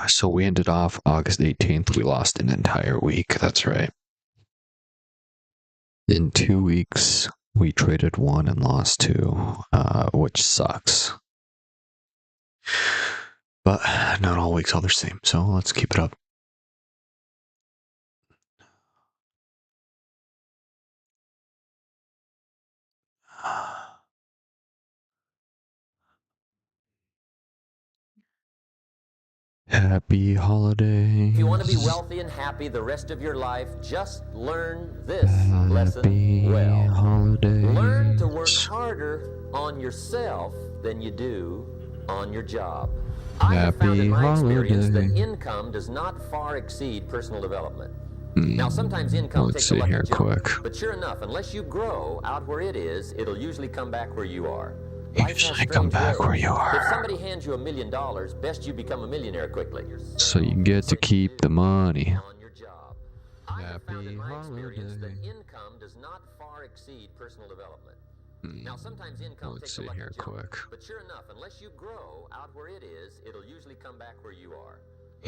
So we ended off August 18th. We lost an entire week. That's right. In 2 weeks, we traded 1 and lost 2, which sucks. But not all weeks are the same, so let's keep it up. Happy holidays. If you want to be wealthy and happy the rest of your life, just learn this lesson well. Holidays. Learn to work harder on yourself than you do on your job. I have found in my experience that income does not far exceed personal development. Now, sometimes income takes a lucky jump, but sure enough, unless you grow out where it is, it'll usually come back where you are. Usually come back where you are. If somebody hands you $1 million, best you become a millionaire quickly. So you get to keep the money. On your job. I have found in my experience that income does not far exceed personal development. Now, sometimes income takes a lucky jump, but sure enough, unless you grow out where it is, it'll usually come back where you are.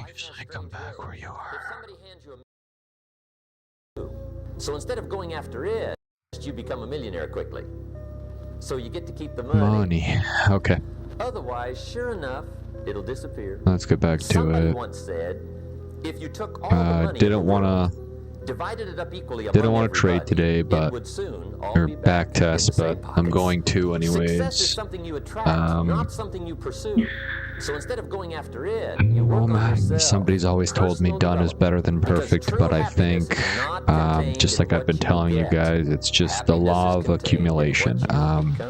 Usually come back where you are. If somebody hands you so instead of going after it, you become a millionaire quickly. So you get to keep the money. Okay. Otherwise, sure enough, it'll disappear. Let's get back to Somebody it. once said, if you took all the money didn't want to trade today, but or back test, but I'm going to anyways. Success is something you attract, not something you pursue. So instead of going after it, you work on yourself. Somebody's always told me done is better than perfect, but I think, just like I've been telling you guys, it's just the law of accumulation.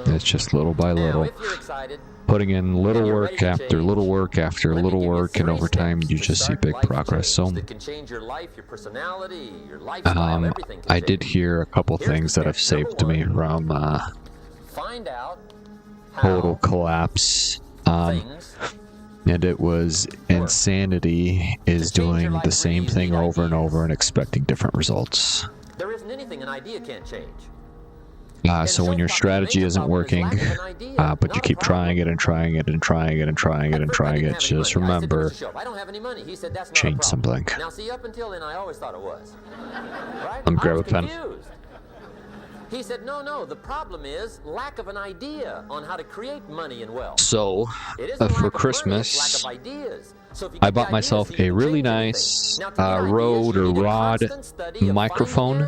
It's just little by little, putting in little work after little work after little work, and over time you just see big progress. So I did hear a couple things that have saved me from total collapse. And it was insanity is doing the same thing over and over and expecting different results. There isn't anything an idea can't change. So when your strategy isn't working, but you keep trying it and trying it and trying it and trying it and trying it, just remember, change something. Now see, up until then I always thought it was. I'm grab a pen. He said, no, the problem is lack of an idea on how to create money and wealth. So, for Christmas, I bought myself a really nice Rode or Rod microphone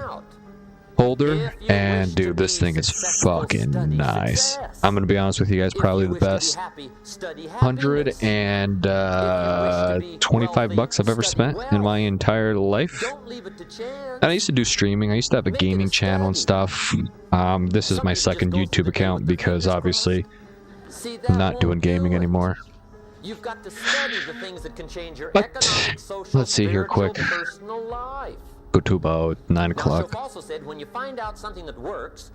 holder, and dude, this thing is fucking nice. I'm gonna be honest with you guys, probably the best $125 I've ever spent in my entire life. And I used to do streaming. I used to have a gaming channel and stuff. This is my second YouTube account because obviously I'm not doing gaming anymore. But let's see here quick. Go to about 9 o'clock. Also said, when you find out something that works,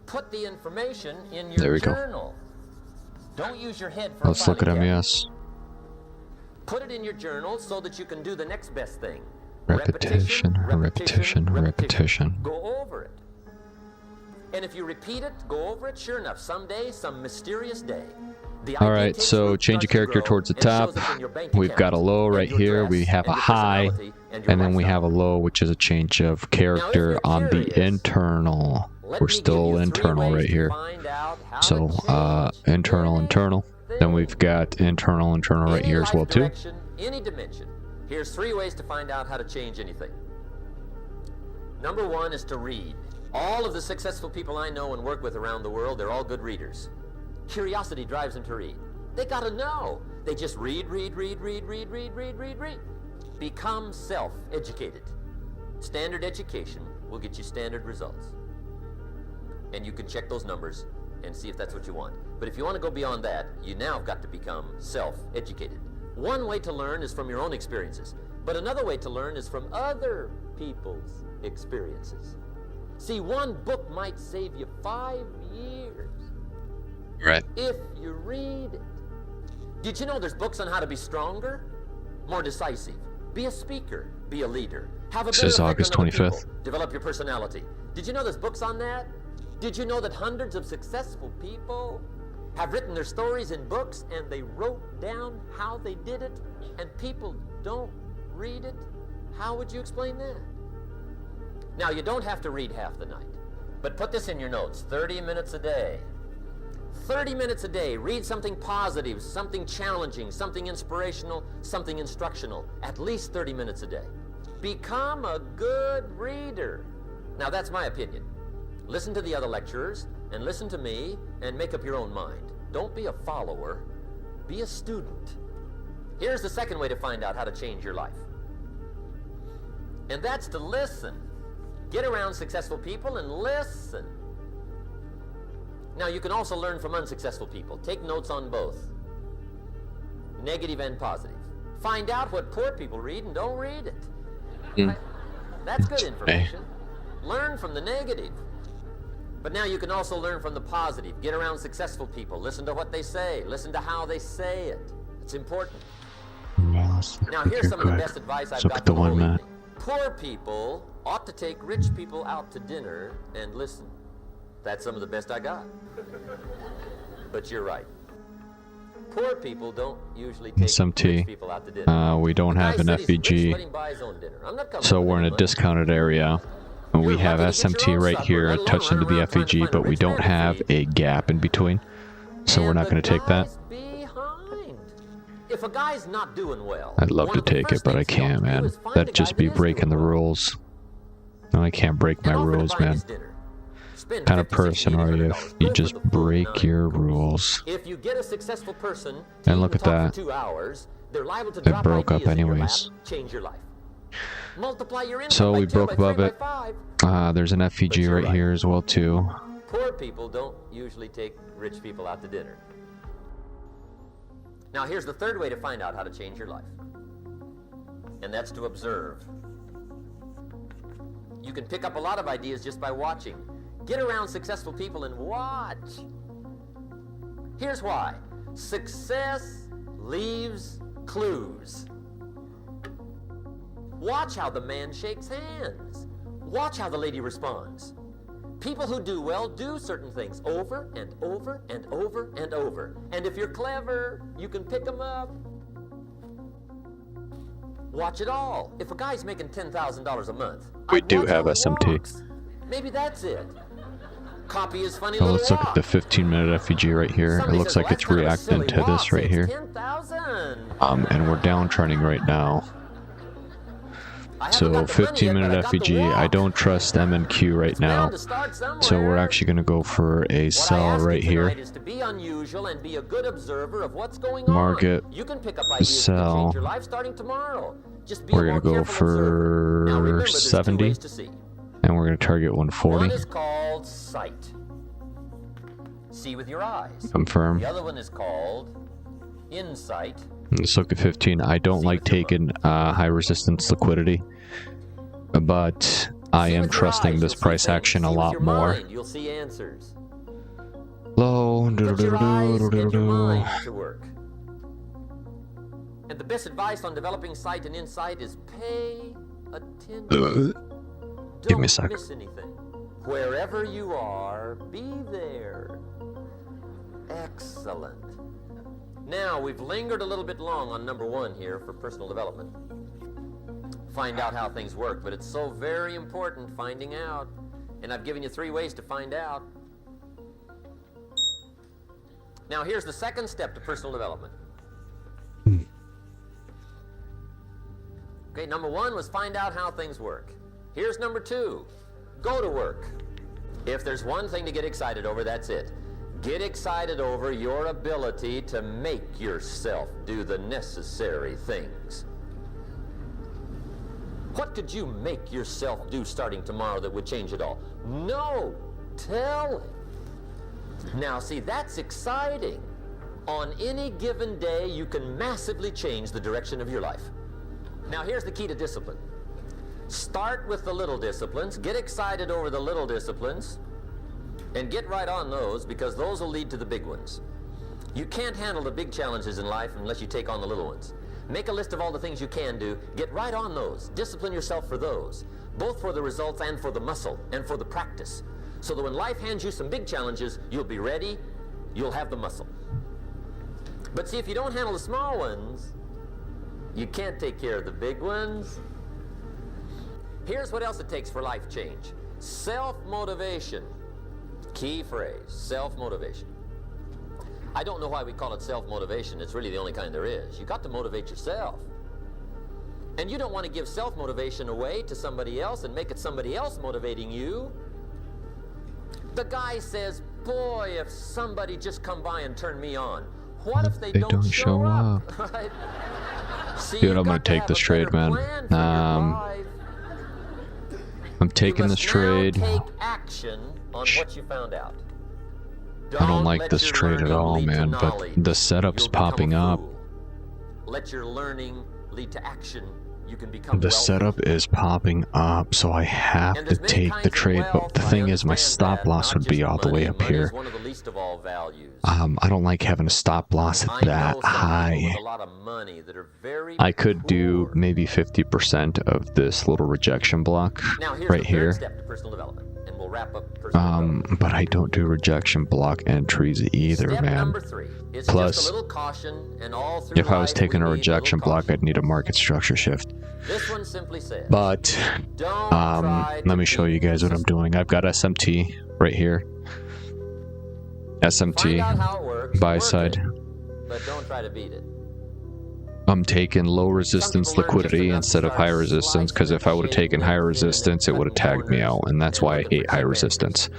put the information in your journal. Don't use your head for Let's look at MES. Put it in your journal so that you can do the next best thing. Repetition. Go over it. And if you repeat it, go over it, sure enough, someday, some mysterious day. Alright, so change your character towards the top. We've got a low right here. We have a high. And then we have a low, which is a change of character on the internal. We're still internal right here. So, internal. Then we've got internal right here as well, too. Any dimension. Here's 3 ways to find out how to change anything. Number 1 is to read. All of the successful people I know and work with around the world, they're all good readers. Curiosity drives them to read. They gotta know. They just read. Become self-educated. Standard education will get you standard results. And you can check those numbers and see if that's what you want. But if you want to go beyond that, you now have got to become self-educated. One way to learn is from your own experiences, but another way to learn is from other people's experiences. See, one book might save you 5 years. Right. If you read it. Did you know there's books on how to be stronger, more decisive, be a speaker, be a leader, have a This better is effect August on other 25th. people, develop your personality? Did you know there's books on that? Did you know that hundreds of successful people have written their stories in books and they wrote down how they did it and people don't read it? How would you explain that? Now, you don't have to read half the night, but put this in your notes, 30 minutes a day. 30 minutes a day, read something positive, something challenging, something inspirational, something instructional, at least 30 minutes a day. Become a good reader. Now, that's my opinion. Listen to the other lecturers and listen to me and make up your own mind. Don't be a follower, be a student. Here's the second way to find out how to change your life. And that's to listen. Get around successful people and listen. Now, you can also learn from unsuccessful people. Take notes on both, negative and positive. Find out what poor people read and don't read it. Right? That's good information. Learn from the negative. But now you can also learn from the positive. Get around successful people. Listen to what they say. Listen to how they say it. It's important. Now, here's some of the best advice I've got from all evening. Poor people ought to take rich people out to dinner and listen. That's some of the best I got. But you're right. Poor people don't usually take SMT. rich people out to dinner. We don't have an FEG, so we're in a discounted area. We have SMT right here touched into the FEG, but we don't have a gap in between, so we're not going to take that. If a guy's not doing well, I'd love to take it, but I can't, man. That'd just be breaking the rules. No, I can't break my rules, man. What kind of person are you if you just break your rules? If you get a successful person And look at that. 2 hours, they're liable to It drop broke up ideas in your anyways. lap, change your life. Multiply your income So by we 2, broke by 3, above by it. 5. There's an FEG right here as well, too. Poor people don't usually take rich people out to dinner. Now, here's the third way to find out how to change your life, and that's to observe. You can pick up a lot of ideas just by watching. Get around successful people and watch. Here's why. Success leaves clues. Watch how the man shakes hands. Watch how the lady responds. People who do well do certain things over and over and over and over. And if you're clever, you can pick them up. Watch it all. If a guy's making $10,000 a month, We I'd do watch have how he SMT. walks. Maybe that's it. Copy his funny So little let's look at the walk. 15-minute FEG right here. It Somebody looks says, like "Well, it's that's kind of a reacting silly to walk. this right Say it's here. 10,000. And we're downtrending right now. I haven't So got the money yet, but 15-minute I got the FEG, I walk. don't trust M and Q right It's now. bound to start somewhere. So we're actually going to go for a What I sell ask right you here. tonight is to be unusual and be a good observer of what's going Market, on. You can pick up ideas that sell. can change your life starting tomorrow. Just be We're a gonna more go careful observer. Now for remember, there's 2 70. ways to see. And we're going to target One 140. is called sight. See with your eyes. Confirm. The other one is called insight. Let's look at 15. I don't like taking high resistance liquidity, but I See am with your trusting eyes, this you'll see price things. action a See with lot your more. mind, you'll see answers. Low. Put your eyes and your mind to work. And the best advice on developing sight and insight is pay attention. Give me a Don't sec. miss anything. Wherever you are, be there. Excellent. Now, we've lingered a little bit long on number 1 here for personal development. Find out how things work, but it's so very important finding out. And I've given you 3 ways to find out. Now, here's the second step to personal development. Okay, number 1 was find out how things work. Here's number 2. Go to work. If there's one thing to get excited over, that's it. Get excited over your ability to make yourself do the necessary things. What could you make yourself do starting tomorrow that would change it all? No, tell him. Now, see, that's exciting. On any given day, you can massively change the direction of your life. Now, here's the key to discipline. Start with the little disciplines, get excited over the little disciplines, and get right on those because those will lead to the big ones. You can't handle the big challenges in life unless you take on the little ones. Make a list of all the things you can do. Get right on those. Discipline yourself for those, both for the results and for the muscle and for the practice. So that when life hands you some big challenges, you'll be ready, you'll have the muscle. But see, if you don't handle the small ones, you can't take care of the big ones. Here's what else it takes for life change. Self-motivation. Key phrase, self-motivation. I don't know why we call it self-motivation. It's really the only kind there is. You got to motivate yourself. And you don't want to give self-motivation away to somebody else and make it somebody else motivating you. The guy says, boy, if somebody just come by and turn me on. What if they don't show up? Right? See, dude, I'm gonna take this trade, man. I'm taking this trade. Take action on what you found out. I don't like this trade at all, man, but the setup's popping up. Let your learning lead to action. You can become the setup is popping up, so I have to take the trade, but the thing is, my stop loss would be all the way up here. I don't like having a stop loss at that high. I could do maybe 50% of this little rejection block right here. But I don't do rejection block entries either, man. Plus, if I was taking a rejection block, I'd need a market structure shift. But, let me show you guys what I'm doing. I've got SMT right here. SMT, buy side. But don't try to beat it. I'm taking low resistance liquidity instead of high resistance, because if I would have taken higher resistance, it would have tagged me out, and that's why I hate high resistance.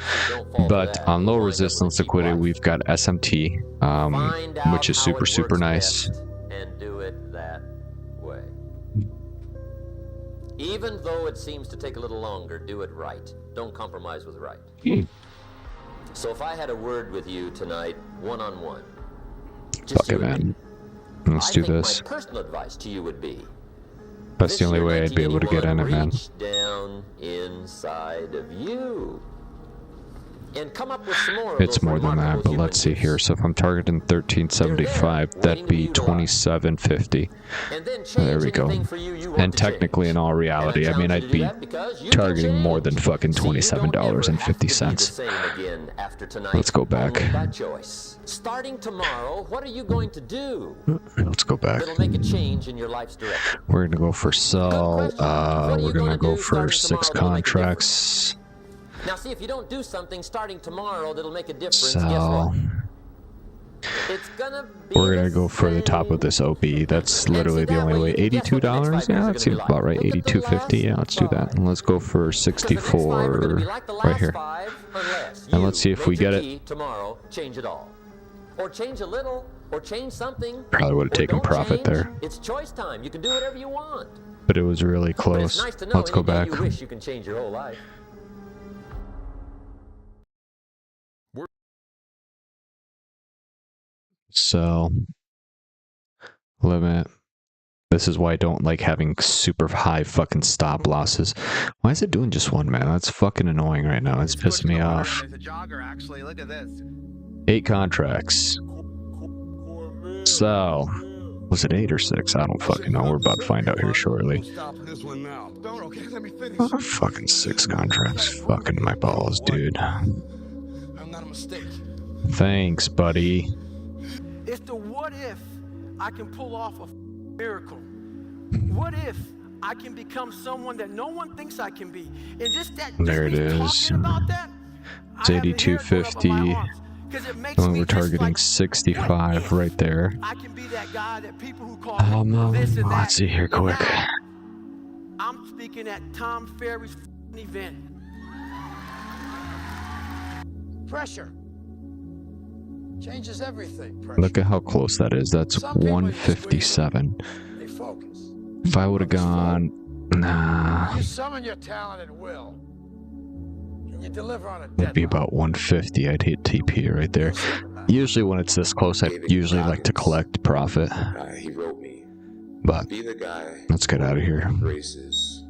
But on low resistance liquidity, we've got SMT, which is super nice. And do it that way. Even though it seems to take a little longer, do it right. Don't compromise with right. So if I had a word with you tonight, one-on-one, fuck it, man. Let's do this. My personal advice to you would be, that's the only way I'd be able to get in it, man. Reach down inside of you and come up with some more. It's more than that, but let's see here. So if I'm targeting 1375, that'd be 2750. There we go. And technically, in all reality, I mean, I'd be targeting more than fucking $27.50. Let's go back. Starting tomorrow, what are you going to do? Let's go back. It'll make a change in your life's direction. We're gonna go for sell. We're gonna go for 6 contracts. Now see, if you don't do something starting tomorrow that'll make a difference, Sell. guess what? It's gonna be We're gonna go for the top of this OP. That's literally the only way. $82? Yeah, that seems about right. $82.50. Yeah, let's do that. And let's go for 64 right here. And let's see if we get it. Tomorrow, change it all. Or change a little, or change something. Probably would have taken profit there. It's choice time. You can do whatever you want. But it was really close. Let's go back. You wish you can change your whole life. So, limit. This is why I don't like having super high fucking stop losses. Why is it doing just one, man? That's fucking annoying right now. It's pissing me off. 8 contracts. So, was it 8 or 6? I don't fucking know. We're about to find out here shortly. Oh, fucking 6 contracts. Fucking my balls, dude. Thanks, buddy. It's the what if I can pull off a miracle. What if I can become someone that no one thinks I can be? And just that, there it is. It's 82.50. We're targeting 65 right there. I can be that guy that people who call this and that. Let's see here quick. I'm speaking at Tom Ferry's event. Pressure changes everything. Pressure. Look at how close that is. That's 157. If I would have gone, nah. You summon your talent at will. And you deliver on a deadline. It'd be about 150. I'd hit TP right there. Usually when it's this close, I usually like to collect profit. He wrote me. But be the guy let's get out of here. Embraces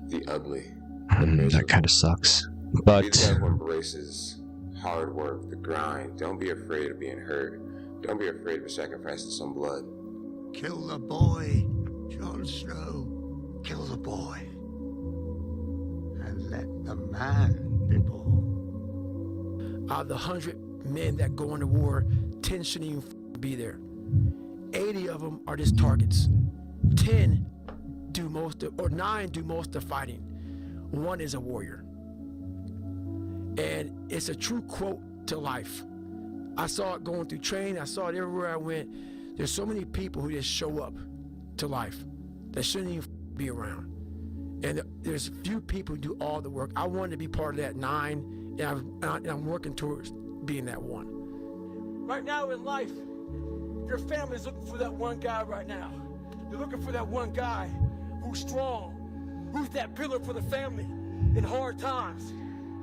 the ugly. That kind of sucks. But be the guy who embraces hard work, the grind. Don't be afraid of being hurt. Don't be afraid of sacrificing some blood. Kill the boy, Jon Snow. Kill the boy. And let the man be born. Out of the 100 men that go into war, 10 shouldn't even be there. 80 of them are just targets. 10 do most of, or 9 do most of fighting. 1 is a warrior. And it's a true quote to life. I saw it going through training. I saw it everywhere I went. There's so many people who just show up to life that shouldn't even be around. And there's few people who do all the work. I wanted to be part of that 9, and I'm working towards being that 1. Right now in life, your family's looking for that one guy right now. They're looking for that one guy who's strong, who's that pillar for the family in hard times.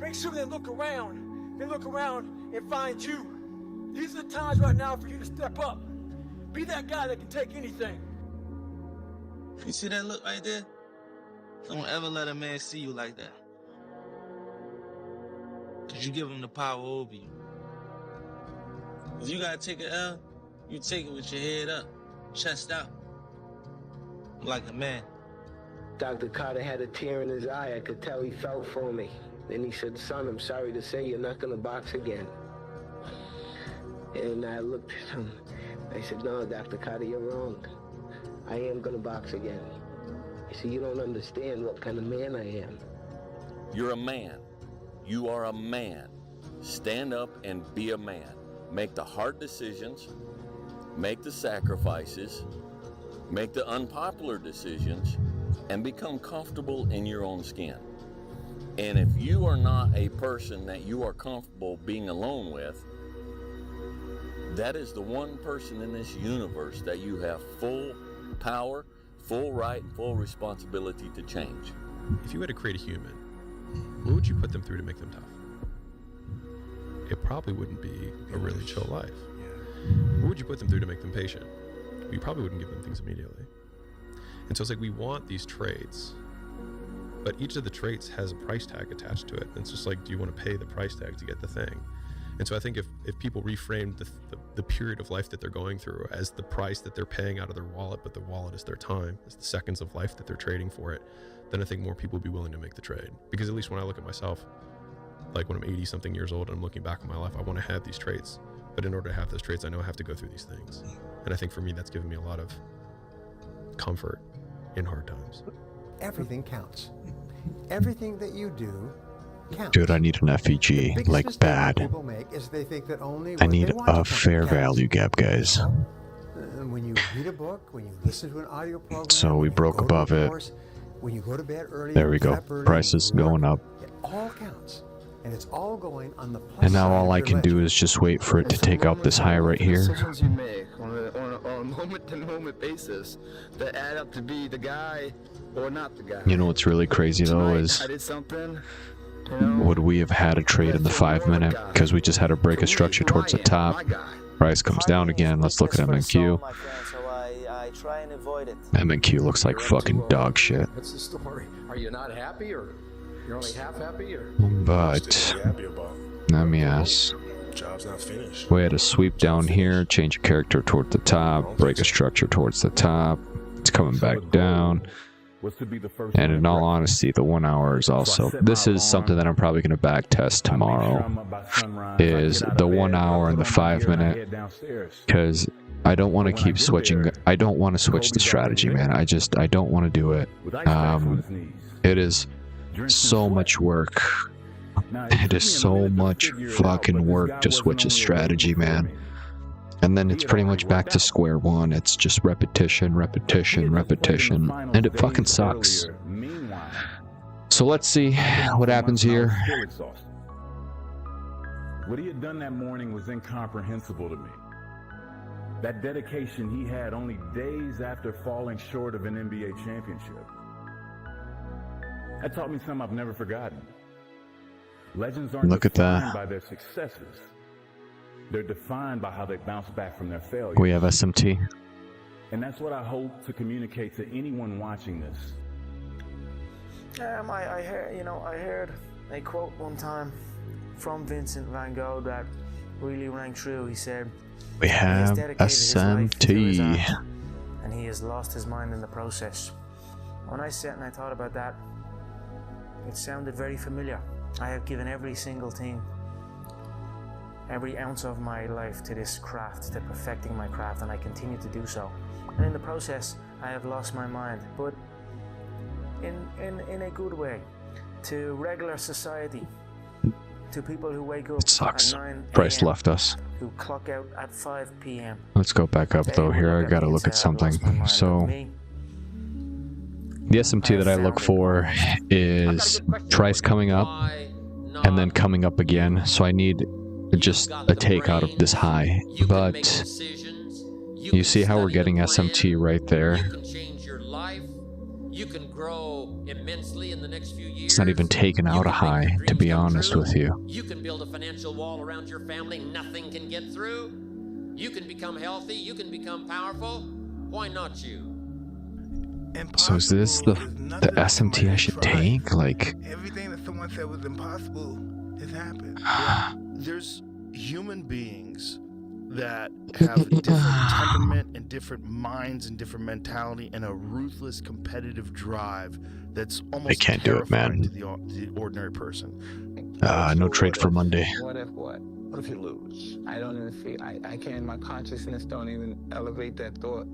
Make sure they look around and find you. These are the times right now for you to step up. Be that guy that can take anything. You see that look right there? Don't ever let a man see you like that. Cause you give him the power over you. If you gotta take an L, you take it with your head up, chest out. Like a man. Dr. Carter had a tear in his eye. I could tell he felt for me. Then he said, son, I'm sorry to say you're not gonna box again. And I looked at him. I said, no, Dr. Carter, you're wrong. I am gonna box again. He said, you don't understand what kind of man I am. You're a man. You are a man. Stand up and be a man. Make the hard decisions. Make the sacrifices. Make the unpopular decisions. And become comfortable in your own skin. And if you are not a person that you are comfortable being alone with, that is the one person in this universe that you have full power, full right, and full responsibility to change. If you had to create a human, what would you put them through to make them tough? It probably wouldn't be a really chill life. What would you put them through to make them patient? You probably wouldn't give them things immediately. And so it's like we want these traits, but each of the traits has a price tag attached to it. And it's just like, do you want to pay the price tag to get the thing? And so I think if people reframed the period of life that they're going through as the price that they're paying out of their wallet, but the wallet is their time, is the seconds of life that they're trading for it, then I think more people would be willing to make the trade. Because at least when I look at myself, like when I'm 80 something years old and I'm looking back on my life, I want to have these traits. But in order to have those traits, I know I have to go through these things. And I think for me, that's given me a lot of comfort in hard times. Everything counts. Everything that you do counts. Dude, I need an FEG, like bad. People make is they think that only I need a fair value gap, guys. When you read a book, when you listen to an audio program, So we broke above it. When you go to bed early, There we go. Prices going up. It all counts. And it's all going on the plus And now side all of I your can do ledger. is just wait for it to take out this high right here. Decisions you make on a moment-to-moment basis that add up to be the guy or not the guy. You know what's really crazy though is, I did something, you know, would we have had a trade in the 5 minute? Because we just had to break a structure towards the top. Price comes down again. Let's look at MNQ. MNQ looks like fucking dog shit. What's the story? Are you not happy, or you're only half happy, or? But let me ask. Job's not finished. We had a sweep down here, change a character toward the top, break a structure towards the top. It's coming back down. And in all honesty, the 1 hour is also, this is something that I'm probably going to back test tomorrow, is the 1 hour and the 5 minute, because I don't want to keep switching. I don't want to switch the strategy, man. I don't want to do it. It is so much work. It is so much fucking work to switch a strategy, man. And then it's pretty much back to square one. It's just repetition, repetition, repetition. And it fucking sucks. So let's see what happens here. What he had done that morning was incomprehensible to me. That dedication he had only days after falling short of an NBA championship. That taught me something I've never forgotten. Legends aren't defined by their successes. They're defined by how they bounce back from their failures. We have SMT. And that's what I hope to communicate to anyone watching this. I heard a quote one time from Vincent van Gogh that really rang true. He said, We have SMT. And he has lost his mind in the process. When I sat and I thought about that, it sounded very familiar. I have given every single thing, every ounce of my life to this craft, to perfecting my craft, and I continue to do so. And in the process, I have lost my mind, but in a good way, to regular society, to people who wake up It sucks. at 9 Bryce a.m., left us. who clock out at 5 p.m. Let's go back up though here. I gotta look at something. So the SMT that I look for is twice coming up and then coming up again. So I need just a take out of this high. But you see how we're getting SMT right there. You can change your life. You can grow immensely in the next few years. It's not even taking out a high, to be honest with you. You can build a financial wall around your family nothing can get through. You can become healthy. You can become powerful. Why not you? So is this the SMT I should take? Like, Everything that someone said was impossible has happened. There's human beings that have different temperament and different minds and different mentality and a ruthless competitive drive that's almost I can't do it, man. to the ordinary person. No trade for Monday. What if what? What if you lose? I don't even feel, I can't, my consciousness don't even elevate that thought.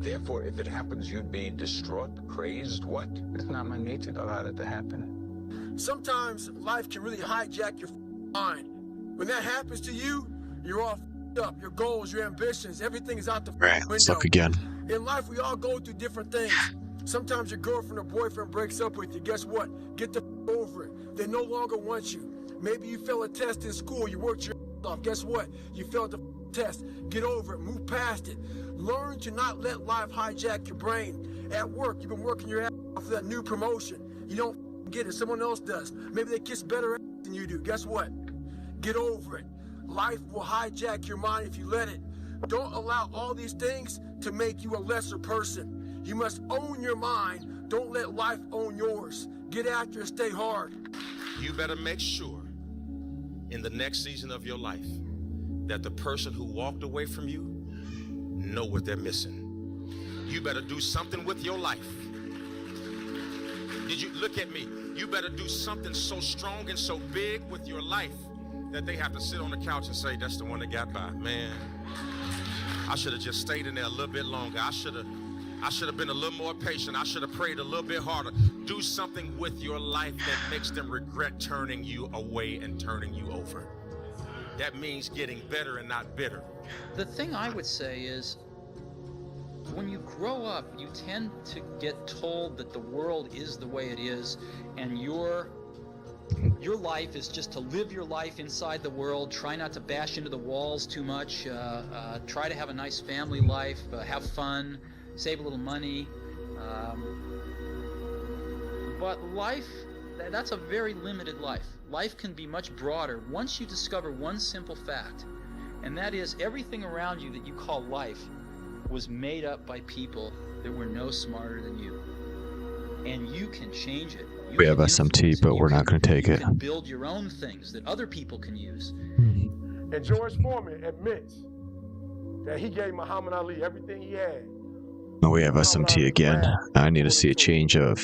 Therefore, if it happens, you'd be distraught, crazed, what? It's not my nature to allow that to happen. Sometimes life can really hijack your mind. When that happens to you, you're all up. Your goals, your ambitions, everything is out the Right, window. let's look again. In life, we all go through different things. Sometimes your girlfriend or boyfriend breaks up with you. Guess what? Get the over it. They no longer want you. Maybe you failed a test in school. You worked your off. Guess what? You failed the test. Get over it. Move past it. Learn to not let life hijack your brain. At work, you've been working your ass off for that new promotion. You don't get it. Someone else does. Maybe they kiss better ass than you do. Guess what? Get over it. Life will hijack your mind if you let it. Don't allow all these things to make you a lesser person. You must own your mind. Don't let life own yours. Get after it. Stay hard. You better make sure in the next season of your life that the person who walked away from you know what they're missing. You better do something with your life. Did you look at me? You better do something so strong and so big with your life that they have to sit on the couch and say, that's the one that got by. Man, I should have just stayed in there a little bit longer. I should have been a little more patient. I should have prayed a little bit harder. Do something with your life that makes them regret turning you away and turning you over. That means getting better and not bitter. The thing I would say is, when you grow up, you tend to get told that the world is the way it is, and your life is just to live your life inside the world, try not to bash into the walls too much, try to have a nice family life, have fun, save a little money. But life, that's a very limited life. Life can be much broader once you discover one simple fact, and that is everything around you that you call life was made up by people that were no smarter than you. And you can change it. We have SMT, but we're not going to take it. You can build your own things that other people can use. And George Foreman admits that he gave Muhammad Ali everything he had. We have SMT again. I need to see a change of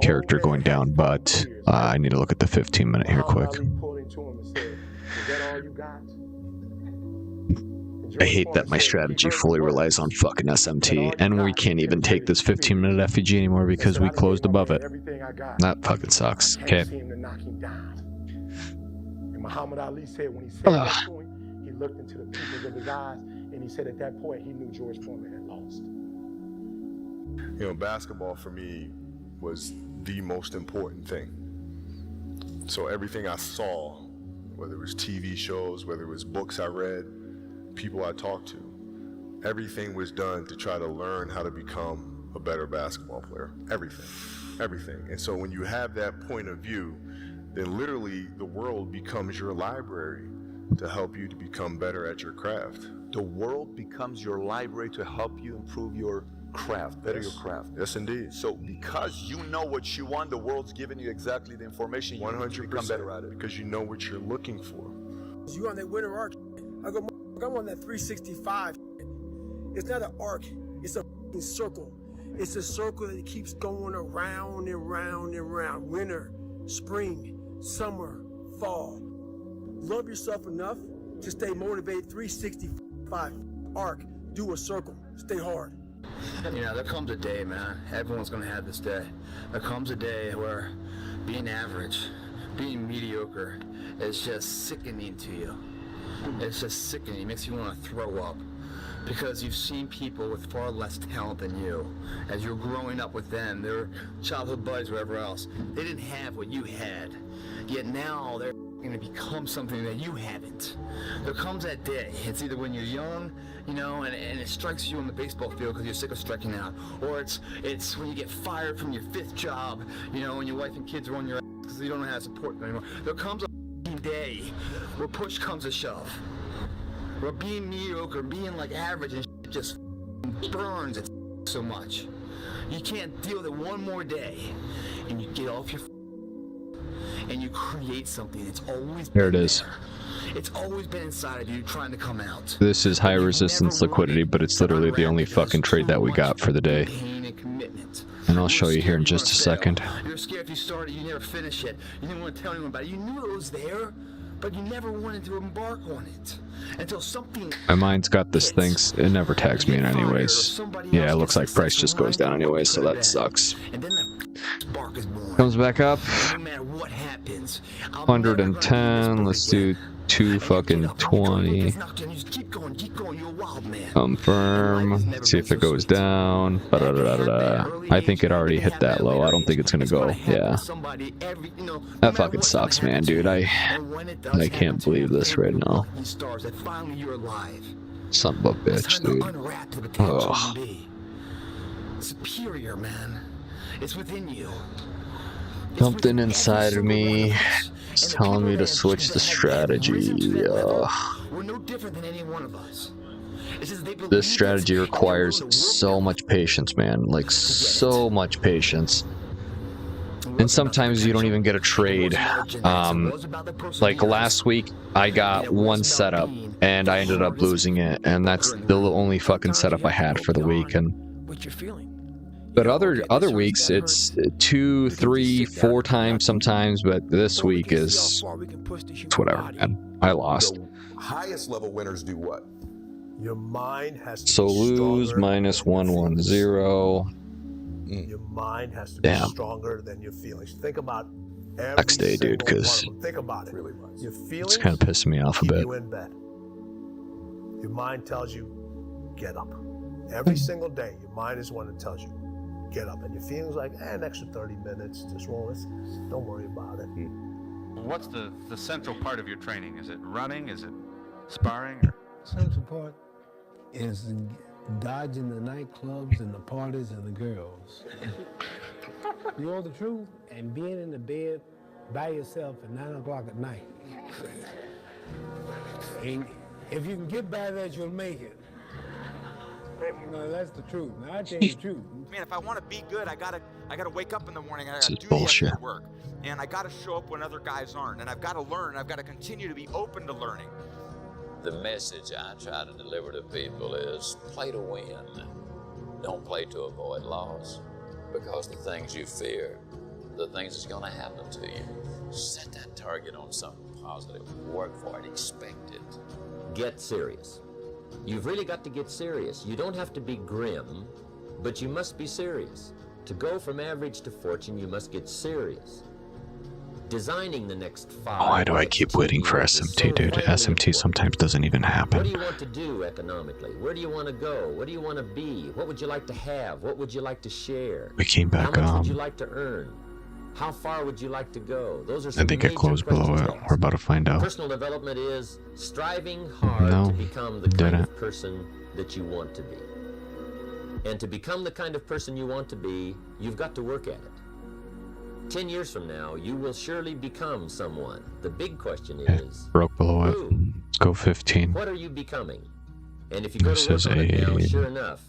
character going down, but I need to look at the 15-minute here quick. I hate that my strategy fully relies on fucking SMT, and we can't even take this 15-minute FEG anymore because we closed above it. That fucking sucks. Okay. And Muhammad Ali said when he said that to him, he looked into the pupils of his eyes, and he said at that point he knew George Foreman had lost. You know, basketball for me was the most important thing. So everything I saw, whether it was TV shows, whether it was books I read, people I talked to, everything was done to try to learn how to become a better basketball player. Everything. And so when you have that point of view, then literally the world becomes your library to help you to become better at your craft. The world becomes your library to help you improve your craft, better your craft. Yes, indeed. So because you know what you want, the world's giving you exactly the information you need to become better at it. Because you know what you're looking for. You on that winner arc, I go, I'm on that 365. It's not an arc. It's a circle. It's a circle that keeps going around and round and round. Winter, spring, summer, fall. Love yourself enough to stay motivated. 365 arc. Do a circle. Stay hard. You know, there comes a day, man. Everyone's gonna have this day. There comes a day where being average, being mediocre is just sickening to you. It's just sickening. It makes you want to throw up. Because you've seen people with far less talent than you. As you're growing up with them, their childhood buddies, whatever else, they didn't have what you had. Yet now they're going to become something that you haven't. There comes that day. It's either when you're young, you know, and it strikes you on the baseball field because you're sick of striking out, or it's when you get fired from your 5th job, you know, and your wife and kids are on your ass because you don't know how to support them anymore. There comes a day where push comes to shove. Where being mediocre, being like average and just burns it so much. You can't deal with it one more day. And you get off your and you create something that's always There it is. It's always been inside of you trying to come out. This is high resistance liquidity, but it's literally the only fucking trade that we got for the day. And I'll show you here in just a second. You're scared if you start it, you never finish it. You didn't want to tell anyone about it. You knew it was there, but you never wanted to embark on it. Until something... My mind's got this thing, it never tags me in anyways. Yeah, it looks like price just goes down anyways, so that sucks. Comes back up. 110, let's do 220. Confirm. See if it goes down. I think it already hit that low. I don't think it's gonna go. Yeah. That fucking sucks, man, dude. I can't believe this right now. Son of a bitch, dude. Ugh. Superior, man. It's within you. Something inside of me is telling me to switch the strategy. We're no different than any one of us. This strategy requires so much patience, man. Like, so much patience. And sometimes you don't even get a trade. Like last week, I got one setup, and I ended up losing it. And that's the only fucking setup I had for the week. And but other weeks, it's 2, 3, 4 times sometimes, but this week is it's whatever, man. I lost. Highest level winners do what? Your mind has to So be lose stronger. minus 110. Your mind has to be stronger than your feelings. Think about every Next day, dude, single one of because them. Think about it. Your feelings it's kind of pissing me off a keep bit. you in bed. Your mind tells you, get up. Every single day, your mind is one that tells you, get up. And your feelings like, an extra 30 minutes, just won't. Don't worry about it. What's the central part of your training? Is it running? Is it sparring? Or? Central part is dodging the nightclubs and the parties and the girls. You know the truth? And being in the bed by yourself at 9 o'clock at night. And if you can get by that, you'll make it. No, that's the truth. Now, I tell you the truth. Man, if I want to be good, I gotta wake up in the morning. I This gotta is do bullshit. the extra work, and I gotta show up when other guys aren't. And I've got to learn. I've got to continue to be open to learning. The message I try to deliver to people is play to win. Don't play to avoid loss, because the things you fear, the things that's going to happen to you. Set that target on something positive. Work for it. Expect it. Get serious. You've really got to get serious. You don't have to be grim, but you must be serious. To go from average to fortune, you must get serious. Designing the next 5. Why do I keep waiting for SMT, dude? SMT sometimes doesn't even What do happen. you want to do economically? Where do you want to go? What do you want to be? What would you like to have? What would you like to share? We came back, How much would you like to earn? How far would you like to go? Those are I some think it major closed below questions it. to ask. We're about to find out. Personal development is striving hard No, to become the kind didn't. of person that you want to be. And to become the kind of person you want to be, you've got to work at it. 10 years from now, you will surely become someone. The big question is, Broke below it. Go 15. what are you becoming? And if you go This to work is on it now, a- sure enough,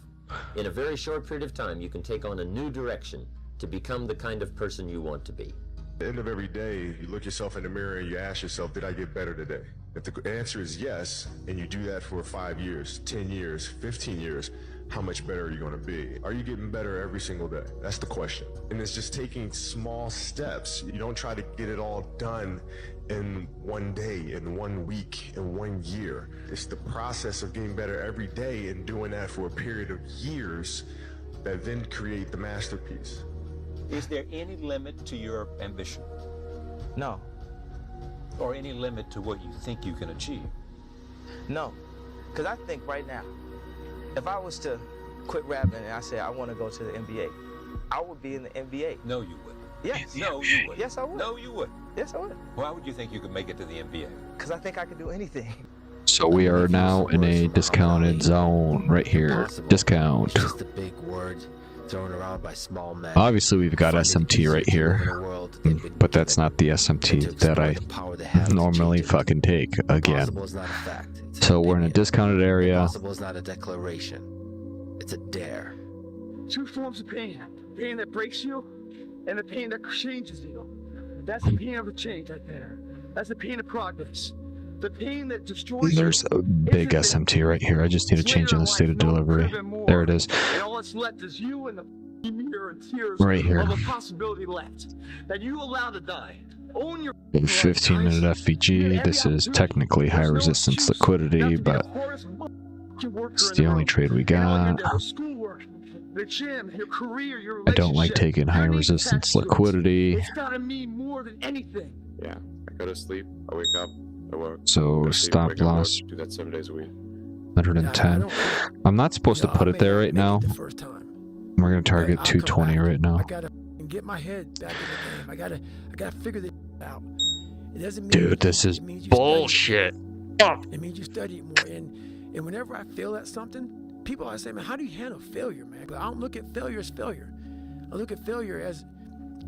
in a very short period of time, you can take on a new direction to become the kind of person you want to be. At the end of every day, you look yourself in the mirror and you ask yourself, did I get better today? If the answer is yes, and you do that for 5 years, 10 years, 15 years, how much better are you going to be? Are you getting better every single day? That's the question. And it's just taking small steps. You don't try to get it all done in one day, in 1 week, in 1 year. It's the process of getting better every day and doing that for a period of years that then create the masterpiece. Is there any limit to your ambition? No. Or any limit to what you think you can achieve? No. Because I think right now, if I was to quit rapping and I said I want to go to the NBA, I would be in the NBA. No, you would. Yes. No, you would. Yes, I would. No, you would. Yes, I would. Why would you think you could make it to the NBA? Because I think I could do anything. So we are now in a discounted zone right here. Discount. Just a big word thrown around by small men. Obviously, we've got SMT right here, but that's not the SMT that I normally fucking take again. So we're in a discounted area. Possible is not a declaration. It's a dare. Two forms of pain. Pain that breaks you and the pain that changes you. That's the pain of a change right there. That's the pain of progress. The pain that destroys There's a big SMT right here. I just need to change in the state of delivery. There it is. And all that's left is you and the mirror and tears right here. of a possibility left that you allow to die. Own your 15-minute FVG. This is technically high resistance liquidity, but it's the only trade we got. The gym, your career, your I don't like taking high resistance liquidity. It's gotta mean more than anything. Yeah, I go to sleep, I wake up, I work. So stop loss. Do that 7 days a week. 110. I'm not supposed to put it there right now. We're gonna target 220 right now. I gotta get my head back in the game. I gotta figure this out. It doesn't mean Dude, this is bullshit. It means you study it more. And whenever I fail at something, people always say, man, how do you handle failure, man? But I don't look at failure as failure. I look at failure as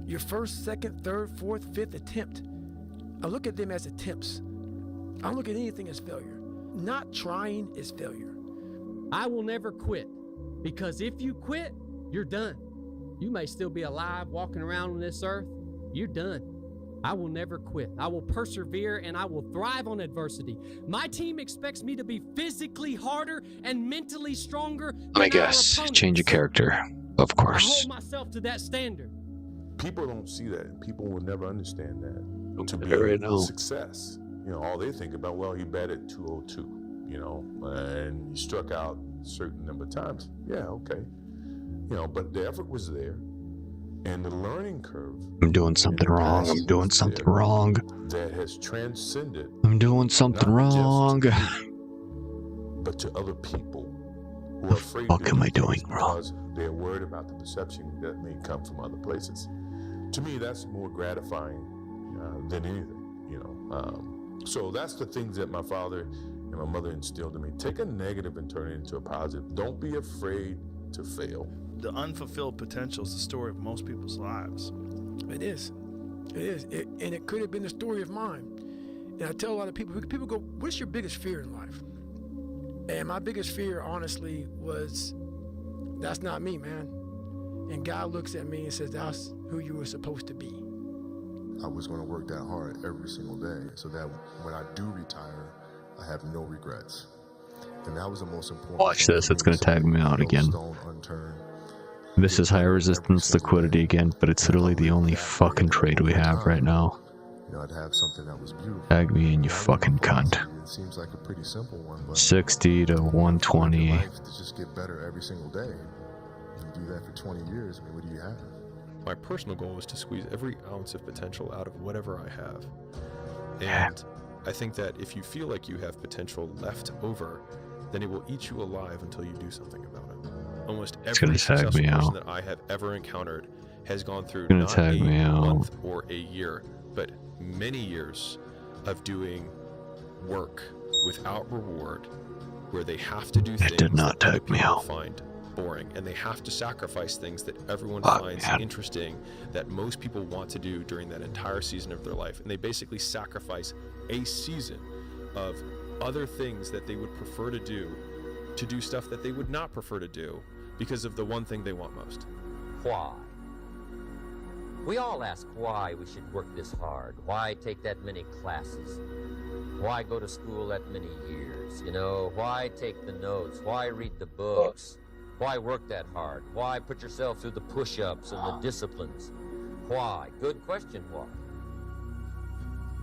your first, second, third, fourth, fifth attempt. I look at them as attempts. I don't look at anything as failure. Not trying is failure. I will never quit, because if you quit, you're done. You may still be alive walking around on this earth. You're done. I will never quit. I will persevere and I will thrive on adversity. My team expects me to be physically harder and mentally stronger. Let me guess. Change your character. Of I course. hold myself to that standard. People don't see that, and people will never understand that. To be Right a now. success, all they think about, well, he batted 202, and he struck out a certain number of times. Yeah, okay, but the effort was there, and the learning curve. I'm doing something wrong. I'm doing something wrong. That has transcended. I'm doing something wrong. But to other people who are afraid. What am I doing wrong? Because they're worried about the perception that may come from other places. To me, that's more gratifying than anything, So that's the things that my father and my mother instilled in me. Take a negative and turn it into a positive. Don't be afraid to fail. The unfulfilled potential is the story of most people's lives. It is. It is. And it could have been the story of mine. And I tell a lot of people go, what's your biggest fear in life? And my biggest fear, honestly, was, that's not me, man. And God looks at me and says, that's who you were supposed to be. I was going to work that hard every single day so that when I do retire, I have no regrets. And that was the most important. Watch this. It's going to tag me out again. This is high resistance liquidity again, but it's literally the only fucking trade we have right now. I'd have something that was beautiful. Tag me in, you fucking cunt. It seems like a pretty simple one, but 60 to 120. life to just get better every single day. You do that for 20 years, what do you have? My personal goal is to squeeze every ounce of potential out of whatever I have. And I think that if you feel like you have potential left over, then it will eat you alive until you do something about it. Almost every successful person that I have ever encountered has gone through not a month or a year, but many years of doing work without reward, where they have to do things that other people find boring, and they have to sacrifice things that everyone finds interesting, that most people want to do during that entire season of their life. And they basically sacrifice a season of other things that they would prefer to do stuff that they would not prefer to do because of the one thing they want most. Why? We all ask why we should work this hard, why take that many classes. Why go to school that many years? You know, why take the notes? Why read the books? Why work that hard? Why put yourself through the push-ups and the disciplines? Why? Good question, why?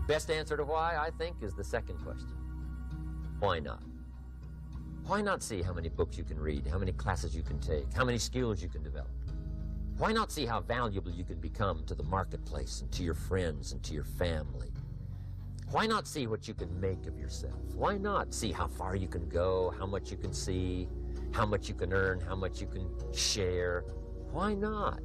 Best answer to why, I think, is the second question. Why not? Why not see how many books you can read, how many classes you can take, how many skills you can develop? Why not see how valuable you can become to the marketplace and to your friends and to your family? Why not see what you can make of yourself? Why not see how far you can go, how much you can see, how much you can earn, how much you can share? Why not?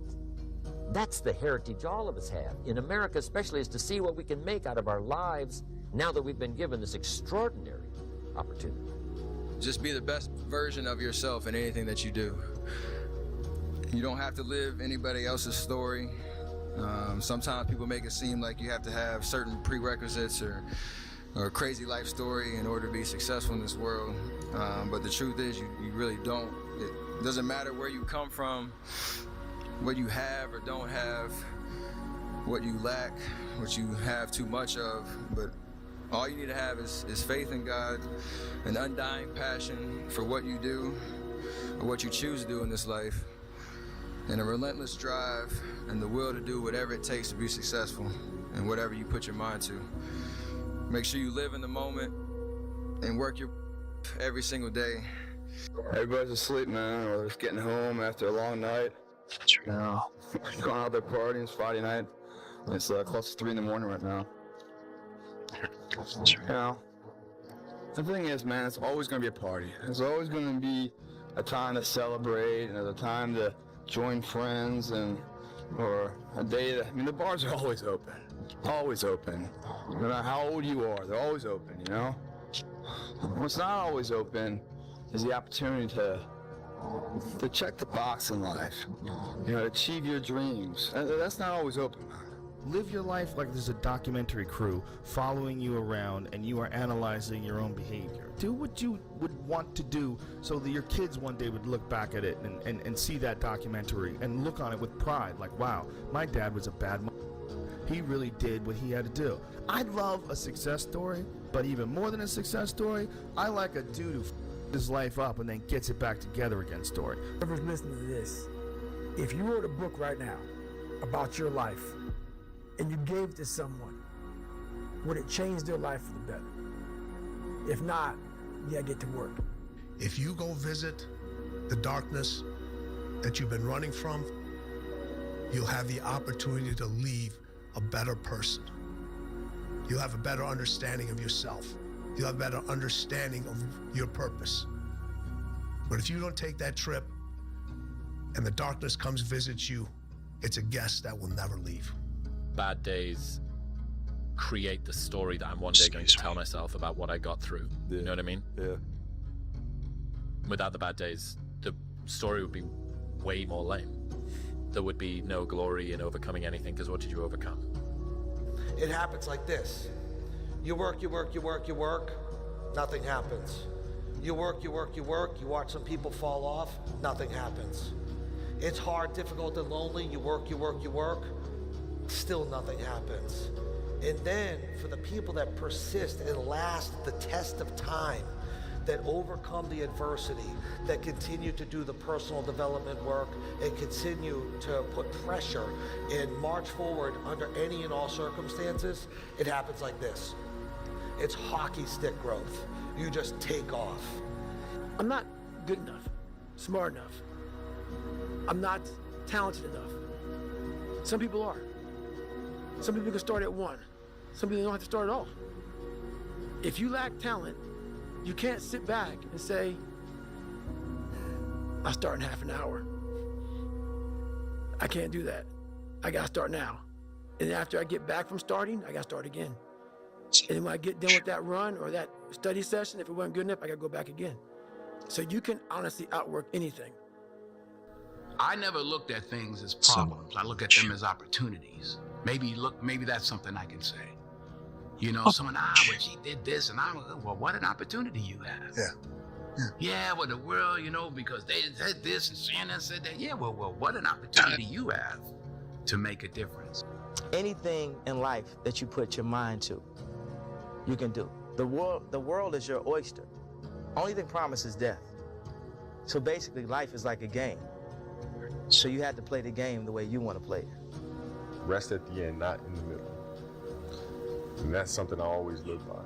That's the heritage all of us have, in America especially, is to see what we can make out of our lives now that we've been given this extraordinary opportunity. Just be the best version of yourself in anything that you do. You don't have to live anybody else's story. Sometimes people make it seem like you have to have certain prerequisites or a crazy life story in order to be successful in this world. But the truth is, you really don't. It doesn't matter where you come from, what you have or don't have, what you lack, what you have too much of, but all you need to have is faith in God, an undying passion for what you do or what you choose to do in this life, and a relentless drive and the will to do whatever it takes to be successful and whatever you put your mind to. Make sure you live in the moment and work your every single day. Everybody's asleep, man, or just getting home after a long night. You know, going out there partying. It's Friday night. It's close to 3 in the morning right now. You know, the thing is, man, it's always going to be a party. There's always going to be a time to celebrate and a time to join friends or a day that, I mean, the bars are always open. Always open. No matter how old you are, they're always open, you know? What's not always open is the opportunity to check the box in life, you know, achieve your dreams. That's not always open. Live your life like there's a documentary crew following you around and you are analyzing your own behavior. Do what you would want to do so that your kids one day would look back at it and see that documentary and look on it with pride, like, wow, my dad was a bad man. He really did what he had to do. I love a success story, but even more than a success story, I like a dude who his life up and then gets it back together again story. Whoever's listening to this, if you wrote a book right now about your life and you gave it to someone, would it change their life for the better? If not, you gotta get to work. If you go visit the darkness that you've been running from, you'll have the opportunity to leave a better person. You'll have a better understanding of yourself. You'll have a better understanding of your purpose. But if you don't take that trip and the darkness comes visit you, it's a guest that will never leave. Bad days create the story that I'm one day going to tell myself about what I got through. You know what I mean? Yeah. Without the bad days, the story would be way more lame. There would be no glory in overcoming anything, because what did you overcome? It happens like this. You work, nothing happens. You work, you watch some people fall off, nothing happens. It's hard, difficult, and lonely. You work, still nothing happens. And then for the people that persist and last the test of time, that overcome the adversity, that continue to do the personal development work and continue to put pressure and march forward under any and all circumstances, it happens like this. It's hockey stick growth. You just take off. I'm not good enough, smart enough. I'm not talented enough. Some people are. Some people can start at 1. Some people don't have to start at all. If you lack talent, you can't sit back and say, I'll start in half an hour. I can't do that. I gotta start now. And after I get back from starting, I gotta start again. And when I get done with that run or that study session, if it wasn't good enough, I gotta go back again. So you can honestly outwork anything. I never looked at things as problems. I look at them as opportunities. Maybe that's something I can say. You know, someone, but she did this, and well, what an opportunity you have. Yeah, well, the world, you know, because they said this and Shannon said that. Yeah, well, what an opportunity you have to make a difference. Anything in life that you put your mind to, you can do. The world is your oyster. Only thing promised is death. So basically, life is like a game. So you have to play the game the way you want to play it. Rest at the end, not in the middle. And that's something I always live by.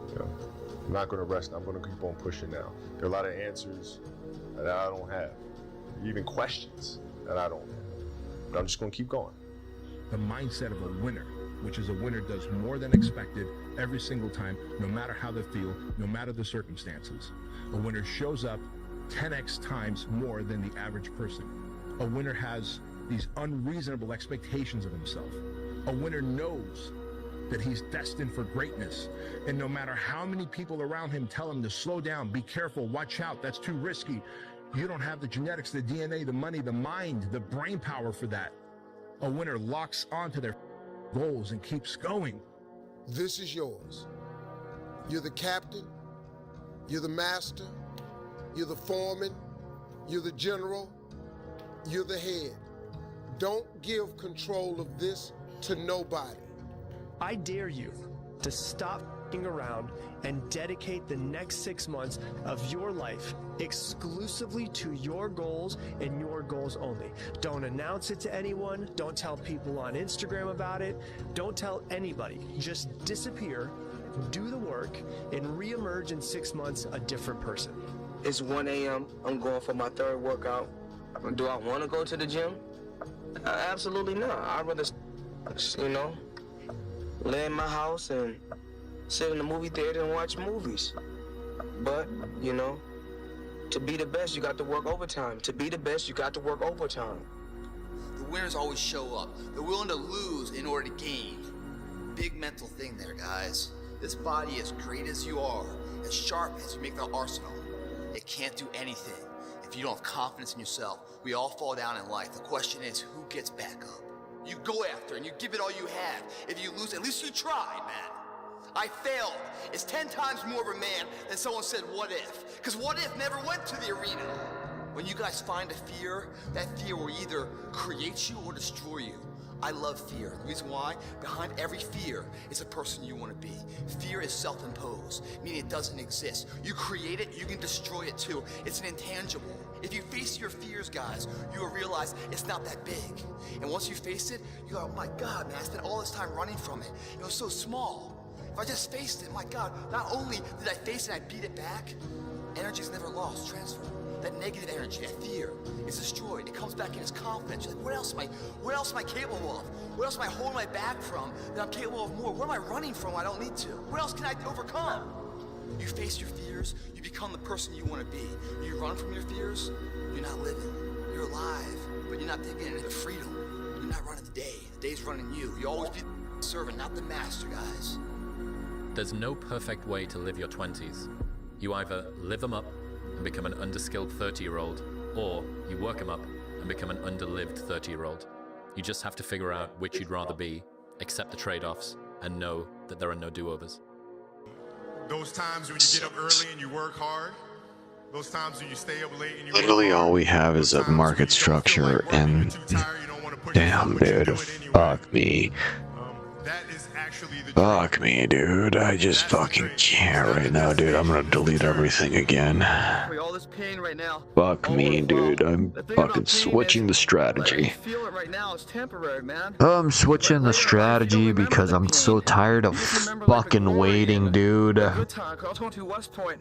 You know, I'm not going to rest. I'm going to keep on pushing now. There are a lot of answers that I don't have, even questions that I don't have. But I'm just going to keep going. The mindset of a winner, which is a winner does more than expected every single time, no matter how they feel, no matter the circumstances. A winner shows up 10x times more than the average person. A winner has these unreasonable expectations of himself. A winner knows that he's destined for greatness. And no matter how many people around him tell him to slow down, be careful, watch out, that's too risky, you don't have the genetics, the DNA, the money, the mind, the brain power for that. A winner locks onto their goals and keeps going. This is yours. You're the captain, you're the master, you're the foreman, you're the general, you're the head. Don't give control of this to nobody. I dare you to stop f***ing around and dedicate the next 6 months of your life exclusively to your goals and your goals only. Don't announce it to anyone. Don't tell people on Instagram about it. Don't tell anybody. Just disappear, do the work, and reemerge in 6 months a different person. It's 1 a.m. I'm going for my third workout. Do I want to go to the gym? Absolutely not. I'd rather, lay in my house and sit in the movie theater and watch movies. But, to be the best, you got to work overtime. To be the best, you got to work overtime. The winners always show up. They're willing to lose in order to gain. Big mental thing there, guys. This body, as great as you are, as sharp as you make the arsenal, it can't do anything if you don't have confidence in yourself. We all fall down in life. The question is, who gets back up? You go after and you give it all you have. If you lose, at least you tried, man. I failed. It's 10 times more of a man than someone said, what if? Because what if never went to the arena? When you guys find a fear, that fear will either create you or destroy you. I love fear. The reason why? Behind every fear is a person you want to be. Fear is self-imposed, meaning it doesn't exist. You create it, you can destroy it too. It's an intangible. If you face your fears, guys, you will realize it's not that big. And once you face it, you go, oh my God, man, I spent all this time running from it. It was so small. If I just faced it, my God, not only did I face it and I beat it back, energy is never lost, transfer. That negative energy, that fear, is destroyed. It comes back in as confidence. You're like, what else am I capable of? What else am I holding my back from that I'm capable of more? What am I running from I don't need to? What else can I overcome? You face your fears, you become the person you want to be. You run from your fears, you're not living. You're alive, but you're not taking it into freedom. You're not running the day. The day's running you. You always be the servant, not the master, guys. There's no perfect way to live your 20s. You either live them up and become an underskilled 30-year-old, or you work them up and become an underlived 30-year-old. You just have to figure out which you'd rather be, accept the trade-offs, and know that there are no do-overs. Those times when you get up early and you work hard, those times when you stay up late and you Literally all we have is a market structure, and damn, dude, fuck me. Fuck me, dude. I just fucking can't right now, dude. I'm gonna delete everything again. All this pain right now. Fuck me, dude. I'm fucking switching the strategy. Feel it right now. It's temporary, man. I'm switching the strategy because I'm so tired of fucking waiting, dude. Good time. I was going to West Point,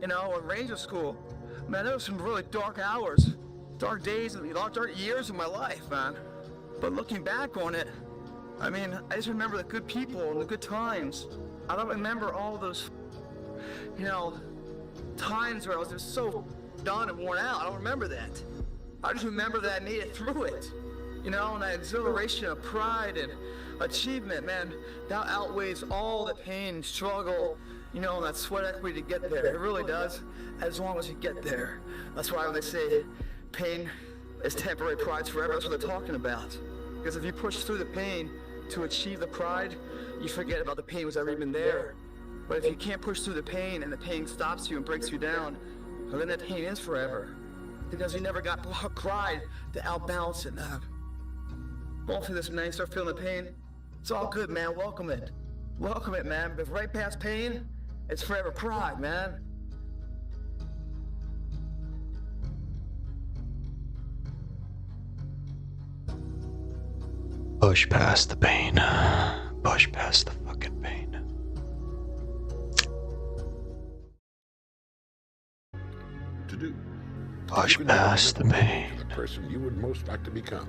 in Ranger School. Man, there was some really dark hours, dark days, and dark years of my life, man. But looking back on it, I mean, I just remember the good people and the good times. I don't remember all those, times where I was just so done and worn out. I don't remember that. I just remember that I made it through it. And that exhilaration of pride and achievement, man, that outweighs all the pain, struggle, and that sweat equity to get there. It really does, as long as you get there. That's why when they say pain is temporary, pride's forever, that's what they're talking about. Because if you push through the pain to achieve the pride, you forget about the pain was ever even there. But if you can't push through the pain and the pain stops you and breaks you down, well, then that pain is forever. Because you never got pride to outbalance it. Going through this, man, you start feeling the pain. It's all good, man. Welcome it. welcome it, man. But right past pain, it's forever pride, man. Push past the pain. Push past the fucking pain. To do. Push past the pain. The person you would most like to become.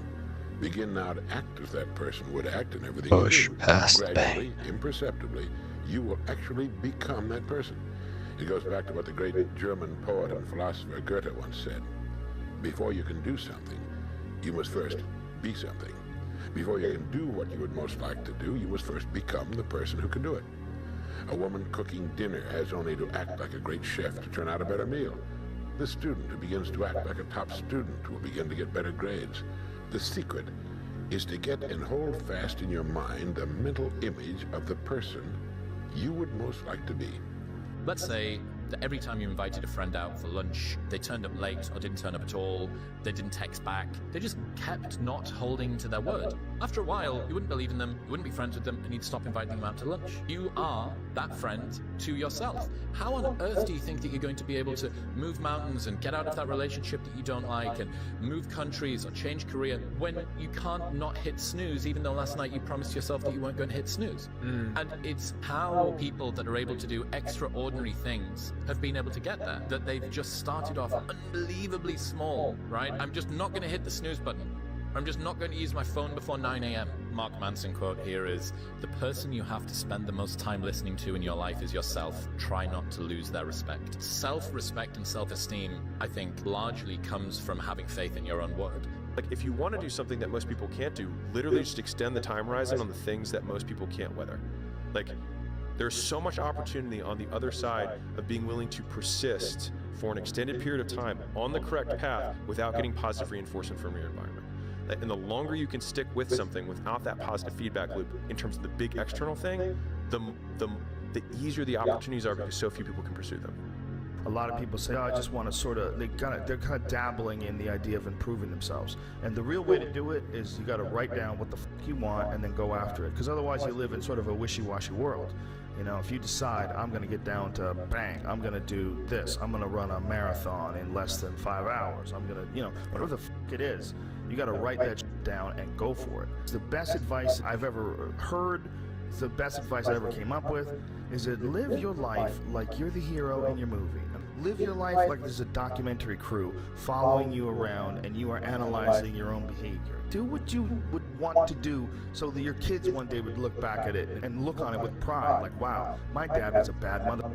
Begin now to act as that person would act in everything Push you do. past the Gradually, pain. imperceptibly, you will actually become that person. It goes back to what the great German poet and philosopher Goethe once said. Before you can do something, you must first be something. Before you can do what you would most like to do, you must first become the person who can do it. A woman cooking dinner has only to act like a great chef to turn out a better meal. The student who begins to act like a top student will begin to get better grades. The secret is to get and hold fast in your mind the mental image of the person you would most like to be. Let's say that every time you invited a friend out for lunch, they turned up late or didn't turn up at all, they didn't text back, they just kept not holding to their word. After a while, you wouldn't believe in them, you wouldn't be friends with them, and you'd stop inviting them out to lunch. You are that friend to yourself. How on earth do you think that you're going to be able to move mountains and get out of that relationship that you don't like and move countries or change career when you can't not hit snooze, even though last night you promised yourself that you weren't going to hit snooze? And it's how people that are able to do extraordinary things have been able to get there, that they've just started off unbelievably small, right? I'm just not going to hit the snooze button. I'm just not going to use my phone before 9 a.m. Mark Manson quote here is, the person you have to spend the most time listening to in your life is yourself. Try not to lose their respect. Self-respect and self-esteem, I think, largely comes from having faith in your own word. Like, if you want to do something that most people can't do, literally just extend the time horizon on the things that most people can't weather. Like, there's so much opportunity on the other side of being willing to persist for an extended period of time on the correct path without getting positive reinforcement from your environment. And the longer you can stick with something without that positive feedback loop in terms of the big external thing, the easier the opportunities are, because so few people can pursue them. A lot of people say, oh, I just want to sort of, they're kind of dabbling in the idea of improving themselves. And the real way to do it is you got to write down what the fuck you want and then go after it. Because otherwise you live in sort of a wishy-washy world. You know, if you decide I'm going to get down to bang, I'm going to do this, I'm going to run a marathon in less than 5 hours, I'm going to, you know, whatever the fuck it is, you got to write that shit down and go for it. It's the best advice I've ever heard. It's the best advice I ever came up with, is that live your life like you're the hero in your movie. Live your life like there's a documentary crew following you around and you are analyzing your own behavior. Do what you would want to do so that your kids one day would look back at it and look on it with pride, like, wow, my dad was a bad mother.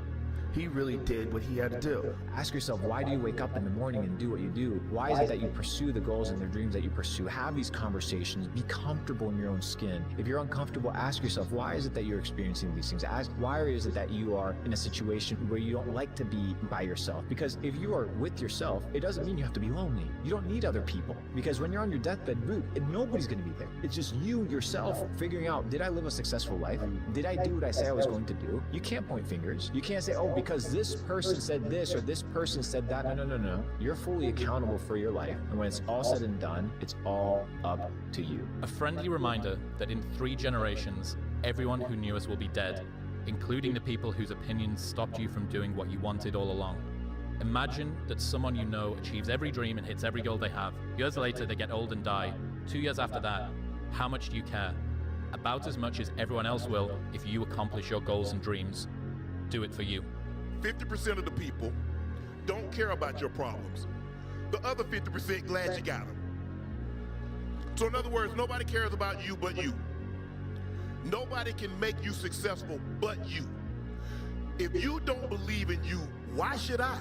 He really did what he had to do. Ask yourself, why do you wake up in the morning and do what you do? Why is it that you pursue the goals and the dreams that you pursue? Have these conversations. Be comfortable in your own skin. If you're uncomfortable, ask yourself, why is it that you're experiencing these things? Ask, why is it that you are in a situation where you don't like to be by yourself? Because if you are with yourself, it doesn't mean you have to be lonely. You don't need other people. Because when you're on your deathbed route, nobody's going to be there. It's just you, yourself, figuring out, did I live a successful life? Did I do what I say I was going to do? You can't point fingers. You can't say, oh, because this person said this or this person said that. No. You're fully accountable for your life. And when it's all said and done, it's all up to you. A friendly reminder that in 3 generations, everyone who knew us will be dead, including the people whose opinions stopped you from doing what you wanted all along. Imagine that someone you know achieves every dream and hits every goal they have. Years later, they get old and die. 2 years after that, how much do you care? About as much as everyone else will if you accomplish your goals and dreams. Do it for you. 50% of the people don't care about your problems. The other 50% glad you got them. So in other words, nobody cares about you but you. Nobody can make you successful but you. If you don't believe in you, why should I?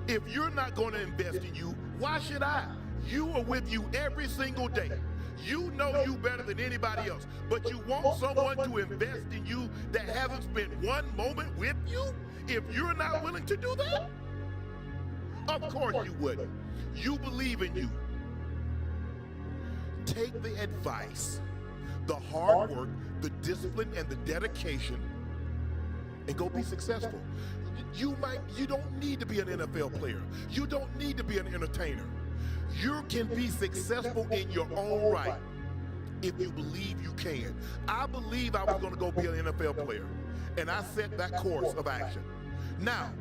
If you're not going to invest in you, why should I? You are with you every single day. You know you better than anybody else, but you want someone to invest in you that hasn't spent one moment with you? If you're not willing to do that? Of course you wouldn't. You believe in you. Take the advice, the hard work, the discipline, and the dedication, and go be successful. You don't need to be an NFL player. You don't need to be an entertainer. You can be successful in your own right. if you believe you can. I believe I was going to go be an NFL player, and I set that course of action. Now,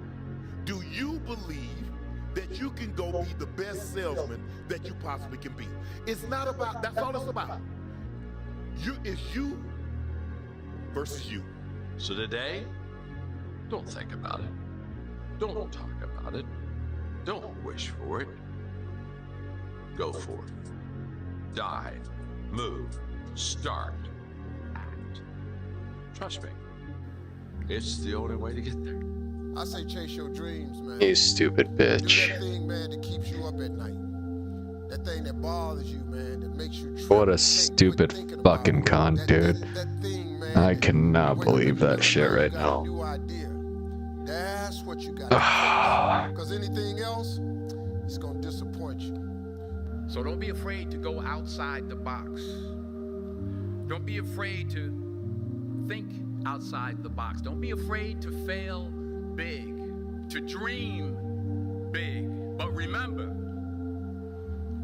do you believe that you can go be the best salesman that you possibly can be? It's not about, that's all it's about. It's you versus you. So today, don't think about it. Don't talk about it. Don't wish for it. Go for it. Dive, move, start, act. Trust me, it's the only way to get there. I say chase your dreams, man. You stupid bitch. Do that thing, man, that keeps you up at night. That thing that bothers you, man, that makes you trip. What a stupid fucking con, dude. I cannot believe that shit right now. That's what you got. Because anything else, it's gonna disappoint you. So don't be afraid to go outside the box. Don't be afraid to think outside the box. Don't be afraid to fail big, to dream big. But remember,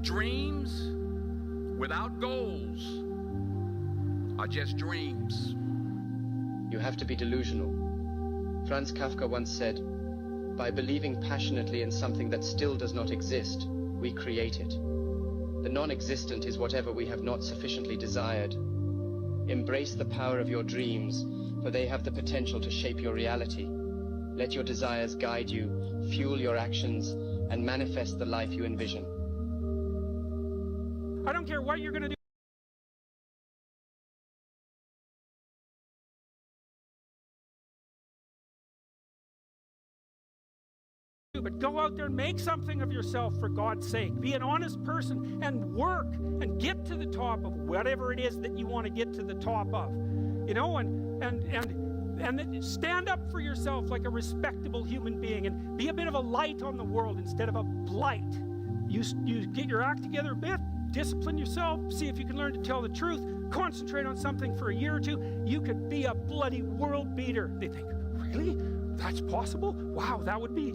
dreams without goals are just dreams. You have to be delusional. Franz Kafka once said, "By believing passionately in something that still does not exist, we create it. The non-existent is whatever we have not sufficiently desired. Embrace the power of your dreams, for they have the potential to shape your reality. Let your desires guide you, fuel your actions, and manifest the life you envision." I don't care what you're going to do. But go out there and make something of yourself, for God's sake. Be an honest person and work and get to the top of whatever it is that you want to get to the top of. You know, and stand up for yourself like a respectable human being and be a bit of a light on the world instead of a blight. You get your act together a bit, discipline yourself, see if you can learn to tell the truth, concentrate on something for a year or two. You could be a bloody world beater. They think, really? That's possible? Wow, that would be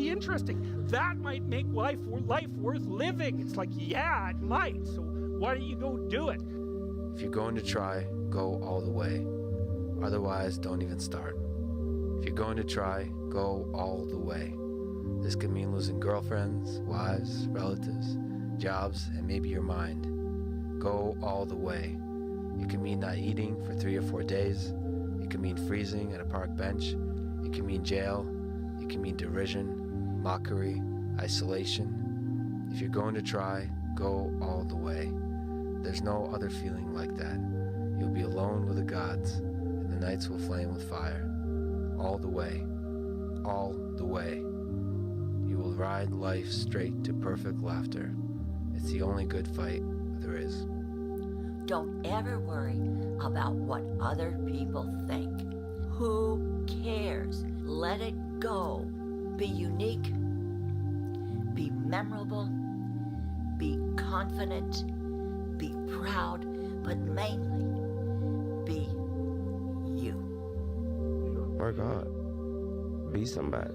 interesting. That might make life worth living. It's like, yeah, it might. So why don't you go do it? If you're going to try, go all the way. Otherwise, don't even start. If you're going to try, go all the way. This could mean losing girlfriends, wives, relatives, jobs, and maybe your mind. Go all the way. It can mean not eating for 3 or 4 days. It can mean freezing at a park bench. It can mean jail. It can mean derision, mockery, isolation. If you're going to try, go all the way. There's no other feeling like that. You'll be alone with the gods, and the nights will flame with fire. All the way. All the way. You will ride life straight to perfect laughter. It's the only good fight there is. Don't ever worry about what other people think. Who cares? Let it go. Be unique. Be memorable. Be confident. Be proud. But mainly, be you. Work hard. Be somebody.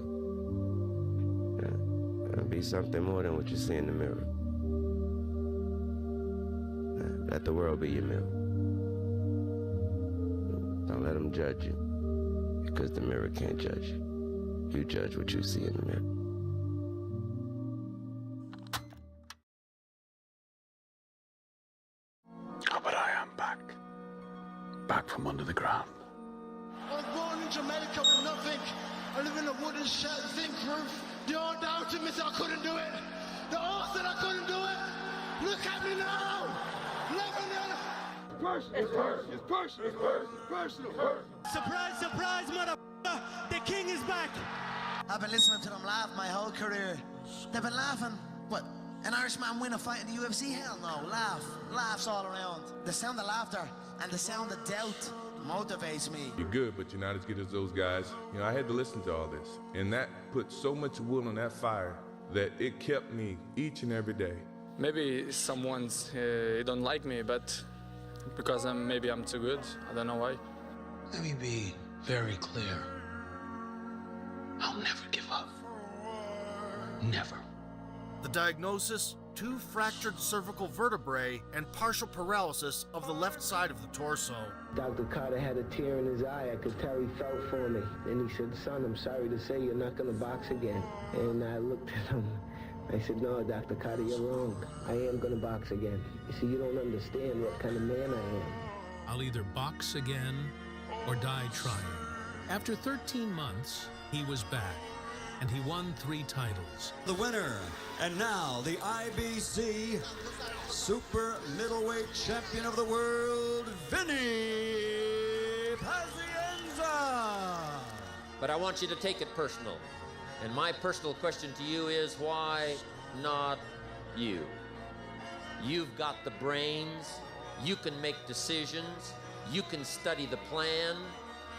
Yeah. Be something more than what you see in the mirror. Yeah. Let the world be your mirror. Don't let them judge you. Because the mirror can't judge you. You judge what you see in the mirror. Oh, but I am back. Back from under the ground. I was born in Jamaica with nothing. I live in a wooden shed, zinc roof. The all doubted me said I couldn't do it. The all said I couldn't do it. Look at me now. Living in It's personal. Surprise, surprise, motherfucker! The king is back! I've been listening to them laugh my whole career. They've been laughing. What? An Irishman win a fight in the UFC? Hell no. Laughs all around. The sound of laughter and the sound of doubt motivates me. You're good, but you're not as good as those guys. You know, I had to listen to all this, and that put so much wood on that fire that it kept me each and every day. Maybe someone's don't like me, but because maybe I'm too good. I don't know why. Let me be very clear. I'll never give up. Never. The diagnosis: 2 fractured cervical vertebrae and partial paralysis of the left side of the torso. Dr. Carter had a tear in his eye. I could tell he felt for me. And he said, son, I'm sorry to say you're not going to box again. And I looked at him. I said, no, Dr. Carter, you're wrong. I am going to box again. You see, you don't understand what kind of man I am. I'll either box again or die trying. After 13 months, he was back, and he won 3 titles. The winner, and now the IBC Super Middleweight Champion of the World, Vinny Pazienza. But I want you to take it personal. And my personal question to you is, why not you? You've got the brains, you can make decisions, you can study the plan,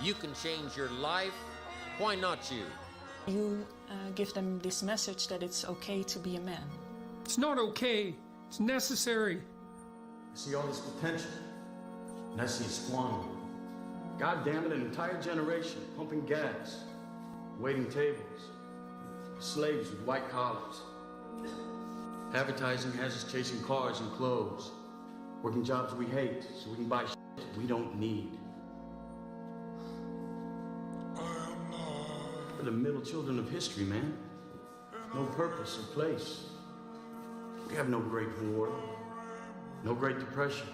you can change your life. Why not you? You give them this message that it's okay to be a man. It's not okay. It's necessary. I see all this potential, and I see it squandered. God damn it, an entire generation pumping gas, waiting tables, slaves with white collars. Advertising has us chasing cars and clothes, working jobs we hate so we can buy shit we don't need. We're the middle children of history, man. No purpose or place. We have no Great War, no Great Depression.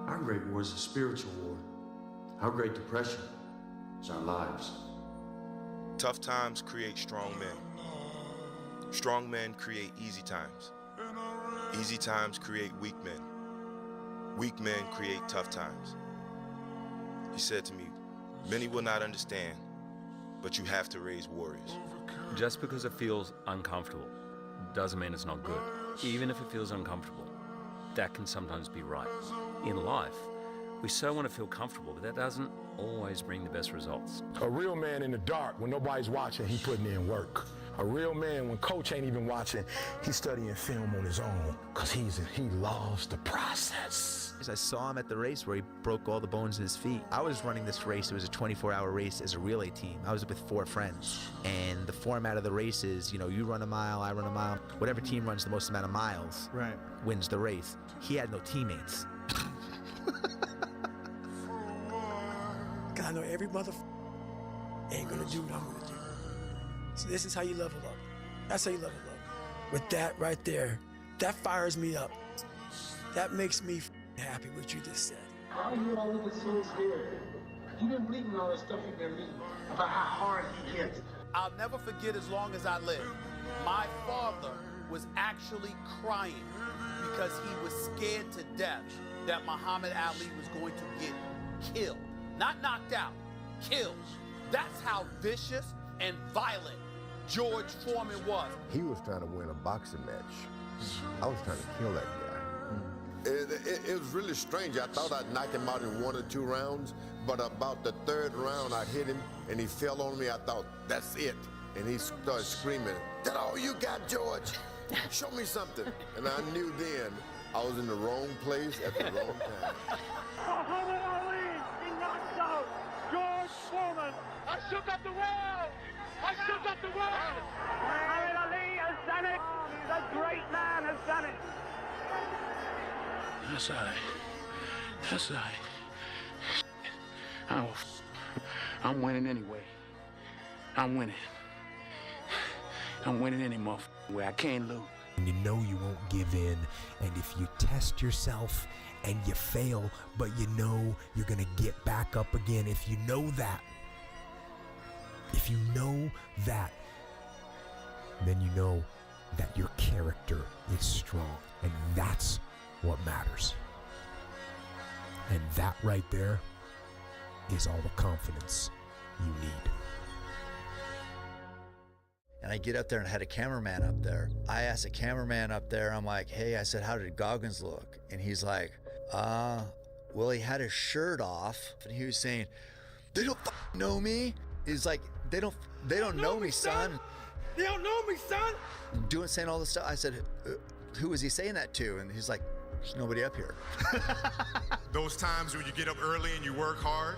Our Great War is a spiritual war. Our Great Depression is our lives. Tough times create strong men. Strong men create easy times. Easy times create weak men. Weak men create tough times. He said to me, many will not understand, but you have to raise warriors. Just because it feels uncomfortable doesn't mean it's not good. Even if it feels uncomfortable, that can sometimes be right. In life, we so want to feel comfortable, but that doesn't always bring the best results. A real man in the dark, when nobody's watching, he putting in work. A real man, when coach ain't even watching, he's studying film on his own, because he loves the process. I saw him at the race where he broke all the bones in his feet. I was running this race. It was a 24-hour race as a relay team. I was with 4 friends. And the format of the race is, you know, you run a mile, I run a mile. Whatever team runs the most amount of miles wins the race. He had no teammates. God, I know every motherfucker ain't gonna do what I'm gonna do. So this is how you level up. That's how you level up. With that right there, that fires me up. That makes me happy what you just said. Why you all looking so scared? You didn't believe in all that stuff you've been reading about how hard he hits. I'll never forget as long as I live. My father was actually crying because he was scared to death that Muhammad Ali was going to get killed. Not knocked out, killed. That's how vicious and violent George Foreman was. He was trying to win a boxing match. I was trying to kill that guy. It was really strange. I thought I'd knock him out in 1 or 2 rounds, but about the 3rd round, I hit him, and he fell on me. I thought, that's it. And he started screaming, "That all you got, George? Show me something." And I knew then I was in the wrong place at the wrong time. Muhammad Ali, he knocked out George Foreman. I shook up the world. I shook up the world. Muhammad Ali has done it. The great man has done it. That's all right. That's all right. I'm winning anyway. I'm winning. I'm winning any motherfucking way. I can't lose. And you know you won't give in, and if you test yourself and you fail, but you know you're gonna get back up again, if you know that, then you know that your character is strong, and that's what matters. And that right there is all the confidence you need. And I get up there and I had a cameraman up there. I asked a cameraman up there, I'm like, hey, I said, how did Goggins look? And he's like, well, he had his shirt off. And he was saying, they don't know me. He's like, they don't know me, son. They don't know me, son. Saying all this stuff. I said, who was he saying that to? And he's like, there's nobody up here. Those times when you get up early and you work hard,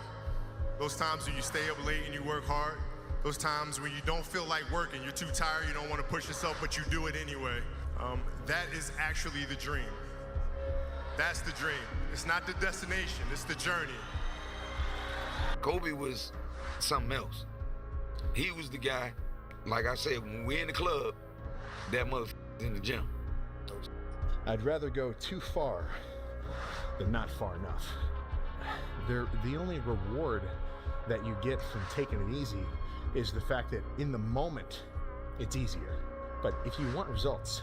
those times when you stay up late and you work hard, Those times when you don't feel like working, you're too tired, you don't want to push yourself, but you do it anyway. That is actually the dream. That's the dream. It's not the destination, it's the journey. Kobe was something else. He was the guy, like I said, when we're in the club, that motherfucker's in the gym. I'd rather go too far than not far enough. The only reward that you get from taking it easy is the fact that in the moment, it's easier. But if you want results,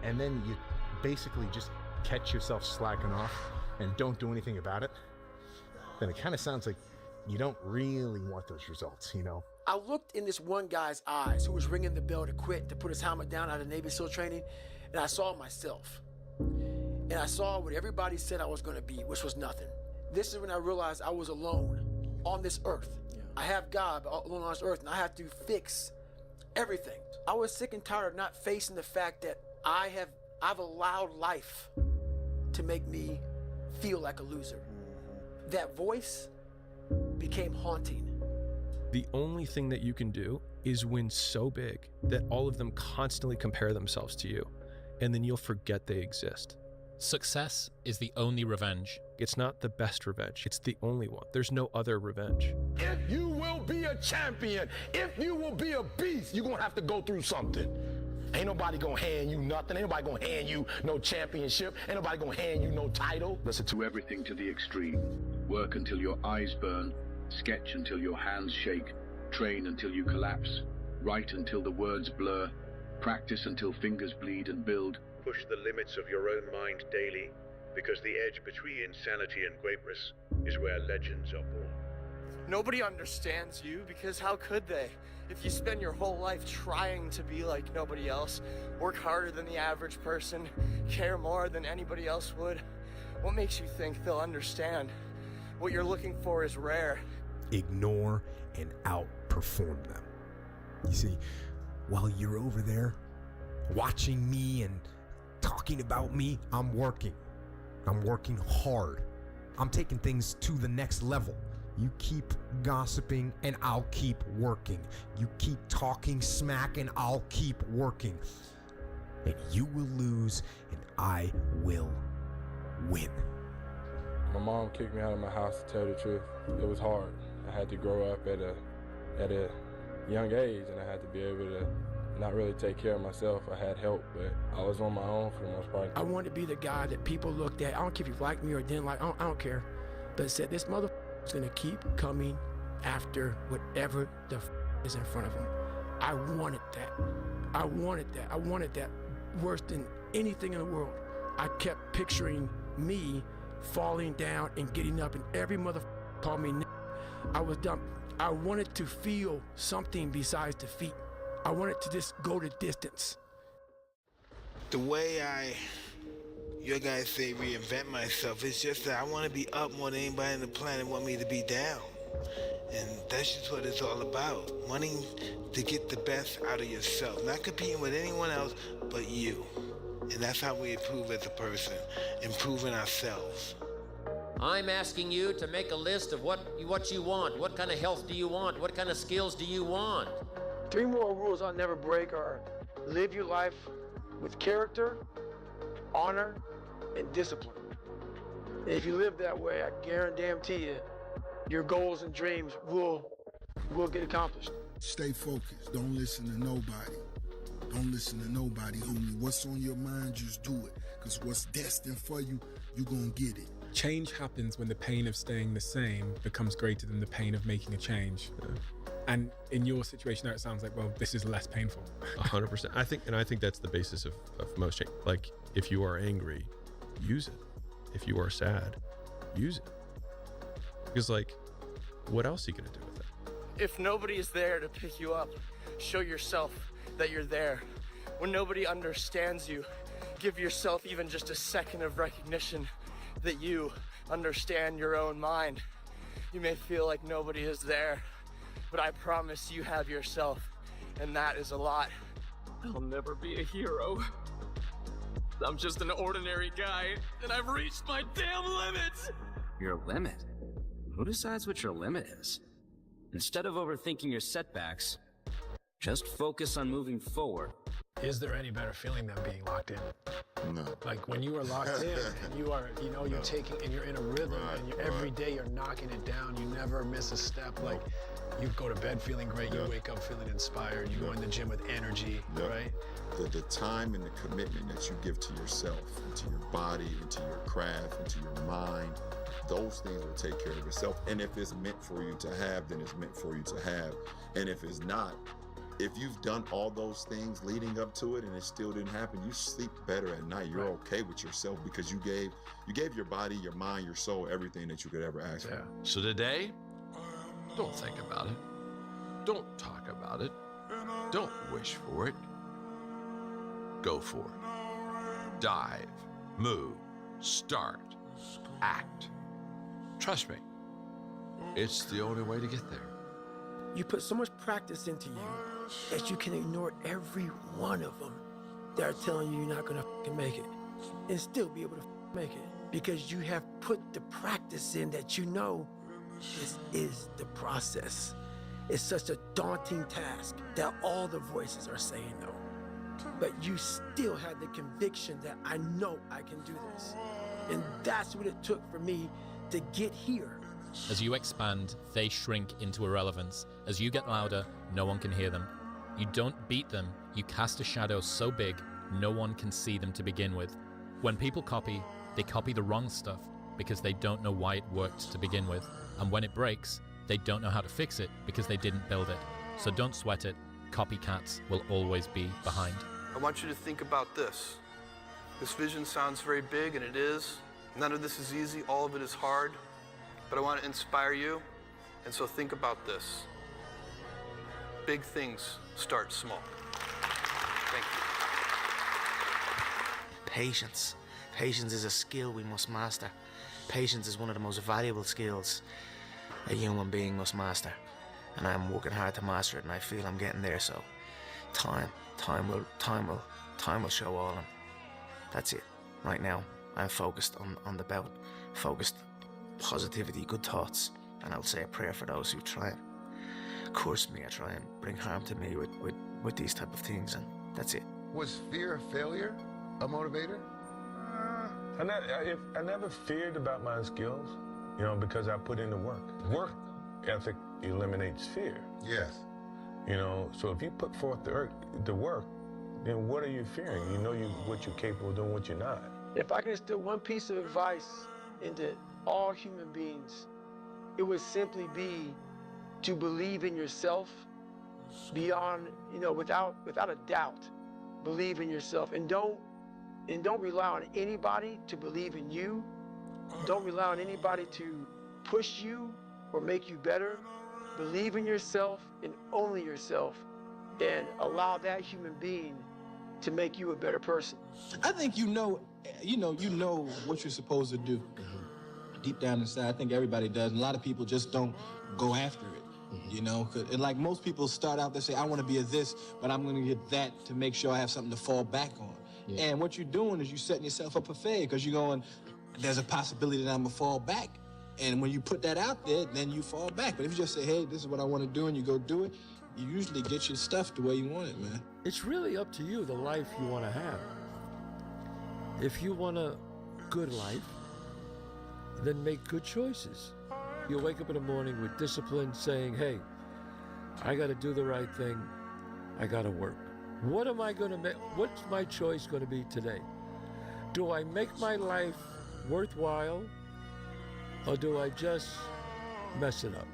and then you basically just catch yourself slacking off and don't do anything about it, then it kind of sounds like you don't really want those results, you know? I looked in this one guy's eyes who was ringing the bell to quit, to put his helmet down out of Navy SEAL training, and I saw myself. And I saw what everybody said I was gonna be, which was nothing. This is when I realized I was alone on this earth. I have God, but alone on this earth, and I have to fix everything. I was sick and tired of not facing the fact that I've allowed life to make me feel like a loser. That voice became haunting. The only thing that you can do is win so big that all of them constantly compare themselves to you, and then you'll forget they exist. Success is the only revenge. It's not the best revenge, it's the only one. There's no other revenge. If you will be a champion, if you will be a beast, you're gonna have to go through something. Ain't nobody gonna hand you nothing. Ain't nobody gonna hand you no championship. Ain't nobody gonna hand you no title. Listen to everything to the extreme. Work until your eyes burn. Sketch until your hands shake. Train until you collapse. Write until the words blur. Practice until fingers bleed and build. Push the limits of your own mind daily, because the edge between insanity and greatness is where legends are born. Nobody understands you, because how could they? If you spend your whole life trying to be like nobody else, work harder than the average person, care more than anybody else would, what makes you think they'll understand? What you're looking for is rare. Ignore and outperform them. You see, while you're over there watching me and talking about me, I'm working. I'm working hard. I'm taking things to the next level. You keep gossiping and I'll keep working. You keep talking smack and I'll keep working. And you will lose and I will win. My mom kicked me out of my house, to tell the truth. It was hard. I had to grow up at a young age, and I had to be able to not really take care of myself. I had help, but I was on my own for the most part. I wanted to be the guy that people looked at. I don't care if you like me or didn't like. I don't care. But said this motherfucker's gonna keep coming after whatever the is in front of him. I wanted that. I wanted that. I wanted that worse than anything in the world. I kept picturing me falling down and getting up, and every motherfucker called me n***. I was dumb. I wanted to feel something besides defeat. I wanted to just go the distance. The way your guys say reinvent myself, it's just that I want to be up more than anybody on the planet want me to be down. And that's just what it's all about. Wanting to get the best out of yourself. Not competing with anyone else but you. And that's how we improve as a person, improving ourselves. I'm asking you to make a list of what you want. What kind of health do you want? What kind of skills do you want? 3 more rules I'll never break are live your life with character, honor, and discipline. And if you live that way, I guarantee you, your goals and dreams will get accomplished. Stay focused. Don't listen to nobody. Don't listen to nobody, homie. What's on your mind, just do it. Because what's destined for you, you're going to get it. Change happens when the pain of staying the same becomes greater than the pain of making a change. And in your situation now, it sounds like, well, this is less painful. 100%. I think that's the basis of most change. Like, if you are angry, use it. If you are sad, use it. Because, like, what else are you going to do with it? If nobody is there to pick you up, show yourself that you're there. When nobody understands you, give yourself even just a second of recognition that you understand your own mind. You may feel like nobody is there, but I promise you have yourself, and that is a lot. I'll never be a hero. I'm just an ordinary guy, and I've reached my damn limits! Your limit? Who decides what your limit is? Instead of overthinking your setbacks, just focus on moving forward. Is there any better feeling than being locked in? No. Like when you are locked in and you are, you know, you're taking, and you're in a rhythm, and you, every day you're knocking it down. You never miss a step. Like you go to bed feeling great, you wake up feeling inspired, you go in the gym with energy, right? The time and the commitment that you give to yourself, into your body, into your craft, into your mind, those things will take care of itself. And if it's meant for you to have, then it's meant for you to have. And if it's not, if you've done all those things leading up to it and it still didn't happen, you sleep better at night. You're okay with yourself because you gave your body, your mind, your soul, everything that you could ever ask for. So today, don't think about it. Don't talk about it. Don't wish for it. Go for it. Dive, move, start, act. Trust me, it's the only way to get there. You put so much practice into you that you can ignore every one of them that are telling you you're not gonna make it and still be able to make it because you have put the practice in that you know this is the process. It's such a daunting task that all the voices are saying no. But you still have the conviction that I know I can do this. And that's what it took for me to get here. As you expand, they shrink into irrelevance. As you get louder, no one can hear them. You don't beat them, you cast a shadow so big, no one can see them to begin with. When people copy, they copy the wrong stuff because they don't know why it worked to begin with. And when it breaks, they don't know how to fix it because they didn't build it. So don't sweat it. Copycats will always be behind. I want you to think about this. This vision sounds very big, and it is. None of this is easy, all of it is hard. But I want to inspire you, and so think about this. Big things start small. Thank you. Patience. Patience is a skill we must master. Patience is one of the most valuable skills a human being must master. And I'm working hard to master it, and I feel I'm getting there, so time will show all them. That's it. Right now, I'm focused on the bout. Focused positivity, good thoughts, and I'll say a prayer for those who try and curse me or try and bring harm to me with these type of things, and that's it. Was fear of failure a motivator? I never feared about my skills, you know, because I put in the work. Work ethic eliminates fear. Yes. You know, so if you put forth the work, then what are you fearing? You know what you're capable of doing, what you're not. If I can instill one piece of advice into all human beings, it would simply be to believe in yourself beyond, you know, without a doubt. Believe in yourself, and don't rely on anybody to believe in you. Don't rely on anybody to push you or make you better. Believe in yourself and only yourself, and allow that human being to make you a better person. I think you know what you're supposed to do. Deep down inside, I think everybody does. And a lot of people just don't go after it, you know? And like most people start out, they say, I want to be a this, but I'm going to get that to make sure I have something to fall back on. Yeah. And what you're doing is you're setting yourself up for failure because you're going, there's a possibility that I'm going to fall back. And when you put that out there, then you fall back. But if you just say, hey, this is what I want to do, and you go do it, you usually get your stuff the way you want it, man. It's really up to you, the life you want to have. If you want a good life, then make good choices. You wake up in the morning with discipline saying, hey, I got to do the right thing. I got to work. What am I going to make? What's my choice going to be today? Do I make my life worthwhile, or do I just mess it up?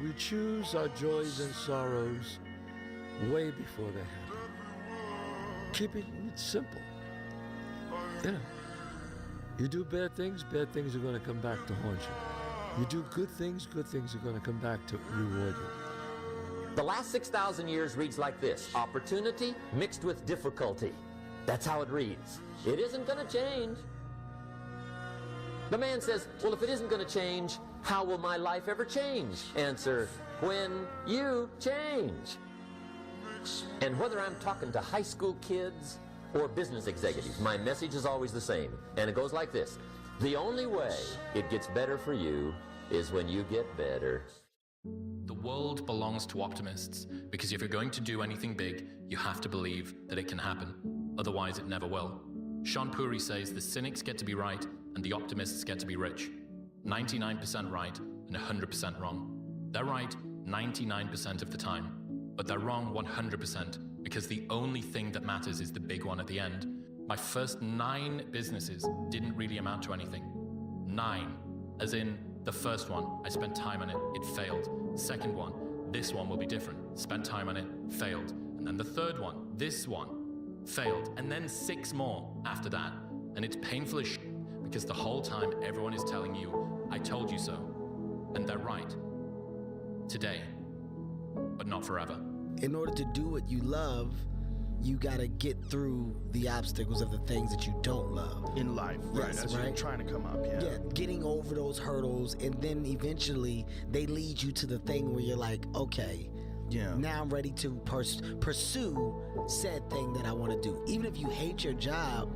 We choose our joys and sorrows way before they happen. Keeping it simple. You know, you do bad things are going to come back to haunt you. You do good things are going to come back to reward you. The last 6,000 years reads like this: opportunity mixed with difficulty. That's how it reads. It isn't going to change. The man says, well, if it isn't going to change, how will my life ever change? Answer, when you change. And whether I'm talking to high school kids or business executives, my message is always the same. And it goes like this: the only way it gets better for you is when you get better. The world belongs to optimists, because if you're going to do anything big, you have to believe that it can happen. Otherwise, it never will. Sean Puri says the cynics get to be right and the optimists get to be rich. 99% right and 100% wrong. They're right 99% of the time, but they're wrong 100% because the only thing that matters is the big one at the end. My first 9 businesses didn't really amount to anything. 9, as in the first one, I spent time on it, it failed. Second one, this one will be different. Spent time on it, failed. And then the third one, this one, failed. And then 6 more after that. And it's painful as shit because the whole time everyone is telling you, I told you so. And they're right. Today, but not forever. In order to do what you love, you gotta get through the obstacles of the things that you don't love. In life, right? Yes, That's right? what you're trying to come up, Yeah, getting over those hurdles, and then eventually they lead you to the thing where you're like, okay, now I'm ready to pursue said thing that I want to do. Even if you hate your job,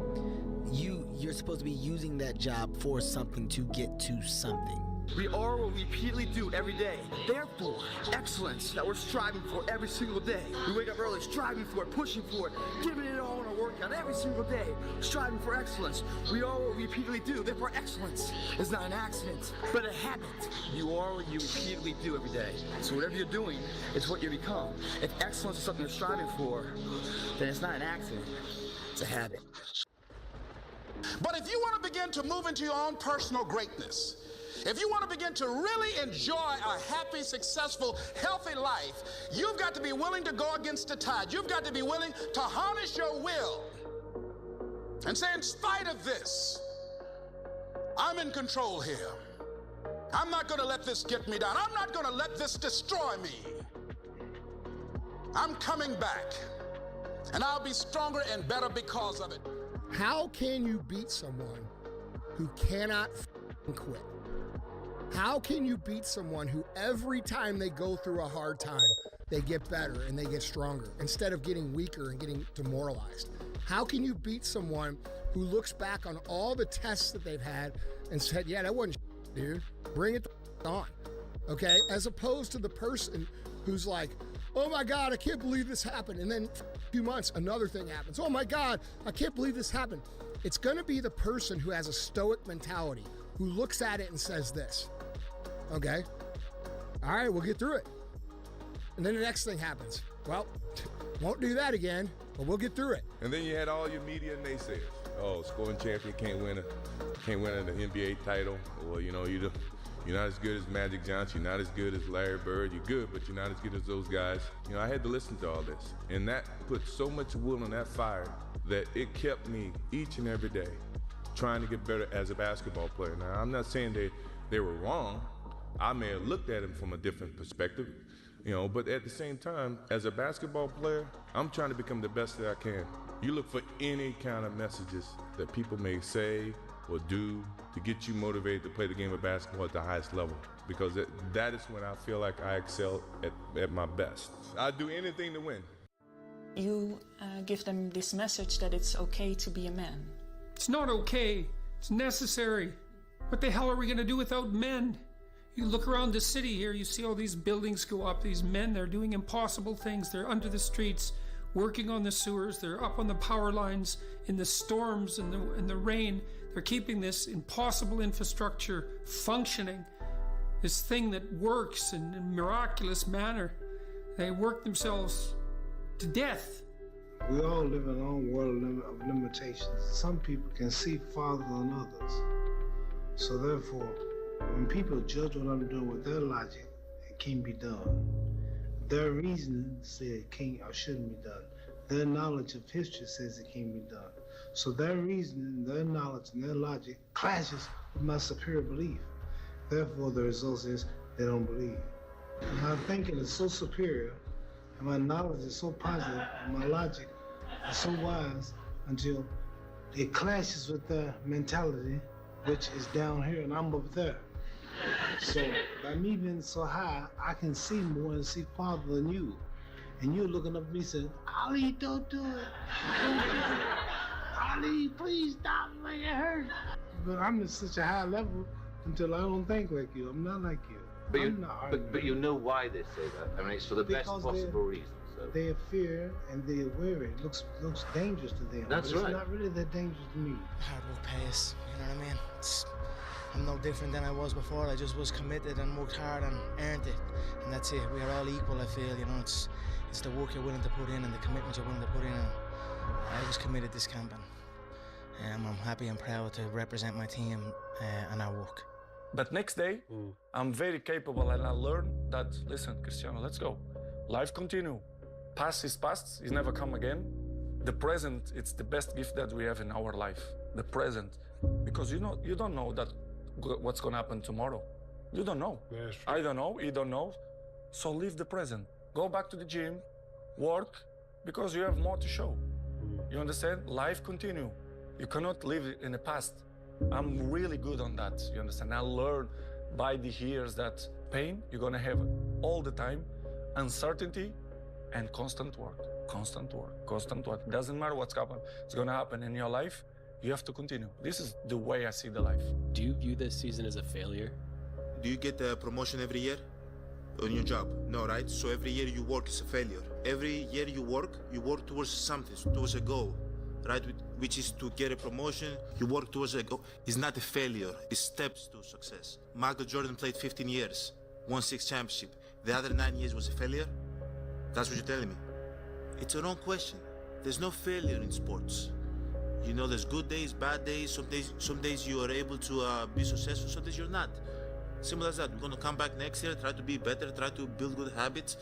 you're supposed to be using that job for something to get to something. We are what we repeatedly do every day. Therefore, excellence that we're striving for every single day. We wake up early, striving for it, pushing for it, giving it all in our workout every single day, striving for excellence. We are what we repeatedly do. Therefore, excellence is not an accident, but a habit. You are what you repeatedly do every day. So whatever you're doing, it's what you become. If excellence is something you're striving for, then it's not an accident, it's a habit. But if you want to begin to move into your own personal greatness, if you want to begin to really enjoy a happy, successful, healthy life, you've got to be willing to go against the tide. You've got to be willing to harness your will and say, in spite of this, I'm in control here. I'm not going to let this get me down. I'm not going to let this destroy me. I'm coming back, and I'll be stronger and better because of it. How can you beat someone who cannot quit? How can you beat someone who every time they go through a hard time, they get better and they get stronger instead of getting weaker and getting demoralized? How can you beat someone who looks back on all the tests that they've had and said, yeah, that wasn't dude, bring it on, okay? As opposed to the person who's like, oh my God, I can't believe this happened. And then a few months, another thing happens. Oh my God, I can't believe this happened. It's gonna be the person who has a stoic mentality, who looks at it and says this, okay, all right, we'll get through it. And then the next thing happens. Well, won't do that again, but we'll get through it. And then you had all your media naysayers. Oh, scoring champion can't win an NBA title. Or, you know, you're not as good as Magic Johnson. You're not as good as Larry Bird. You're good, but you're not as good as those guys. You know, I had to listen to all this. And that put so much wood on that fire that it kept me each and every day trying to get better as a basketball player. Now, I'm not saying they were wrong. I may have looked at them from a different perspective, you know, but at the same time, as a basketball player, I'm trying to become the best that I can. You look for any kind of messages that people may say or do to get you motivated to play the game of basketball at the highest level, because that is when I feel like I excel at my best. I'd do anything to win. You give them this message that it's okay to be a man. It's not okay. It's necessary. What the hell are we going to do without men? You look around the city here, you see all these buildings go up. These men, they're doing impossible things. They're under the streets, working on the sewers. They're up on the power lines in the storms and the rain. They're keeping this impossible infrastructure functioning. This thing that works in a miraculous manner. They work themselves to death. We all live in our own world of limitations. Some people can see farther than others. So therefore, when people judge what I'm doing with their logic, it can't be done. Their reasoning says it can't or shouldn't be done. Their knowledge of history says it can't be done. So their reasoning, their knowledge, and their logic clashes with my superior belief. Therefore, the result is they don't believe. And my thinking is so superior, and my knowledge is so positive, and my logic is so wise until it clashes with their mentality, which is down here and I'm up there. So by me being so high, I can see more and see farther than you. And you're looking up at me saying, Ali, don't do it. Don't do it. Ali, please stop, man, it hurts. But I'm at such a high level until I don't think like you. I'm not like you. But you know why they say that. I mean, it's for the best possible reason. So. They fear and they are wary. It looks dangerous to them. That's but right. It's not really that dangerous to me. Hard work pays. You know what I mean? I'm no different than I was before. I just was committed and worked hard and earned it, and that's it. We are all equal. I feel. You know, it's the work you're willing to put in and the commitment you're willing to put in. And I was committed this camping. I'm happy and proud to represent my team and our work. But next day, I'm very capable and I learned that, listen, Cristiano, let's go. Life continue. Past is past, it's never come again. The present, it's the best gift that we have in our life. The present. Because you don't know that what's gonna happen tomorrow. You don't know. I don't know, you don't know. So live the present. Go back to the gym, work, because you have more to show. You understand? Life continue. You cannot live in the past. I'm really good on that, you understand? I learned by the years that pain you're gonna have all the time, uncertainty and constant work. Doesn't matter what's gonna happen in your life, you have to continue. This is the way I see the life. Do you view this season as a failure? Do you get a promotion every year on your job? No, right? So every year you work is a failure. Every year you work towards something, towards a goal, right? Which is to get a promotion. You work towards a goal. It's not a failure. It's steps to success. Michael Jordan played 15 years, won 6 championships. The other 9 years was a failure? That's what you're telling me. It's a wrong question. There's no failure in sports. You know, there's good days, bad days. Some days you are able to be successful, some days you're not. Simple as that. We're gonna come back next year, try to be better, try to build good habits,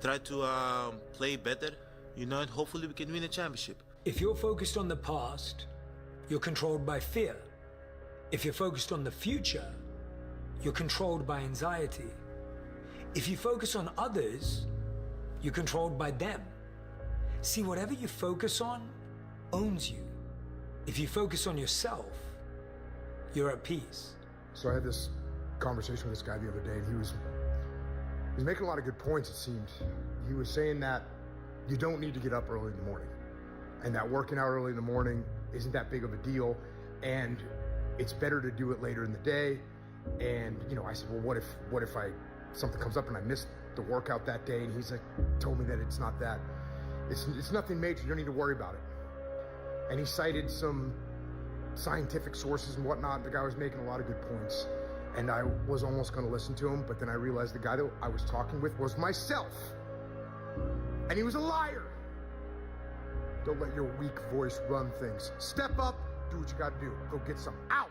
try to play better, you know, and hopefully we can win a championship. If you're focused on the past, you're controlled by fear. If you're focused on the future, you're controlled by anxiety. If you focus on others, you're controlled by them. See, whatever you focus on owns you. If you focus on yourself, you're at peace. So I had this conversation with this guy the other day, and he was making a lot of good points, it seemed. He was saying that you don't need to get up early in the morning, and that working out early in the morning isn't that big of a deal, and it's better to do it later in the day. And, you know, I said, well, what if something comes up and I missed the workout that day? And he's like, told me that it's not that. It's nothing major, you don't need to worry about it. And he cited some scientific sources and whatnot. The guy was making a lot of good points. And I was almost going to listen to him, but then I realized the guy that I was talking with was myself. And he was a liar. Don't let your weak voice run things. Step up, do what you got to do. Go get some. Out!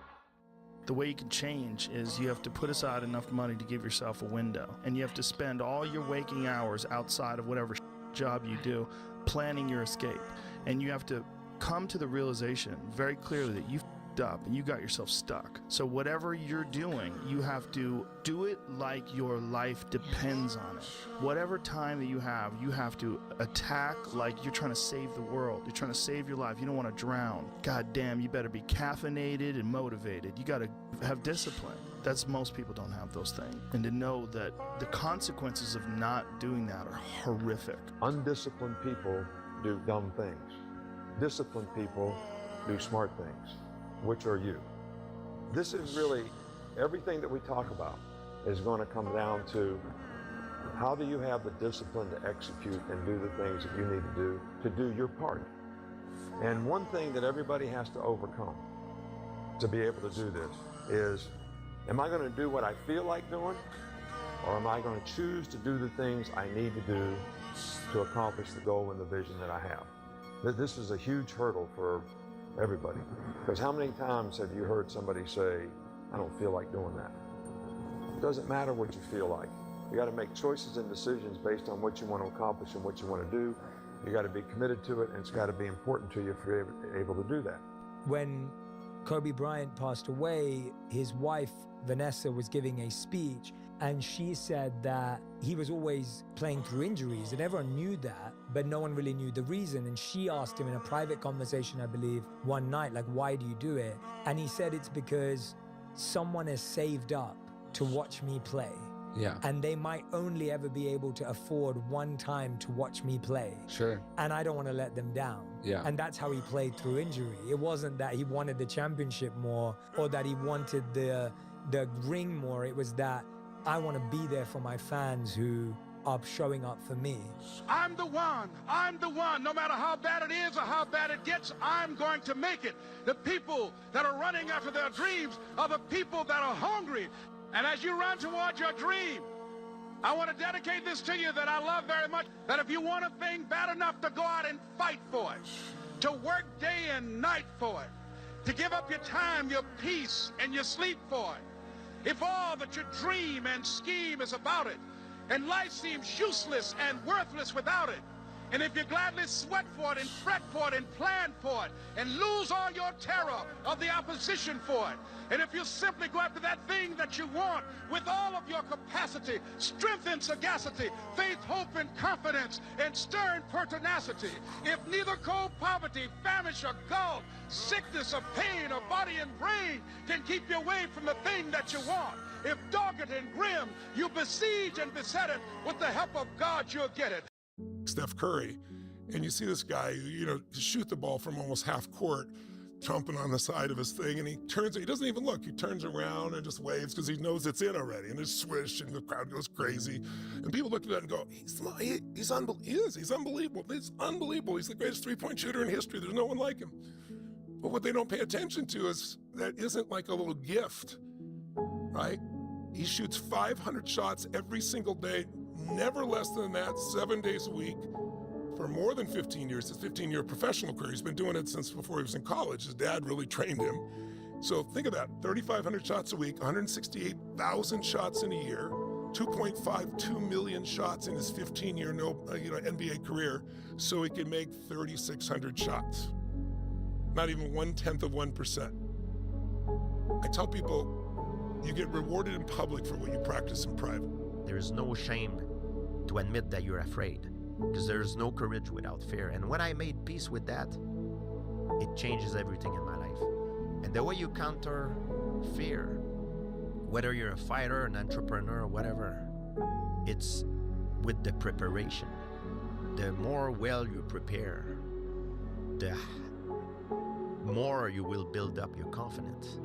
The way you can change is you have to put aside enough money to give yourself a window. And you have to spend all your waking hours outside of whatever job you do planning your escape. And you have to come to the realization very clearly that you f***ed up and you got yourself stuck. So whatever you're doing, you have to do it like your life depends on it. Whatever time that you have to attack like you're trying to save the world. You're trying to save your life. You don't want to drown. God damn, you better be caffeinated and motivated. You got to have discipline. Most people don't have those things. And to know that the consequences of not doing that are horrific. Undisciplined people do dumb things. Disciplined people do smart things. Which are you? This is really, everything that we talk about is going to come down to how do you have the discipline to execute and do the things that you need to do your part. And one thing that everybody has to overcome to be able to do this is, am I going to do what I feel like doing, or am I going to choose to do the things I need to do to accomplish the goal and the vision that I have? This is a huge hurdle for everybody. Because how many times have you heard somebody say, I don't feel like doing that? It doesn't matter what you feel like. You got to make choices and decisions based on what you want to accomplish and what you want to do. You got to be committed to it, and it's got to be important to you if you're able to do that. When Kobe Bryant passed away, his wife, Vanessa, was giving a speech, and she said that he was always playing through injuries, and everyone knew that, but no one really knew the reason. And she asked him in a private conversation, I believe, one night, like, why do you do it? And he said it's because someone has saved up to watch me play. Yeah. And they might only ever be able to afford one time to watch me play. Sure. And I don't want to let them down. Yeah. And that's how he played through injury. It wasn't that he wanted the championship more or that he wanted the ring more. It was that I want to be there for my fans who are showing up for me. I'm the one. I'm the one. No matter how bad it is or how bad it gets, I'm going to make it. The people that are running after their dreams are the people that are hungry. And as you run towards your dream, I want to dedicate this to you that I love very much, that if you want a thing bad enough to go out and fight for it, to work day and night for it, to give up your time, your peace, and your sleep for it, if all that you dream and scheme is about it, and life seems useless and worthless without it, and if you gladly sweat for it and fret for it and plan for it and lose all your terror of the opposition for it, and if you simply go after that thing that you want with all of your capacity, strength and sagacity, faith, hope and confidence, and stern pertinacity, if neither cold poverty, famish or gulf, sickness or pain or body and brain can keep you away from the thing that you want, if dogged and grim, you besiege and beset it, with the help of God you'll get it. Steph Curry, and you see this guy, shoot the ball from almost half court, trumping on the side of his thing, and he doesn't even look. He turns around and just waves because he knows it's in already, and there's swish, and the crowd goes crazy. And people look at that and go, he's unbelievable. He's unbelievable. He's the greatest three-point shooter in history. There's no one like him. But what they don't pay attention to is that isn't like a little gift, right? He shoots 500 shots every single day, never less than that, 7 days a week, for more than 15 years. His 15-year professional career. He's been doing it since before he was in college. His dad really trained him. So think of that, 3,500 shots a week, 168,000 shots in a year, 2.52 million shots in his 15-year NBA career, so he can make 3,600 shots. Not even 1/10 of 1%. I tell people, you get rewarded in public for what you practice in private. There is no shame to admit that you're afraid, because there is no courage without fear. And when I made peace with that, it changes everything in my life. And the way you counter fear, whether you're a fighter, an entrepreneur, or whatever, it's with the preparation. The more well you prepare, the more you will build up your confidence.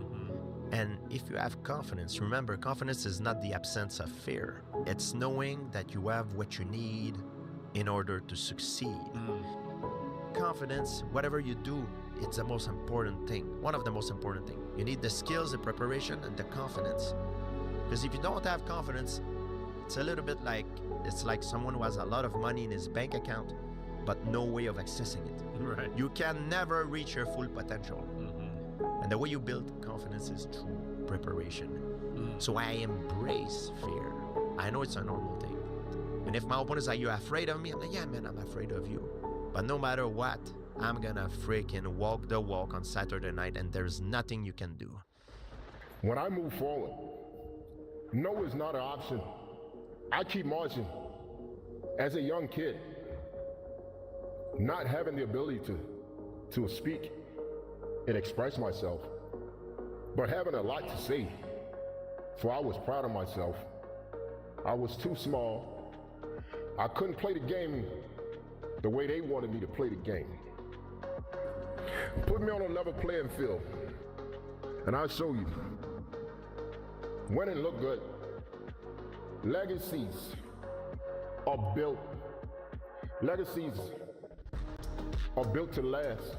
And if you have confidence, remember, confidence is not the absence of fear. It's knowing that you have what you need in order to succeed. Confidence, whatever you do, it's the most important thing. One of the most important things. You need the skills, the preparation, and the confidence. Because if you don't have confidence, it's a little bit like, it's like someone who has a lot of money in his bank account, but no way of accessing it. Right. You can never reach your full potential. And the way you build confidence is through preparation. So I embrace fear. I know it's a normal thing. And if my opponents are, you afraid of me? I'm like, yeah, man, I'm afraid of you. But no matter what, I'm gonna freaking walk the walk on Saturday night, and there's nothing you can do. When I move forward, no is not an option. I keep marching. As a young kid, not having the ability to speak and express myself, but having a lot to say. So I was proud of myself. I was too small. I couldn't play the game the way they wanted me to play the game. Put me on a level playing field, and I'll show you. Winning look good. Legacies are built. Legacies are built to last.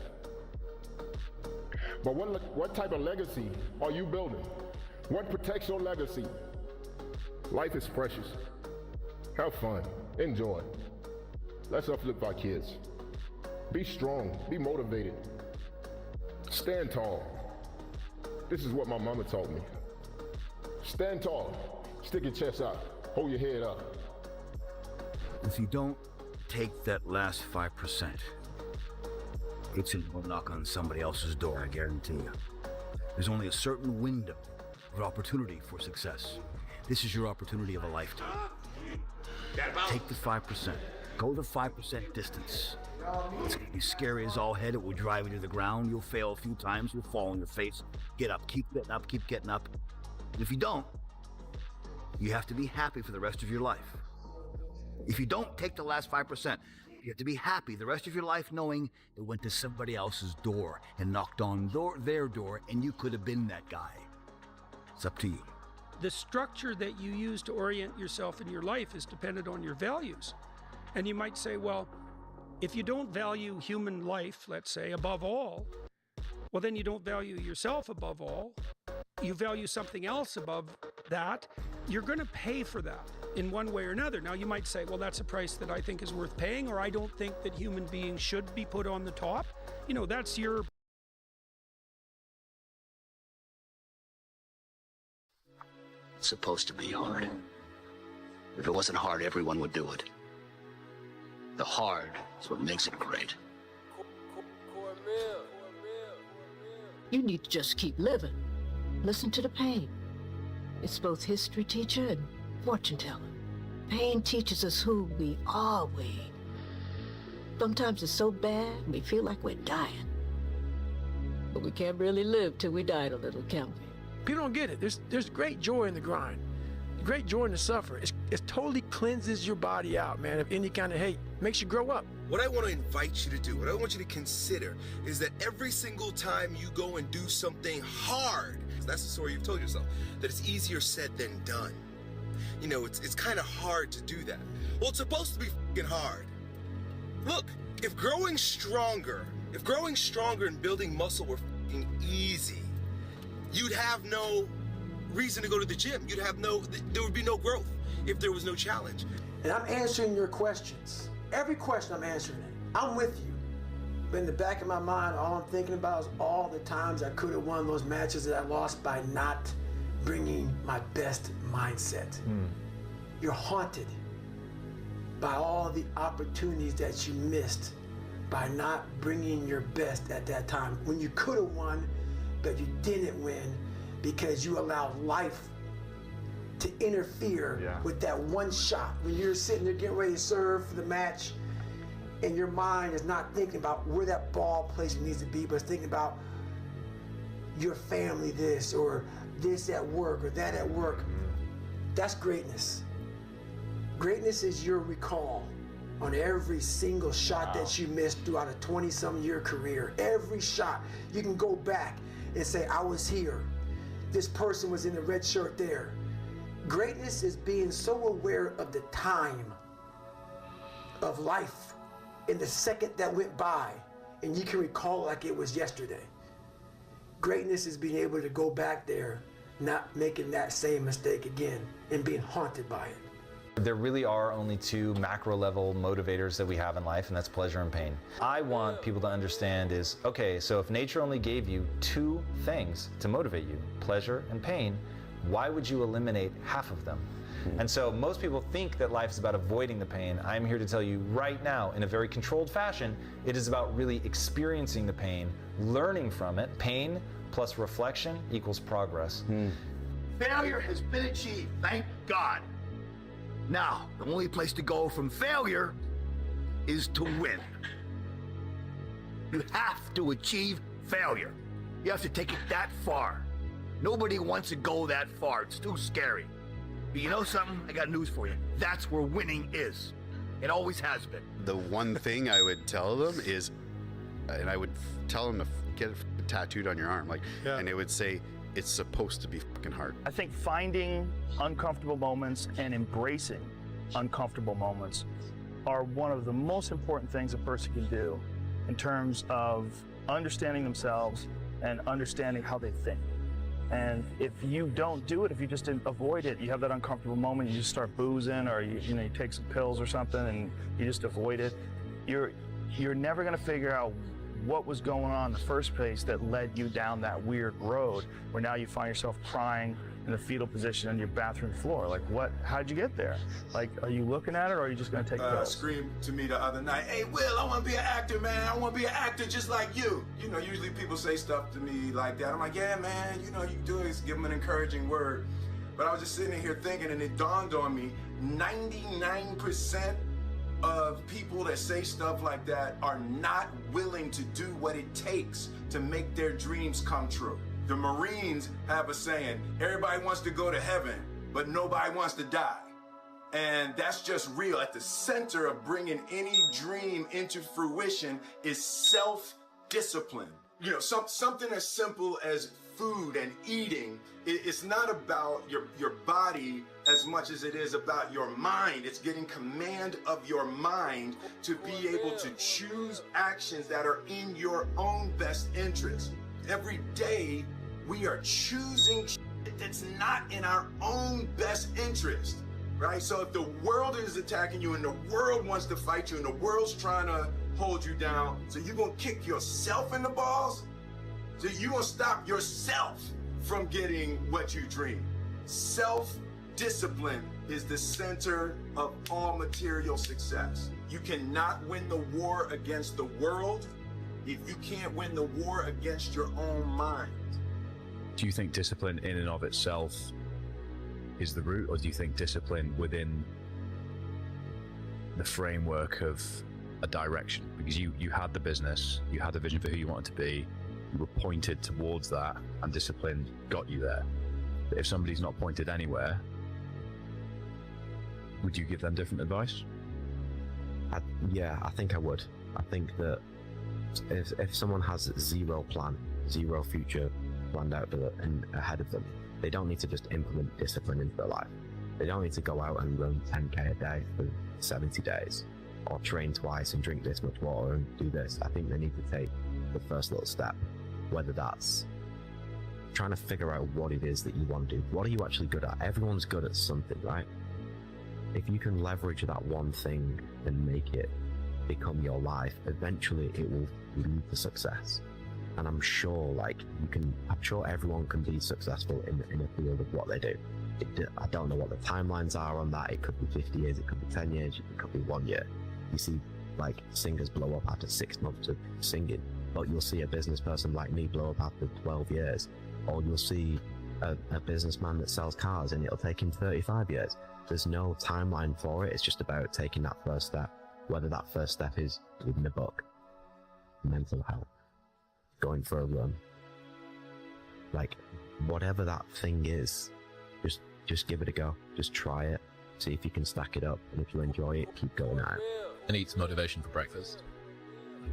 But what type of legacy are you building? What protects your legacy? Life is precious. Have fun. Enjoy. Let's uplift our kids. Be strong. Be motivated. Stand tall. This is what my mama taught me. Stand tall. Stick your chest out. Hold your head up. If you don't take that last 5%, it's going to go knock on somebody else's door, I guarantee you. There's only a certain window of opportunity for success. This is your opportunity of a lifetime. Take the 5%. Go the 5% distance. It's going to be scary as all head. It will drive you to the ground. You'll fail a few times. You'll fall on your face. Get up. Keep getting up. Keep getting up. And if you don't, you have to be happy for the rest of your life. If you don't take the last 5%, you have to be happy the rest of your life knowing it went to somebody else's door and knocked on their door, and you could have been that guy. It's up to you. the structure that you use to orient yourself in your life is dependent on your values. And you might say, well, if you don't value human life, let's say, above all, well, then you don't value yourself above all. You value something else above that. You're going to pay for that in one way or another. Now, you might say, well, that's a price that I think is worth paying, or I don't think that human beings should be put on the top. You know, that's your... It's supposed to be hard. If it wasn't hard, everyone would do it. The hard is what makes it great. You need to just keep living. Listen to the pain. It's both history teacher and fortune teller. Pain teaches us who we are, Wade. Sometimes it's so bad, we feel like we're dying. But we can't really live till we die a little, can we? People don't get it. There's great joy in the grind. Great joy in the suffer. It totally cleanses your body out, man, of any kind of hate. Makes you grow up. What I want to invite you to do, what I want you to consider, is that every single time you go and do something hard, that's the story you've told yourself, that it's easier said than done. You know, it's kind of hard to do that. Well, it's supposed to be fucking hard. Look, if growing stronger and building muscle were fucking easy, you'd have no reason to go to the gym. There would be no growth if there was no challenge. And I'm answering your questions. Every question I'm answering it. I'm with you. But in the back of my mind, all I'm thinking about is all the times I could have won those matches that I lost by not bringing my best mindset. You're haunted by all the opportunities that you missed by not bringing your best at that time. When you could have won, but you didn't win because you allowed life to interfere with that one shot. When you're sitting there getting ready to serve for the match, and your mind is not thinking about where that ball placement needs to be, but it's thinking about your family this, or this at work, or that at work. That's greatness. Greatness is your recall on every single shot that you missed throughout a 20-some year career. Every shot, you can go back and say, I was here. This person was in the red shirt there. Greatness is being so aware of the time of life in the second that went by, and you can recall it like it was yesterday. Greatness is being able to go back there, not making that same mistake again, and being haunted by it. There really are only two macro level motivators that we have in life, and that's pleasure and pain. I want people to understand is, okay, so if nature only gave you two things to motivate you, pleasure and pain, why would you eliminate half of them? And so most people think that life is about avoiding the pain. I'm here to tell you right now, in a very controlled fashion, it is about really experiencing the pain, learning from it. Pain plus reflection equals progress. Failure has been achieved, thank God. Now, the only place to go from failure is to win. You have to achieve failure. You have to take it that far. Nobody wants to go that far. It's too scary. But you know something? I got news for you. That's where winning is. It always has been. The one thing I would tell them is, and I would tell them to get it tattooed on your arm, and it would say, it's supposed to be fucking hard. I think finding uncomfortable moments and embracing uncomfortable moments are one of the most important things a person can do in terms of understanding themselves and understanding how they think. And if you don't do it, if you just avoid it, you have that uncomfortable moment, you just start boozing, or you take some pills or something and you just avoid it, you're never gonna figure out what was going on in the first place that led you down that weird road where now you find yourself crying in the fetal position on your bathroom floor. Like, how'd you get there? Like, are you looking at it, or are you just gonna take pills? Screamed to me the other night, hey Will, I wanna be an actor, man. I wanna be an actor just like you. You know, usually people say stuff to me like that. I'm like, yeah, man, you know, you do it, give them an encouraging word. But I was just sitting here thinking, and it dawned on me, 99% of people that say stuff like that are not willing to do what it takes to make their dreams come true. The Marines have a saying, everybody wants to go to heaven, but nobody wants to die. And that's just real. At the center of bringing any dream into fruition is self-discipline. You know, something as simple as food and eating, it's not about your body as much as it is about your mind. It's getting command of your mind to be able to choose actions that are in your own best interest. Every day, we are choosing shit that's not in our own best interest, right? So if the world is attacking you and the world wants to fight you and the world's trying to hold you down, so you're gonna kick yourself in the balls? So you're gonna stop yourself from getting what you dream. Self-discipline is the center of all material success. You cannot win the war against the world if you can't win the war against your own mind. Do you think discipline in and of itself is the root, or do you think discipline within the framework of a direction? Because you had the business, you had the vision for who you wanted to be, you were pointed towards that, and discipline got you there. But if somebody's not pointed anywhere, would you give them different advice? Yeah, I think I would. I think that if someone has zero plan, zero future planned out and ahead of them, they don't need to just implement discipline into their life. They don't need to go out and run 10K a day for 70 days, or train twice and drink this much water and do this. I think they need to take the first little step, whether that's trying to figure out what it is that you want to do. What are you actually good at? Everyone's good at something, right? If you can leverage that one thing and make it become your life, eventually it will lead to success. And I'm sure, I'm sure everyone can be successful in a field of what they do. I don't know what the timelines are on that. It could be 50 years, it could be 10 years, it could be 1 year. You see, singers blow up after 6 months of singing, but you'll see a business person like me blow up after 12 years. Or you'll see a businessman that sells cars and it'll take him 35 years. There's no timeline for it. It's just about taking that first step, whether that first step is reading a book, mental health, going for a run, whatever that thing is, just give it a go. Just try it, see if you can stack it up, and if you enjoy it, keep going at it. And eats motivation for breakfast.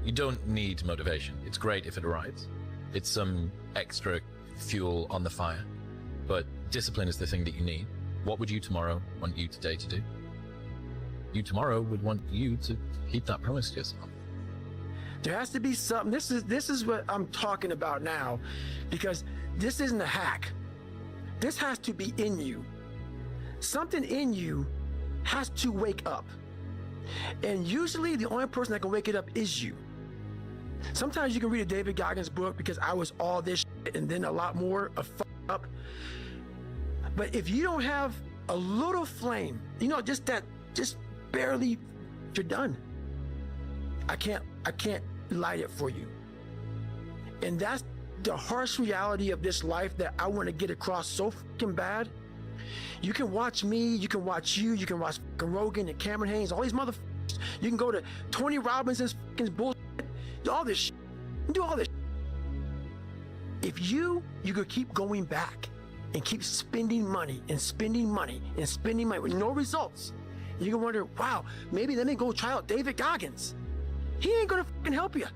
You don't need motivation. It's great if it arrives. It's some extra fuel on the fire, but discipline is the thing that you need. What would you tomorrow want you today to do? You tomorrow would want you to keep that promise to yourself. There has to be something. This is what I'm talking about now, because this isn't a hack. This has to be in you. Something in you has to wake up. And usually the only person that can wake it up is you. Sometimes you can read a David Goggins book, because I was all this shit and then a lot more of up. But if you don't have a little flame, just barely, you're done. I can't light it for you. And that's the harsh reality of this life that I want to get across so fucking bad. You can watch me, you can watch you, you can watch fucking Rogan and Cameron Haynes, all these motherfuckers. You can go to Tony Robbins's fucking bullshit, all this shit. Do all this shit. If you could keep going back and keep spending money and spending money and spending money with no results, you can wonder, wow, maybe let me go try out David Goggins. He ain't gonna fucking help you.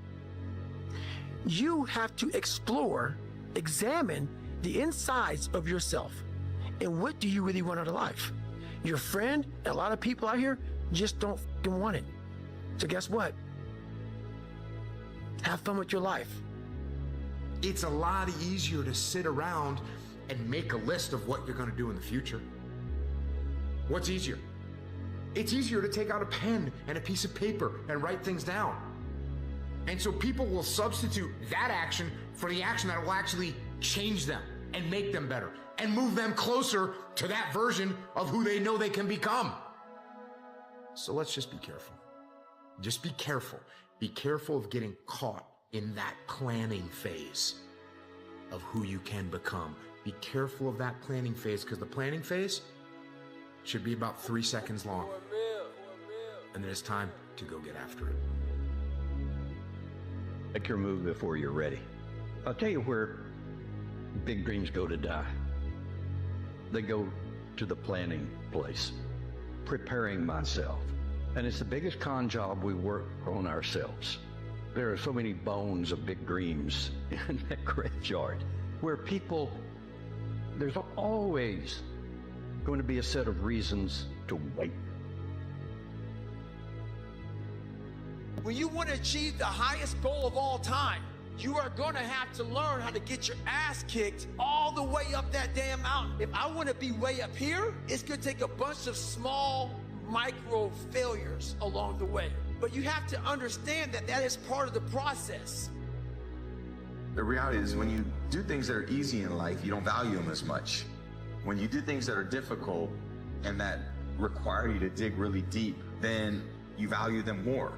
You have to explore, examine the insides of yourself. And what do you really want out of life? Your friend, and a lot of people out here just don't fucking want it. So guess what? Have fun with your life. It's a lot easier to sit around and make a list of what you're going to do in the future. What's easier? It's easier to take out a pen and a piece of paper and write things down. And so people will substitute that action for the action that will actually change them and make them better and move them closer to that version of who they know they can become. So let's just be careful. Just be careful. Be careful of getting caught in that planning phase of who you can become. Be careful of that planning phase, because the planning phase should be about 3 seconds long. And then it's time to go get after it. Make your move before you're ready. I'll tell you where big dreams go to die. They go to the planning place, preparing myself. And it's the biggest con job we work on ourselves. There are so many bones of big dreams in that graveyard. where people, there's always going to be a set of reasons to wait. When you want to achieve the highest goal of all time, you are going to have to learn how to get your ass kicked all the way up that damn mountain. If I want to be way up here, it's going to take a bunch of small, micro failures along the way. But you have to understand that that is part of the process. The reality is when you do things that are easy in life, you don't value them as much. When you do things that are difficult and that require you to dig really deep, then you value them more.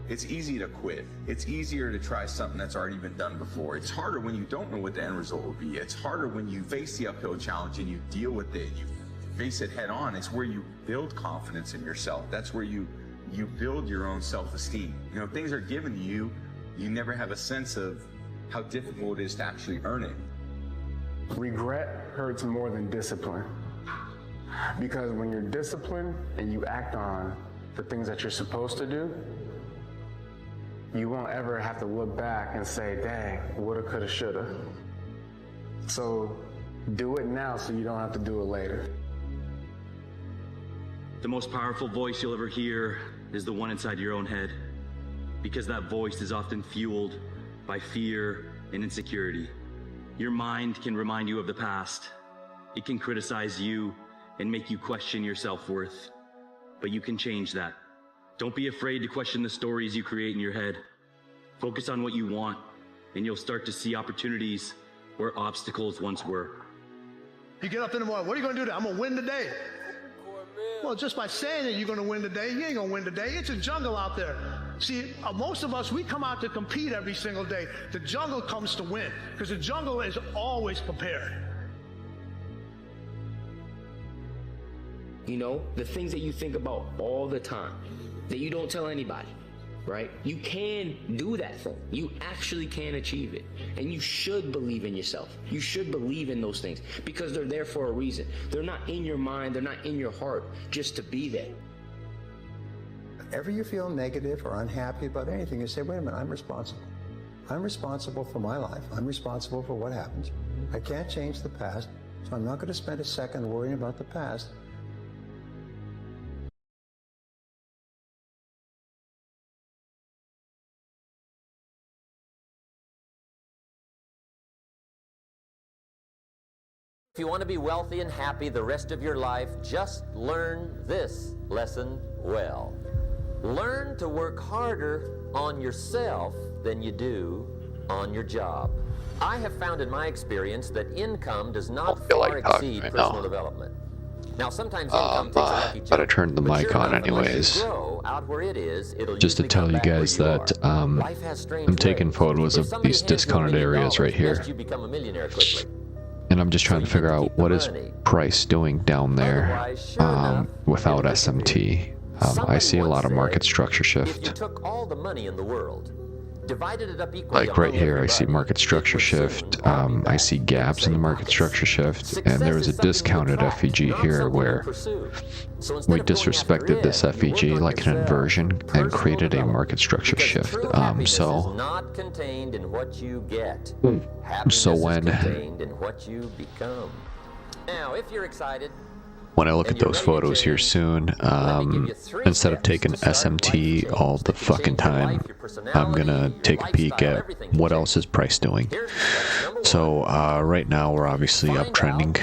It's easy to quit. It's easier to try something that's already been done before. It's harder when you don't know what the end result will be. It's harder when you face the uphill challenge and you deal with it. You face it head on. It's where you build confidence in yourself. That's where you build your own self-esteem. You know, things are given to you. You never have a sense of how difficult it is to actually earn it. Regret hurts more than discipline. Because when you're disciplined and you act on the things that you're supposed to do, you won't ever have to look back and say, dang, woulda, coulda, shoulda. So do it now so you don't have to do it later. The most powerful voice you'll ever hear is the one inside your own head, because that voice is often fueled by fear and insecurity. Your mind can remind you of the past. It can criticize you and make you question your self-worth. But you can change that. Don't be afraid to question the stories you create in your head. Focus on what you want, and you'll start to see opportunities where obstacles once were. You get up in the morning, what are you going to do today? I'm going to win today. Well, just by saying that you're going to win today, you ain't going to win today. It's a jungle out there. See, most of us, we come out to compete every single day. The jungle comes to win, because the jungle is always prepared. You know, the things that you think about all the time, that you don't tell anybody, right? You can do that thing. You actually can achieve it. And you should believe in yourself. You should believe in those things, because they're there for a reason. They're not in your mind, they're not in your heart just to be there. Whenever you feel negative or unhappy about anything, you say, wait a minute, I'm responsible. I'm responsible for my life. I'm responsible for what happens. I can't change the past, so I'm not going to spend a second worrying about the past. If you want to be wealthy and happy the rest of your life, just learn this lesson well. Learn to work harder on yourself than you do on your job. I have found in my experience that income does not far exceed personal development. Now, sometimes income takes a lucky but I turned the mic on anyways. Out where it is, it'll just to tell you guys that I'm taking photos of these discounted areas right here. You become a millionaire quickly. And I'm just trying to figure out what is price doing down there without SMT. I see a lot of market structure shift. If you took all the money in the world, divided it up equally, like right here, I see market structure shift. I see gaps in the market structure shift, and there was a discounted FEG here where we disrespected this FEG like an inversion and created a market structure shift. So not contained in what you get. So when now, if you're excited, when I look at those photos here soon, instead of taking SMT all the fucking time, I'm gonna take a peek at what else is price doing. So right now we're obviously uptrending.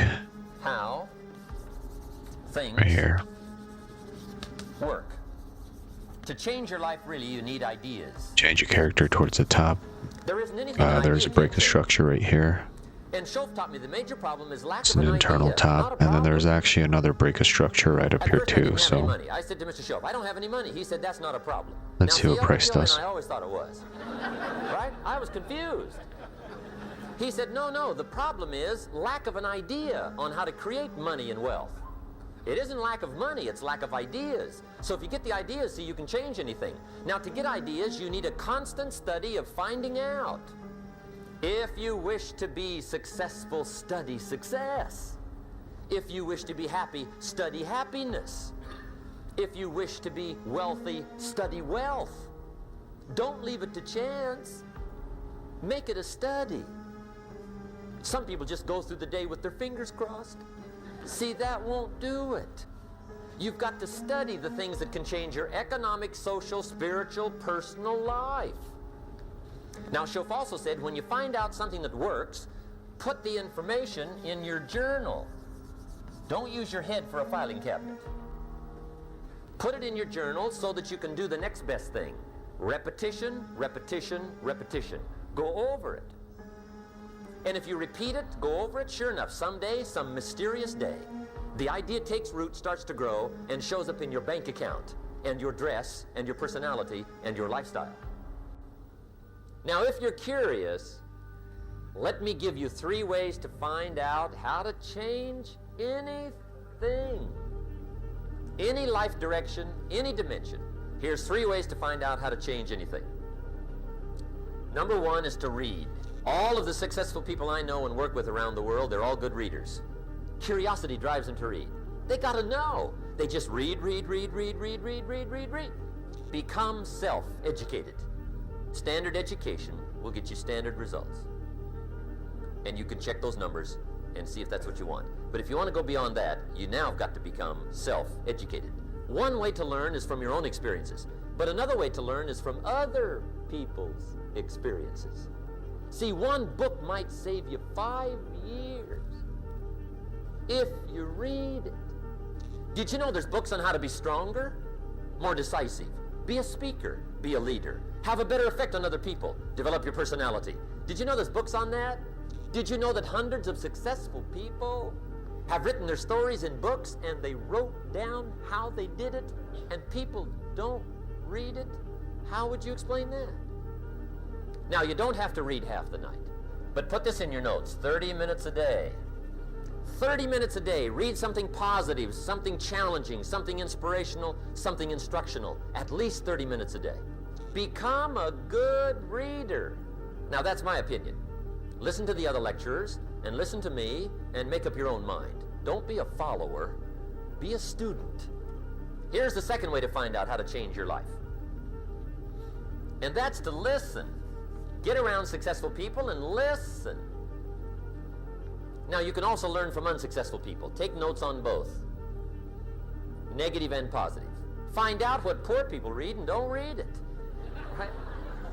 Right here. Work. To change your life, really, you need ideas. Change your character towards the top. There's a break of structure right here. And Schof taught me the major problem is lack It's of an internal top, and then there's actually another break of structure right up here too. So I said to Mr. Schof, I don't have any money. He said, that's not a problem. let's see what price does. I always thought it was. Right? I was confused. He said, no, the problem is lack of an idea on how to create money and wealth. It isn't lack of money, it's lack of ideas. So if you get the ideas, so you can change anything. Now, to get ideas, you need a constant study of finding out. If you wish to be successful, study success. If you wish to be happy, study happiness. If you wish to be wealthy, study wealth. Don't leave it to chance. Make it a study. Some people just go through the day with their fingers crossed. See, that won't do it. You've got to study the things that can change your economic, social, spiritual, personal life. Now, Schoff also said, when you find out something that works, put the information in your journal. Don't use your head for a filing cabinet. Put it in your journal so that you can do the next best thing. Repetition, repetition, repetition. Go over it. And if you repeat it, go over it, sure enough, someday, some mysterious day, the idea takes root, starts to grow, and shows up in your bank account, and your dress, and your personality, and your lifestyle. Now, if you're curious, let me give you 3 ways to find out how to change anything. Any life direction, any dimension. Here's 3 ways to find out how to change anything. Number 1 is to read. All of the successful people I know and work with around the world, they're all good readers. Curiosity drives them to read. They gotta know. They just read. Become self-educated. Standard education will get you standard results. And you can check those numbers and see if that's what you want. But if you want to go beyond that, you now have got to become self-educated. One way to learn is from your own experiences, but another way to learn is from other people's experiences. See, one book might save you 5 years if you read it. Did you know there's books on how to be stronger, more decisive, be a speaker, be a leader, have a better effect on other people, develop your personality? Did you know there's books on that? Did you know that hundreds of successful people have written their stories in books and they wrote down how they did it, and people don't read it? How would you explain that? Now, you don't have to read half the night, but put this in your notes, 30 minutes a day. 30 minutes a day, read something positive, something challenging, something inspirational, something instructional, at least 30 minutes a day. Become a good reader. Now, that's my opinion. Listen to the other lecturers, and listen to me, and make up your own mind. Don't be a follower, be a student. Here's the second way to find out how to change your life. And that's to listen. Get around successful people and listen. Now, you can also learn from unsuccessful people. Take notes on both, negative and positive. Find out what poor people read and don't read it. Right?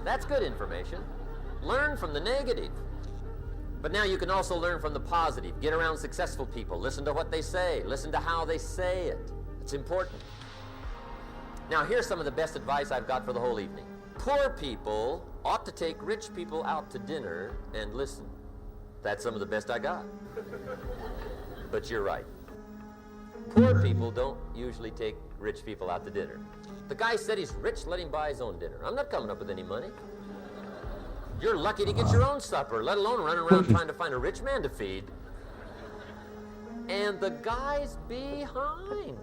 That's good information. Learn from the negative. But now you can also learn from the positive. Get around successful people. Listen to what they say. Listen to how they say it. It's important. Now, here's some of the best advice I've got for the whole evening. Poor people ought to take rich people out to dinner and listen. That's some of the best I got. But you're right. Poor people don't usually take rich people out to dinner. The guy said he's rich, let him buy his own dinner. I'm not coming up with any money. You're lucky to get your own supper, let alone running around trying to find a rich man to feed. And the guy's behind.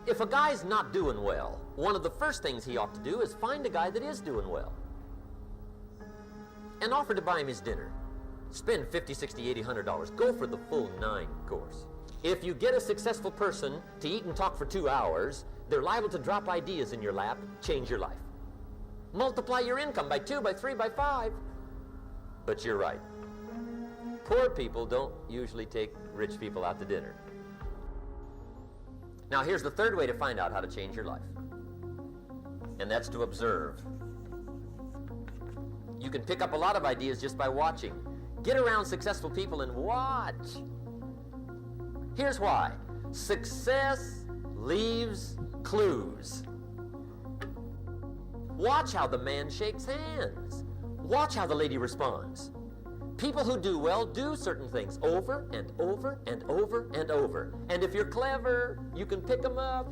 If a guy's not doing well, one of the first things he ought to do is find a guy that is doing well and offer to buy him his dinner. Spend $50, $60, $80, $100. Go for the full 9 course. If you get a successful person to eat and talk for 2 hours, they're liable to drop ideas in your lap, change your life. Multiply your income by 2, by 3, by 5. But you're right. Poor people don't usually take rich people out to dinner. Now, here's the third way to find out how to change your life. And that's to observe. You can pick up a lot of ideas just by watching. Get around successful people and watch. Here's why. Success leaves clues. Watch how the man shakes hands. Watch how the lady responds. People who do well do certain things over and over and over and over. And if you're clever, you can pick them up.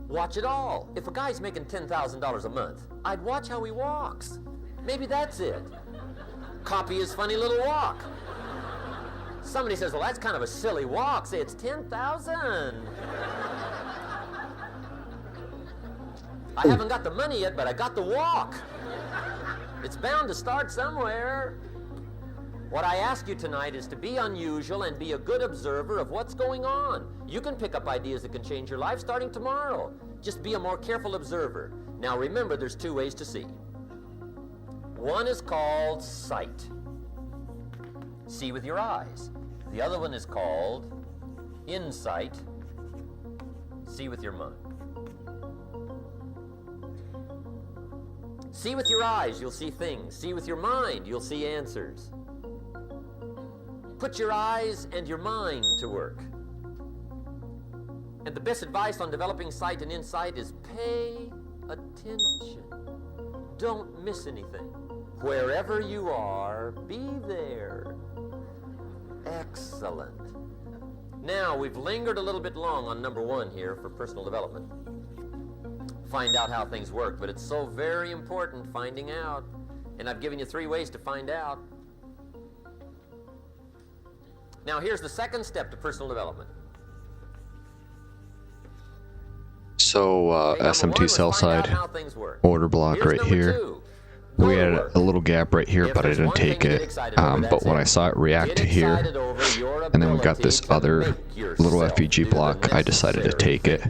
Watch it all. If a guy's making $10,000 a month, I'd watch how he walks. Maybe that's it. Copy his funny little walk. Somebody says, well, that's kind of a silly walk. Say, it's 10,000. I haven't got the money yet, but I got the walk. It's bound to start somewhere. What I ask you tonight is to be unusual and be a good observer of what's going on. You can pick up ideas that can change your life starting tomorrow. Just be a more careful observer. Now remember, there's 2 ways to see. One is called sight. see with your eyes. The other one is called insight, see with your mind. See with your eyes, you'll see things. See with your mind, you'll see answers. Put your eyes and your mind to work. And the best advice on developing sight and insight is pay attention. Don't miss anything. Wherever you are, be there. Excellent. Now, we've lingered a little bit long on number 1 here for personal development. Find out how things work, but it's so very important finding out. And I've given you 3 ways to find out. Now, here's the second step to personal development. So, SMT sell side, order block right here. We had a little gap right here, but I didn't take it. But when I saw it react to here, and then we got this other little FEG block, I decided to take it.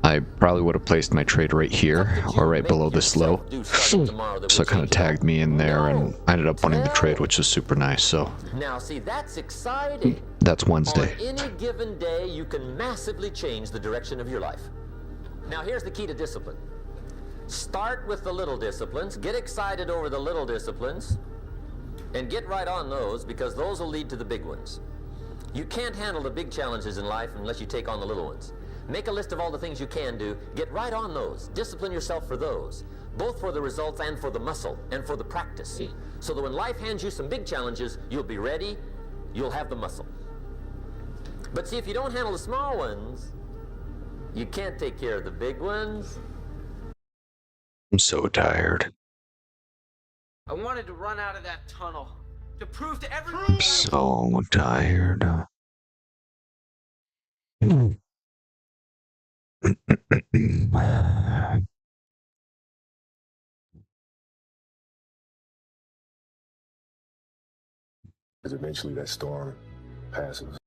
I probably would have placed my trade right here, or right below this low. So it kind of tagged me in there, and I ended up winning the trade, which was super nice. So Now, see, that's exciting. that's Wednesday. On any given day, you can massively change the direction of your life. Now, here's the key to discipline. Start with the little disciplines, get excited over the little disciplines, and get right on those, because those will lead to the big ones. You can't handle the big challenges in life unless you take on the little ones. Make a list of all the things you can do, get right on those, discipline yourself for those, both for the results and for the muscle and for the practice, so that when life hands you some big challenges, you'll be ready, you'll have the muscle. But see, if you don't handle the small ones, you can't take care of the big ones. I'm so tired. I wanted to run out of that tunnel to prove to everyone. I'm so tired. Eventually that storm passes.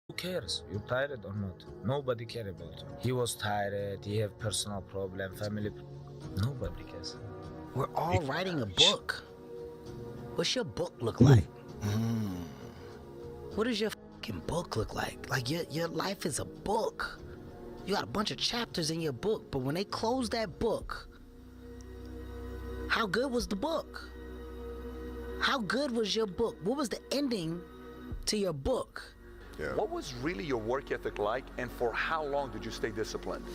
Who cares? You're tired or not? Nobody cares about you. He was tired, he have personal problem, family. Nobody cares. We're all writing a book. What's your book look like? What does your fucking book look like? Like your life is a book. You got a bunch of chapters in your book, but when they close that book, how good was the book? How good was your book? What was the ending to your book? Yeah. What was really your work ethic like, and for how long did you stay disciplined?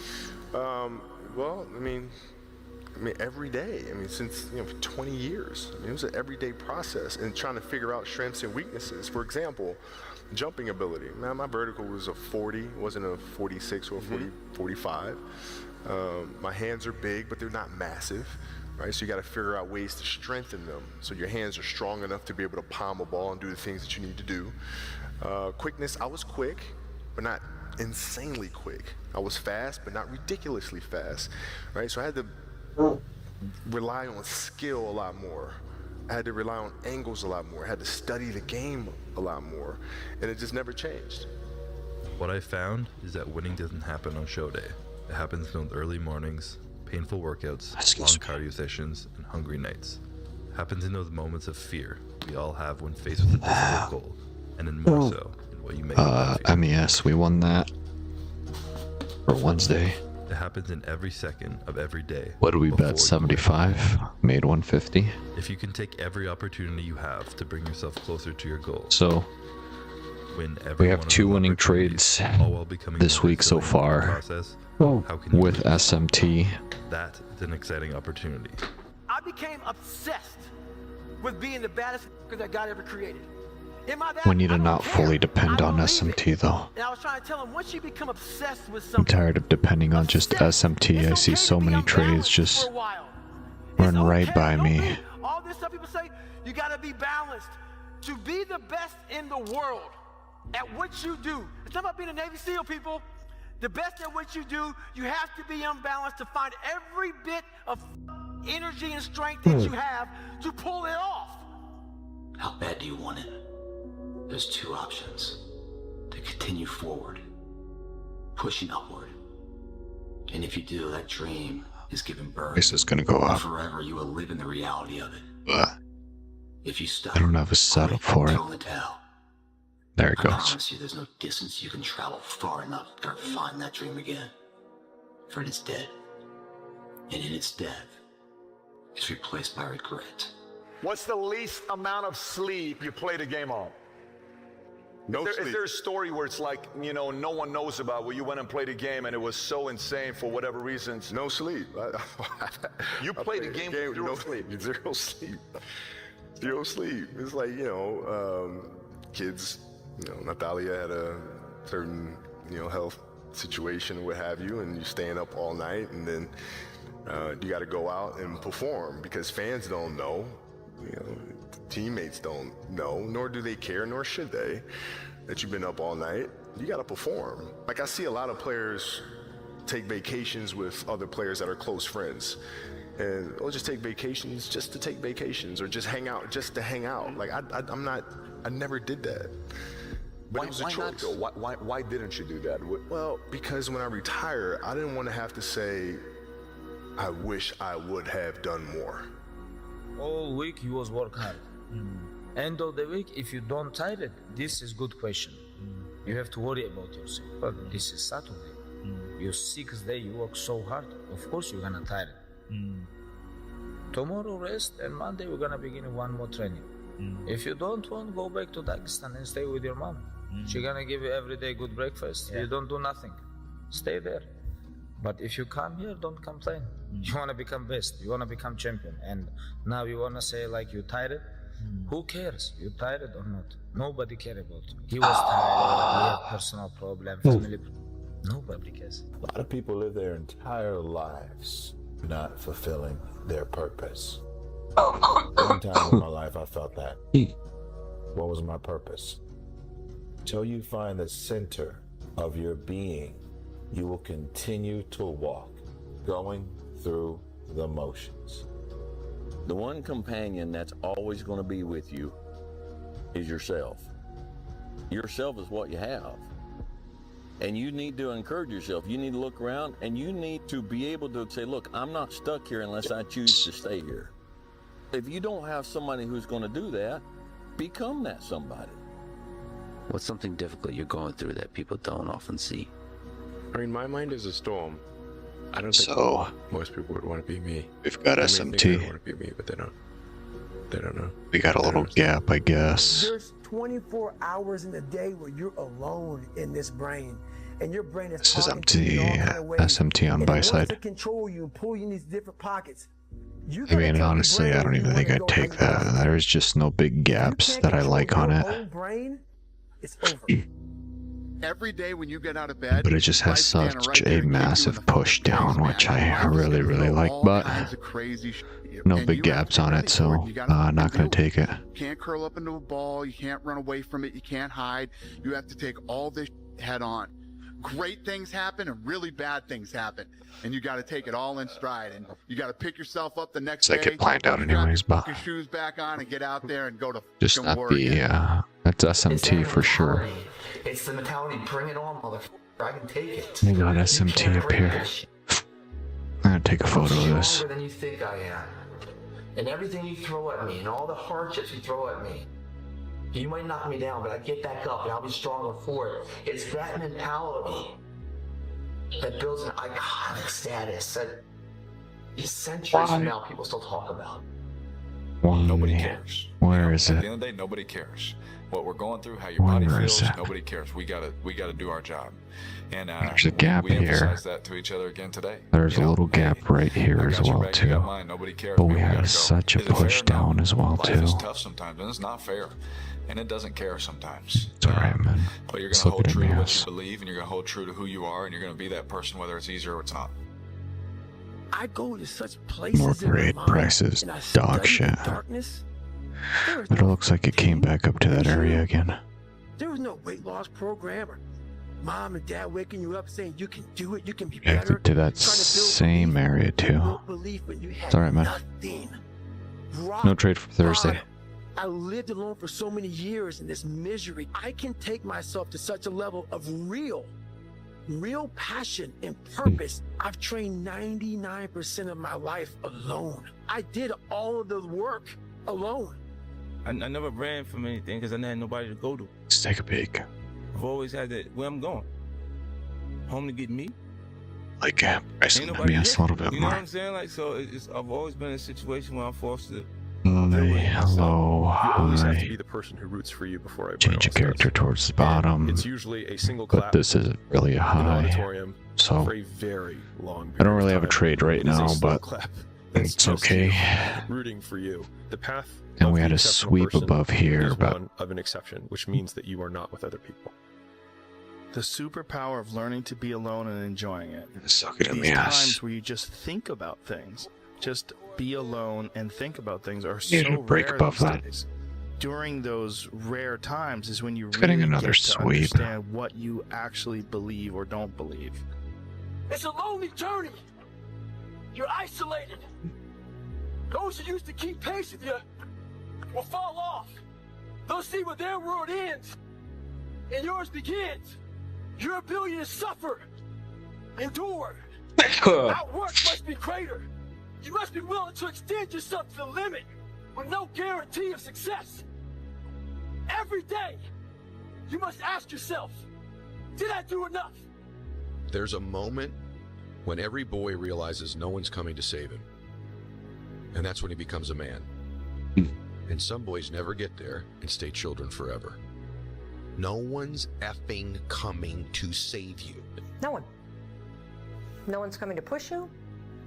Well, I mean, every day. I mean, since, for 20 years. I mean, it was an everyday process and trying to figure out strengths and weaknesses. For example, jumping ability. Man, my vertical was a 40, wasn't a 46 or a 45. My hands are big, but they're not massive. Right, so you got to figure out ways to strengthen them so your hands are strong enough to be able to palm a ball and do the things that you need to do. Quickness, I was quick, but not insanely quick. I was fast, but not ridiculously fast. Right, so I had to rely on skill a lot more. I had to rely on angles a lot more. I had to study the game a lot more, and it just never changed. What I found is that winning doesn't happen on show day. It happens in those early mornings, painful workouts, long cardio sessions, and hungry nights. It happens in those moments of fear we all have when faced with a difficult goal, and then more so in what you make of that fear. MES, we won that for Wednesday. It happens in every second of every day. What did we bet? 75? Made 150. If you can take every opportunity you have to bring yourself closer to your goal. So we have 2 winning trades this week so far with SMT. That is an exciting opportunity. I became obsessed with being the baddest that God ever created. We need to not fully depend on SMT though. And I was trying to tell him, once you become obsessed with I'm something, tired of depending on just SMT. I see so many trades just run right by me. all this stuff people say, you got to be balanced. To be the best in the world at what you do. It's not about being a Navy SEAL, people. The best at what you do, you have to be unbalanced to find every bit of energy and strength that you have to pull it off. How bad do you want it? There's 2 options. To continue forward, pushing upward. And if you do, that dream is given birth. This is gonna go And up. forever you will live in the reality of it. If you stop, I don't have a setup for it. throw in the towel. There it I goes. promise you there's no distance you can travel far enough to find that dream again. For it is dead. And in its death, it's replaced by regret. What's the least amount of sleep you played a game on? No Is sleep. there a story where it's like, you know, no one knows about, where you went and played a game and it was so insane for whatever reasons? No sleep. You played a game with zero sleep. Zero sleep. Zero sleep. It's like, you know, kids, you know, Natalia had a certain, you know, health situation, what have you, and you're staying up all night, and then you got to go out and perform because fans don't know, you know, teammates don't know, nor do they care, nor should they, that you've been up all night. You got to perform. Like, I see a lot of players take vacations with other players that are close friends, and they'll just take vacations just to take vacations, or just hang out just to hang out. Like, I never did that. But it was a choice. Not though? Why didn't you do that? Well, because when I retire, I didn't want to have to say, I wish I would have done more. All week you was work hard. End of the week, if you don't tire it, this is good question. You have to worry about yourself. But this is Saturday. Your 6th day, you work so hard. Of course you're gonna tire it. Tomorrow rest, and Monday we're gonna begin one more training. If you don't want, go back to Dagestan and stay with your mom. She's gonna give you every day good breakfast. You don't do nothing. Stay there. But if you come here, don't complain. You wanna become best. You wanna become champion. And now you wanna say like you tired? Who cares? You tired or not? Nobody cares about you. He was tired. He had personal problem, family. Nobody cares. A lot of people live their entire lives not fulfilling their purpose. One time in my life, I felt that. What was my purpose? Till you find the center of your being, you will continue to walk, going through the motions. The one companion that's always going to be with you is yourself. Yourself is what you have. And you need to encourage yourself. You need to look around, and you need to be able to say, look, I'm not stuck here unless I choose to stay here. If you don't have somebody who's going to do that, become that somebody. What's something difficult you're going through that people don't often see? I mean, my mind is a storm. I don't think most people would want to be me. We've got SMT. They want to be me, but they don't. They don't know. We got a little gap, I guess. There's 24 hours in a day where you're alone in this brain, and your brain is This is talking to you in all kind of ways. SMT on And buy it wants side. to control you and pull you in these different pockets. I mean, honestly, I don't even think I'd take that. There's just no big gaps that I like on it. Brain, it's over. Every day when you get out of bed, But it just has such a massive push down, which I really, really like. But no big gaps on it, so not gonna take it. You can't curl up into a ball. You can't run away from it. You can't hide. You have to take all this head on. Great things happen and really bad things happen, and you got to take it all in stride. And you got to pick yourself up the next So I day. get planned out anyways, but Put your shoes back on and get out there and go to just fucking not work. the that's SMT for sure. It's the mentality, bring it on, motherfucker. I can take it. I got SMT up here. I'm gonna take a photo of this. Stronger than you think I am. And everything you throw at me and all the hardships you throw at me, you might knock me down, but I get back up and I'll be stronger for it. It's that mentality that builds an iconic status that centuries from now people still talk about. Nobody cares. Where is At it? the end of the day, nobody cares. What we're going through, how your Where body is feels, it? nobody cares. We gotta do our job. And There's a gap we here. emphasize that to each other again today. There's a little gap right here as well too. But we have such a push down as well Life too. is tough sometimes, and it's not fair. And it doesn't care sometimes. It's alright, man. But you're gonna Slip hold it in true to my what ass. you believe, and you're gonna hold true to who you are, and you're gonna be that person, whether it's easier or it's not. I go to such places North in my Raid mind, prices, and I dog study shit. the darkness. But it looks like it came back up to that area again. There was no weight loss program or mom and dad waking you up saying you can do it, you can be Connected better. to that same area too. It's alright, man. No trade for Thursday. I lived alone for so many years in this misery. I can take myself to such a level of real passion and purpose. I've trained 99% of my life alone. I did all of the work alone. I never ran from anything because I didn't have nobody to go to. Let's take a peek. I've always had that where I'm going. Home to get me. Like, press Ain't on nobody me a there. little bit You know what more. I'm saying? Like, so I've always been in a situation where I'm forced to. Hello. You always have to Hi. be the person who roots for you before everyone Change your else character towards the bottom. does. It's usually a single But clap this isn't really a in an high. auditorium So for a very long I don't really have a trade right It is a now, slow but clap that's it's just okay. you rooting for you. The path And of we the had a exceptional sweep person above here is about one of an exception, which means that you are not with other people. The superpower of learning to be alone and enjoying it. Suck it in These the ass. times where you just think about things, just be alone and think about things are Need so to break rare above these that. days. During those rare times is when you Getting really another get to sweep. understand what you actually believe or don't believe. It's a lonely journey. You're isolated. Those who used to keep pace with you will fall off. They'll see where their world ends and yours begins. Your ability to suffer, endure, outwork must be greater. You must be willing to extend yourself to the limit with no guarantee of success. Every day, you must ask yourself, did I do enough? There's a moment when every boy realizes no one's coming to save him. And that's when he becomes a man. And some boys never get there and stay children forever. No one's effing coming to save you. No one. No one's coming to push you.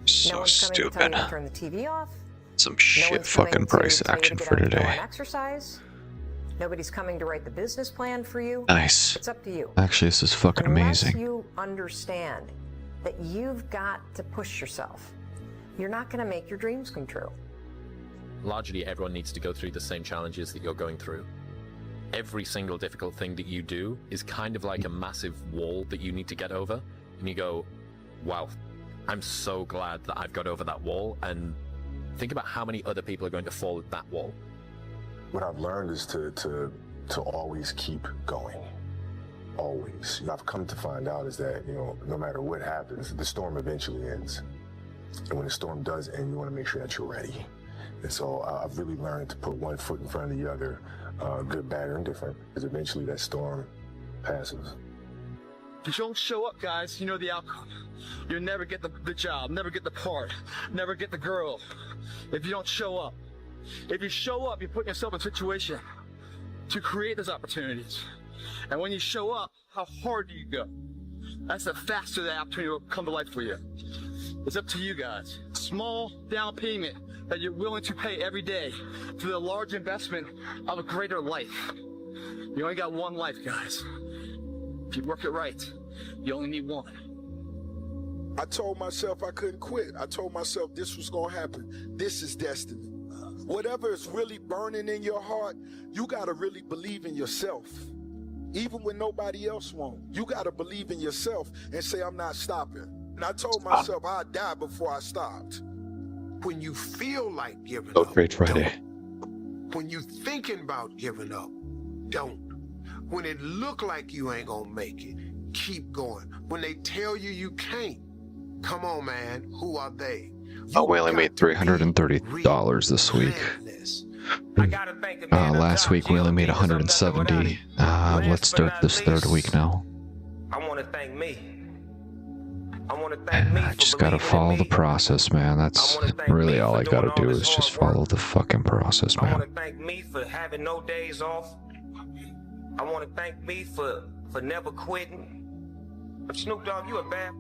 So no one's coming to tell you stupid. to turn the TV off. Some No shit one's coming fucking to price tell you to action get for out and go today. and exercise. Nobody's coming to write the business plan for you. Nice. It's up to you. Actually, this is fucking Unless amazing. you understand that you've got to push yourself, you're not going to make your dreams come true. Largely, everyone needs to go through the same challenges that you're going through. Every single difficult thing that you do is kind of like a massive wall that you need to get over. And you go, wow, I'm so glad that I've got over that wall. And think about how many other people are going to fall at that wall. What I've learned is to always keep going. Always. I've come to find out is that, no matter what happens, the storm eventually ends. And when the storm does end, you want to make sure that you're ready. And so I've really learned to put one foot in front of the other, good, bad, or indifferent, because eventually that storm passes. If you don't show up, guys, you know the outcome. You'll never get the job, never get the part, never get the girl if you don't show up. If you show up, you're putting yourself in a situation to create those opportunities. And when you show up, how hard do you go? That's the faster that opportunity will come to life for you. It's up to you guys. Small down payment that you're willing to pay every day for the large investment of a greater life. You only got one life, guys. If you work it right, you only need one. I told myself I couldn't quit. I told myself this was going to happen. This is destiny. Whatever is really burning in your heart, you got to really believe in yourself. Even when nobody else won't. You got to believe in yourself and say, I'm not stopping. And I told myself I'd die before I stopped. When you feel like giving Oh, up, great Friday. don't. When you thinking about giving up, don't. When it look like you ain't gonna make it, keep going. When they tell you you can't, come on, man. Who are they? Oh, we only made $330 this week. Last week we only made 170. Let's start this third week now. I want to thank me. I just gotta follow the process, man. That's really all I gotta do is just follow the fucking process, I want man. to thank me for having no days off. I want to thank me for never quitting. Snoop Dogg, you a bad.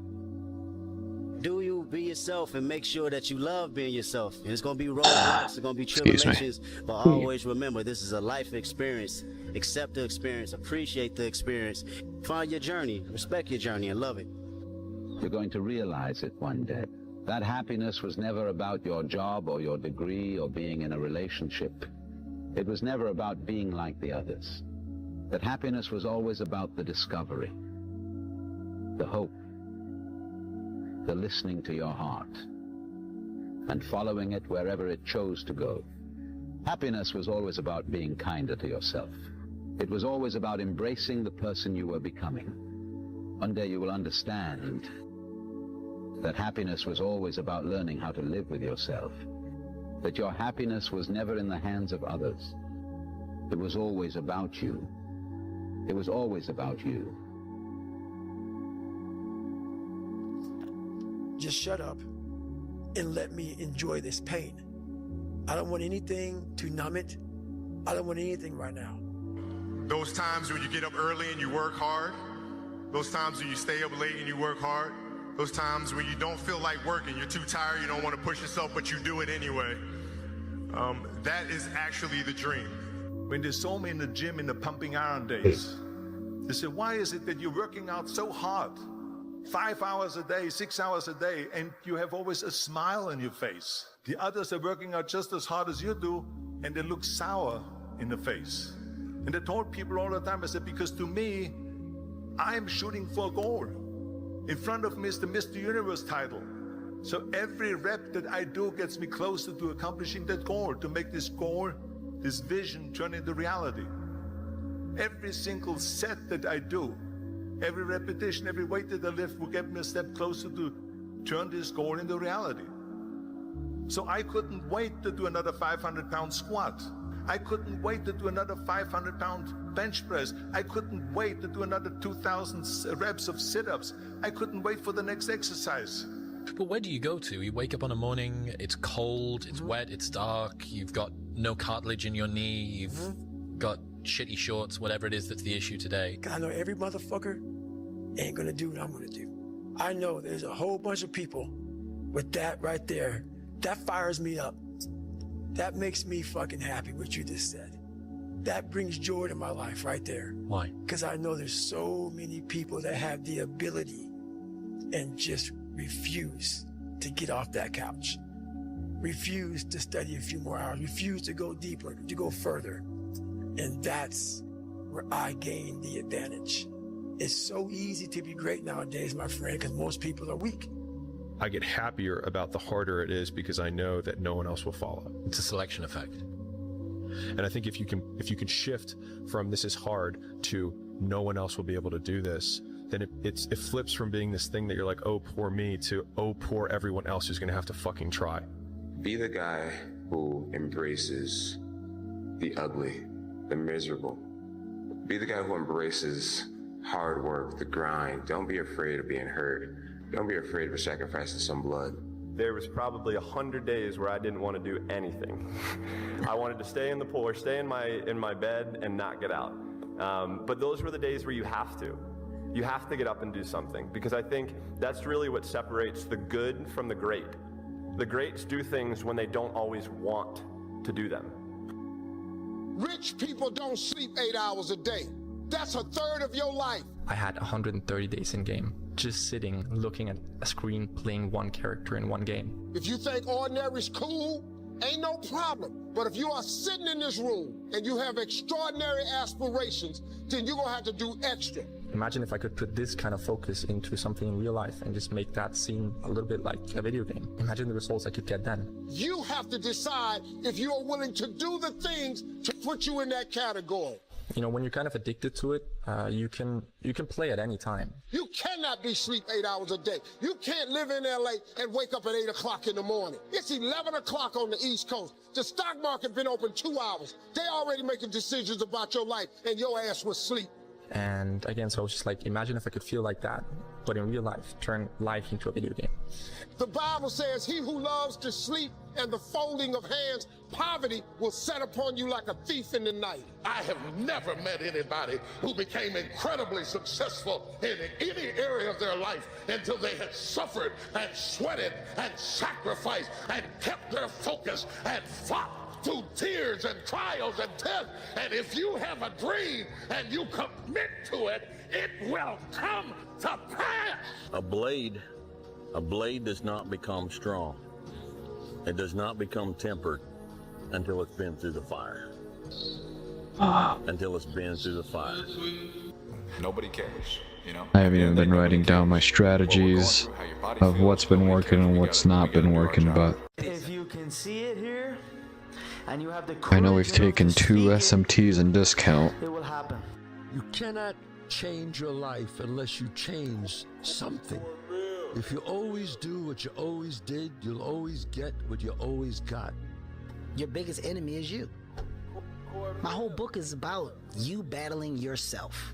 Do you be yourself and make sure that you love being yourself. And it's going to be roadblocks, it's going to be tribulations, but always remember this is a life experience. Accept the experience, appreciate the experience, find your journey, respect your journey, and love it. You're going to realize it one day. That happiness was never about your job or your degree or being in a relationship. It was never about being like the others. That happiness was always about the discovery, the hope, the listening to your heart, and following it wherever it chose to go. Happiness was always about being kinder to yourself. It was always about embracing the person you were becoming. One day you will understand that happiness was always about learning how to live with yourself, that your happiness was never in the hands of others, It was always about you. It was always about you. Just shut up and let me enjoy this pain. I don't want anything to numb it. I don't want anything right now. Those times when you get up early and you work hard, those times when you stay up late and you work hard, those times when you don't feel like working, you're too tired, you don't want to push yourself, but you do it anyway. That is actually the dream. When they saw me in the gym in the pumping iron days, they said, why is it that you're working out so hard? 5 hours a day, 6 hours a day, and you have always a smile on your face. The others are working out just as hard as you do, and they look sour in the face. And I told people all the time, I said, because to me, I'm shooting for a goal. In front of me is the Mr. Universe title. So every rep that I do gets me closer to accomplishing that goal, to make this goal, this vision, turn into reality. Every single set that I do, every repetition, every weight that I lift will get me a step closer to turn this goal into reality. So I couldn't wait to do another 500-pound squat. I couldn't wait to do another 500-pound bench press. I couldn't wait to do another 2,000 reps of sit-ups. I couldn't wait for the next exercise. But where do you go to? You wake up on a morning, it's cold, it's wet, it's dark, you've got no cartilage in your knee, you've got shitty shorts, whatever it is that's the issue today. I know every motherfucker ain't gonna do what I'm gonna do. I know there's a whole bunch of people with that right there. That fires me up. That makes me fucking happy, what you just said. That brings joy to my life right there. Why? Because I know there's so many people that have the ability and just refuse to get off that couch. Refuse to study a few more hours. Refuse to go deeper, to go further. And that's where I gain the advantage. It's so easy to be great nowadays, my friend, because most people are weak. I get happier about the harder it is because I know that no one else will follow. It's a selection effect. And I think if you can shift from this is hard to no one else will be able to do this, then it flips from being this thing that you're like, oh, poor me, to oh, poor everyone else who's going to have to fucking try. Be the guy who embraces the ugly, the miserable. Be the guy who embraces hard work, the grind. Don't be afraid of being hurt. Don't be afraid of sacrificing some blood. There was probably 100 days where I didn't want to do anything. I wanted to stay in the pool or stay in my bed and not get out. But those were the days where you have to. You have to get up and do something, because I think that's really what separates the good from the great. The greats do things when they don't always want to do them. Rich people don't sleep 8 hours a day. That's a third of your life. I had 130 days in game, just sitting, looking at a screen, playing one character in one game. If you think ordinary's cool, ain't no problem. But if you are sitting in this room and you have extraordinary aspirations, then you're gonna have to do extra. Imagine if I could put this kind of focus into something in real life and just make that seem a little bit like a video game. Imagine the results I could get then. You have to decide if you are willing to do the things to put you in that category. You know, when you're kind of addicted to it, you can play at any time. You cannot be sleep 8 hours a day. You can't live in LA and wake up at 8 o'clock in the morning. It's 11 o'clock on the East Coast. The stock market been open 2 hours. They already making decisions about your life, and your ass was asleep. And again, so I was just like, imagine if I could feel like that, but in real life, turn life into a video game. The Bible says, he who loves to sleep and the folding of hands, poverty will set upon you like a thief in the night. I have never met anybody who became incredibly successful in any area of their life until they had suffered and sweated and sacrificed and kept their focus and fought through tears and trials and tests. And if you have a dream and you commit to it, it will come to pass. A blade does not become strong. It does not become tempered until it's been through the fire. Until it's been through the fire. Nobody cares, you know? I haven't even been writing down my strategies of what's been working and what's not been working, but if you can see it here, and you have the I know we've taken 2 SMTs in discount. it will happen. You cannot change your life unless you change something. If you always do what you always did, you'll always get what you always got. Your biggest enemy is you. My whole book is about you battling yourself.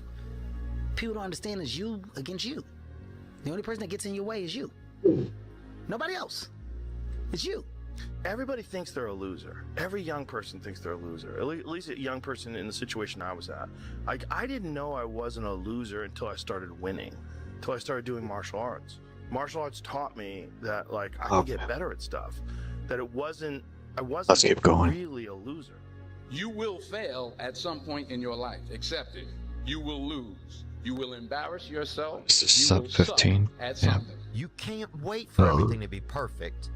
People don't understand it's you against you. The only person that gets in your way is you. Nobody else. It's you. Everybody thinks they're a loser. Every young person thinks they're a loser. At least a young person in the situation I was at. Like, I didn't know I wasn't a loser until I started winning, until I started doing martial arts. Martial arts taught me that, like, I could get better at stuff. That I wasn't Let's keep going. really a loser. You will fail at some point in your life. Accept it. You will lose. You will embarrass yourself. This is You sub will suck 15. at Yeah. something. You can't wait for everything to be perfect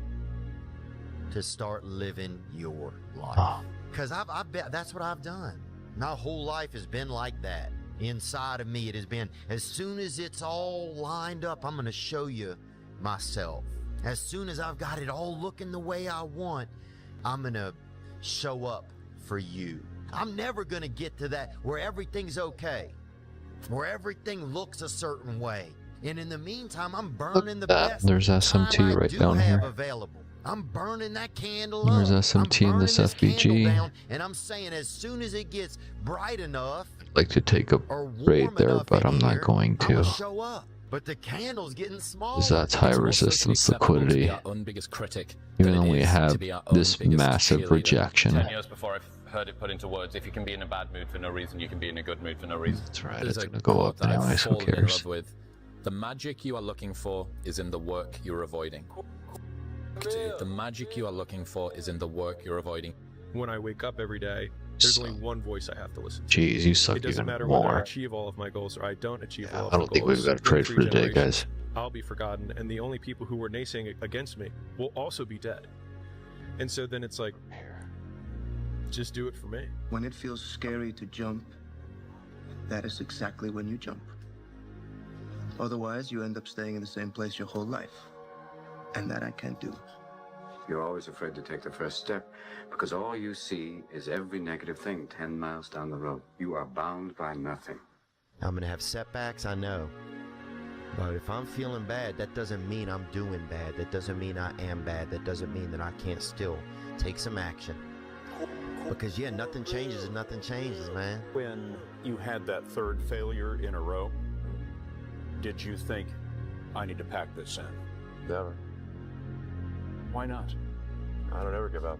to start living your life. Because I've been, that's what I've done. My whole life has been like that. Inside of me, it has been, as soon as it's all lined up, I'm going to show you myself. As soon as I've got it all looking the way I want, I'm going to show up for you. I'm never going to get to that where everything's okay, where everything looks a certain way. And in the meantime, I'm burning the best There's SMT time I right do down have here. available. I'm burning that candle There's up. SMT in this FVG. Down, and I'm saying as soon as it gets bright enough, I'd like to take a break there, but I'm not going I'ma to. show up. But the candle's getting smaller. Because that's high resistance liquidity. Even though we have this massive rejection. 10 years before I've heard it put into words, if you can be in a bad mood for no reason, you can be in a good mood for no reason. That's right, it's gonna go up anyways, who cares? The magic you are looking for is in the work you're avoiding. The magic you are looking for is in the work you're avoiding. When I wake up every day, there's only one voice I have to listen to. Jeez, you suck It doesn't even matter whether I more. achieve all of my goals or I don't achieve all of I my goals. don't think we've got a trade for today, guys. I'll be forgotten, and the only people who were naysaying against me will also be dead. And so then it's like, just do it for me. When it feels scary to jump, that is exactly when you jump. Otherwise, you end up staying in the same place your whole life. And that I can't do. You're always afraid to take the first step because all you see is every negative thing 10 miles down the road. You are bound by nothing. I'm going to have setbacks, I know. But if I'm feeling bad, that doesn't mean I'm doing bad. That doesn't mean I am bad. That doesn't mean that I can't still take some action. Because, yeah, nothing changes and nothing changes, man. When you had that third failure in a row, did you think, I need to pack this in? Never. Why not? I don't ever give up.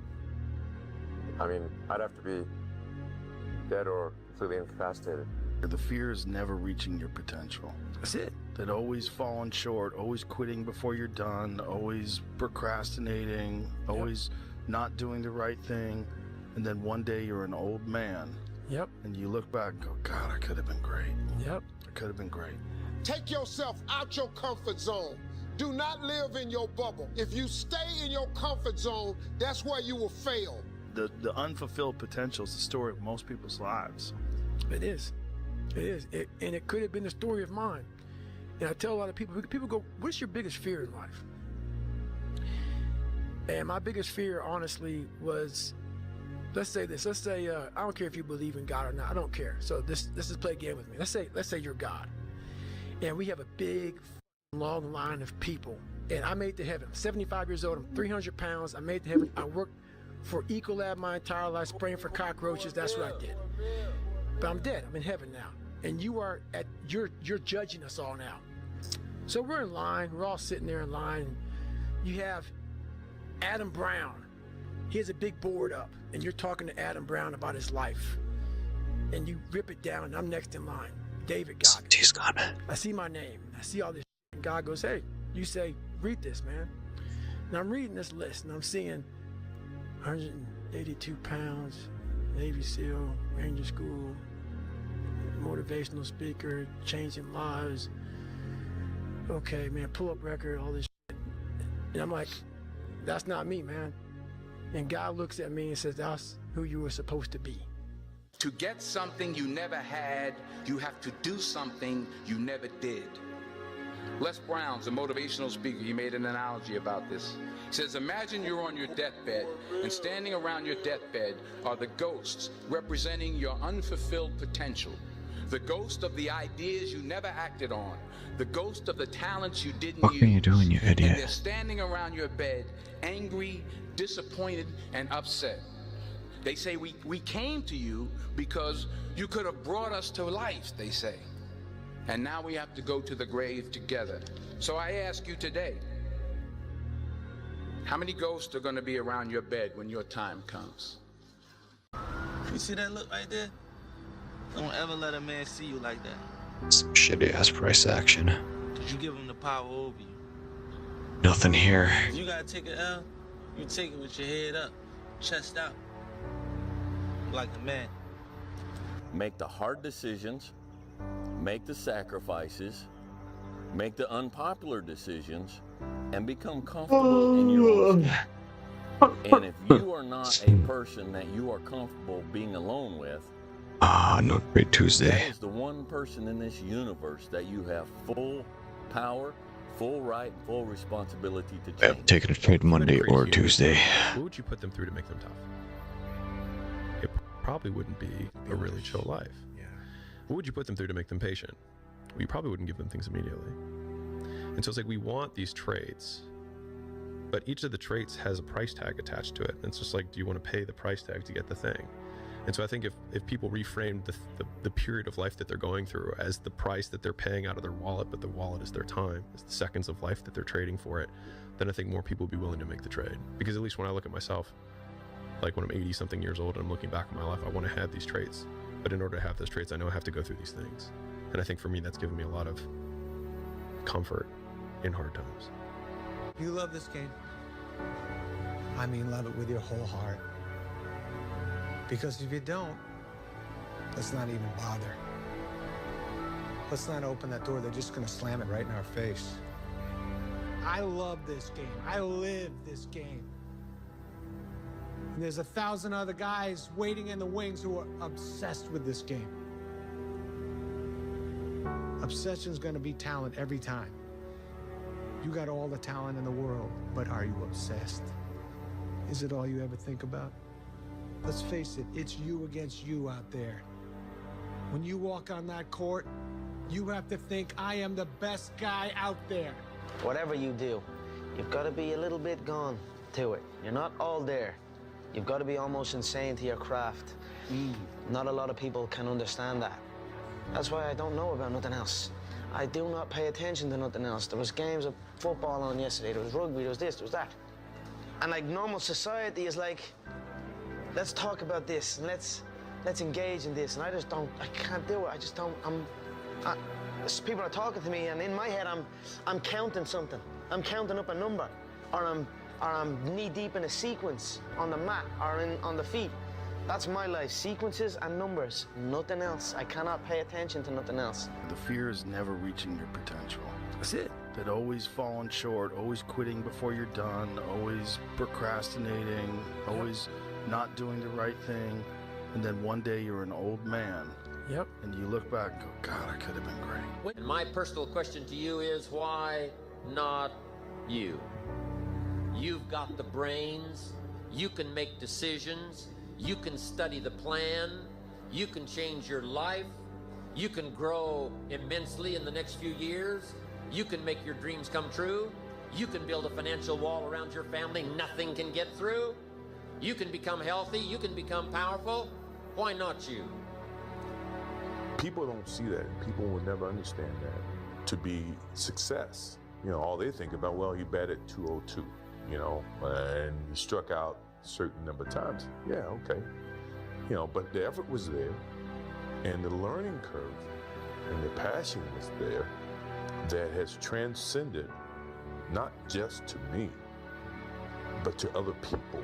I mean, I'd have to be dead or completely incapacitated. The fear is never reaching your potential. That's it. That always falling short, always quitting before you're done, always procrastinating, always not doing the right thing. And then one day you're an old man. Yep. And you look back and go, God, I could have been great. Yep. I could have been great. Take yourself out your comfort zone. Do not live in your bubble. If you stay in your comfort zone, that's where you will fail. The unfulfilled potential is the story of most people's lives. It is. It is. And it could have been the story of mine. And I tell a lot of people go, what's your biggest fear in life? And my biggest fear, honestly, was, let's say this. Let's say, I don't care if you believe in God or not. I don't care. So this is play a game with me. Let's say you're God. And we have a big, long line of people. And I made it to heaven. I'm 75 years old. I'm 300 pounds. I made it to heaven. I worked for Ecolab my entire life, spraying for cockroaches. That's what I did. But I'm dead. I'm in heaven now. And you're judging us all now. So we're in line. We're all sitting there in line. You have Adam Brown. He has a big board up, and you're talking to Adam Brown about his life. And you rip it down, and I'm next in line. David Goggins. I see my name. I see all this shit, and God goes, hey, you say, read this, man. And I'm reading this list, and I'm seeing 182 pounds, Navy SEAL, Ranger School, motivational speaker, changing lives. Okay, man, pull-up record, all this shit. And I'm like, that's not me, man. And God looks at me and says, that's who you were supposed to be. To get something you never had, you have to do something you never did. Les Brown's a motivational speaker. He made an analogy about this. He says, imagine you're on your deathbed, and standing around your deathbed are the ghosts representing your unfulfilled potential. The ghost of the ideas you never acted on. The ghost of the talents you didn't use. What are you doing, you idiot? And they're standing around your bed, angry, disappointed, and upset. They say we came to you because you could have brought us to life, they say. And now we have to go to the grave together. So I ask you today, how many ghosts are going to be around your bed when your time comes? You see that look right there? Don't ever let a man see you like that. Some shitty ass price action. Cause you give him the power over you. Nothing here. If you gotta take an L, you take it with your head up, chest out. Like a man. Make the hard decisions, make the sacrifices, make the unpopular decisions, and become comfortable in your own skin. And if you are not a person that you are comfortable being alone with, no Trade Tuesday. that is the one person in this universe that you have full power, full right, full responsibility to change. I haven't taken a trade Monday or Tuesday. What would you put them through to make them tough? It probably wouldn't be a really chill life. Yeah. What would you put them through to make them patient? Well, you probably wouldn't give them things immediately. And so it's like we want these traits, but each of the traits has a price tag attached to it. And it's just like, do you want to pay the price tag to get the thing? And so I think if people reframe the period of life that they're going through as the price that they're paying out of their wallet, but the wallet is their time, it's the seconds of life that they're trading for it, then I think more people will be willing to make the trade. Because at least when I look at myself, like when I'm 80 something years old and I'm looking back at my life, I want to have these traits. But in order to have those traits, I know I have to go through these things. And I think for me, that's given me a lot of comfort in hard times. You love this game. I mean, love it with your whole heart. Because if you don't, let's not even bother. Let's not open that door. They're just going to slam it right in our face. I love this game. I live this game. And there's 1,000 other guys waiting in the wings who are obsessed with this game. Obsession's going to be talent every time. You got all the talent in the world, but are you obsessed? Is it all you ever think about? Let's face it, it's you against you out there. When you walk on that court, you have to think, I am the best guy out there. Whatever you do, you've got to be a little bit gone to it. You're not all there. You've got to be almost insane to your craft. Not a lot of people can understand that. That's why I don't know about nothing else. I do not pay attention to nothing else. There was games of football on yesterday, there was rugby, there was this, there was that. And like normal society is like, let's talk about this and let's engage in this. And I can't do it. I just don't, people are talking to me and in my head I'm counting something. I'm counting up a number or I'm knee deep in a sequence on the mat or on the feet. That's my life, sequences and numbers, nothing else. I cannot pay attention to nothing else. The fear is never reaching your potential. That's it. That always falling short, always quitting before you're done, always procrastinating, always not doing the right thing. And then one day you're an old man. Yep. And you look back and go, God, I could have been great. And my personal question to you is, why not you? You've got the brains, you can make decisions, you can study the plan, you can change your life, you can grow immensely in the next few years, you can make your dreams come true, you can build a financial wall around your family nothing can get through, you can become healthy, you can become powerful. Why not you? People don't see that. People will never understand that to be success. You know, all they think about, well, he batted 202, you know, and he struck out a certain number of times. Yeah, okay. You know, but the effort was there and the learning curve and the passion was there that has transcended not just to me, but to other people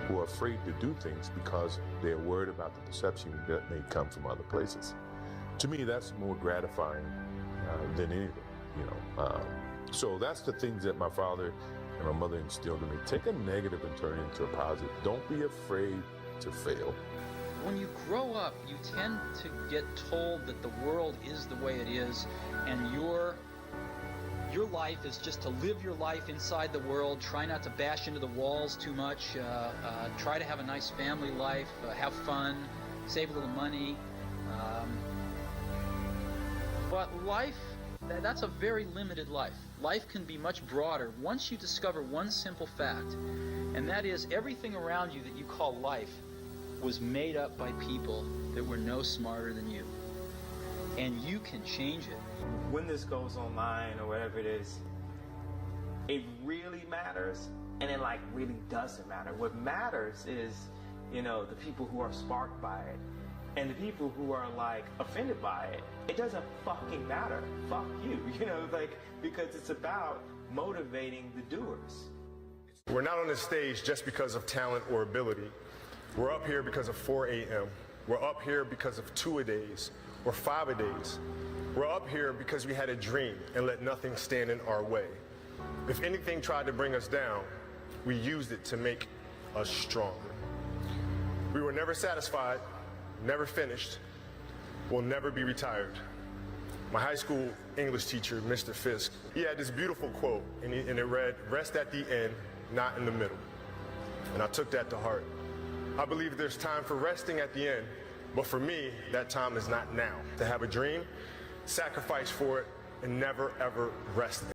who are afraid to do things because they're worried about the perception that may come from other places. To me, that's more gratifying than anything, you know. So that's the things that my father and my mother instilled in me. Take a negative and turn it into a positive. Don't be afraid to fail. When you grow up, you tend to get told that the world is the way it is, and your life is just to live your life inside the world, try not to bash into the walls too much, try to have a nice family life, have fun, save a little money. But life, that's a very limited life. Life can be much broader once you discover one simple fact, and that is everything around you that you call life was made up by people that were no smarter than you. And you can change it. When this goes online or whatever it is, it really matters, and it like really doesn't matter. What matters is, you know, the people who are sparked by it, and the people who are like offended by it. It doesn't fucking matter. Fuck you, you know, like, because it's about motivating the doers. We're not on this stage just because of talent or ability. We're up here because of 4 a.m. We're up here because of 2-a-days or 5-a-days. We're up here because we had a dream and let nothing stand in our way. If anything tried to bring us down, we used it to make us stronger. We were never satisfied, never finished, will never be retired. My high school English teacher, Mr. Fisk, he had this beautiful quote, and it read, "Rest at the end, not in the middle." And I took that to heart. I believe there's time for resting at the end, but for me, that time is not now. To have a dream, sacrifice for it, and never ever rest.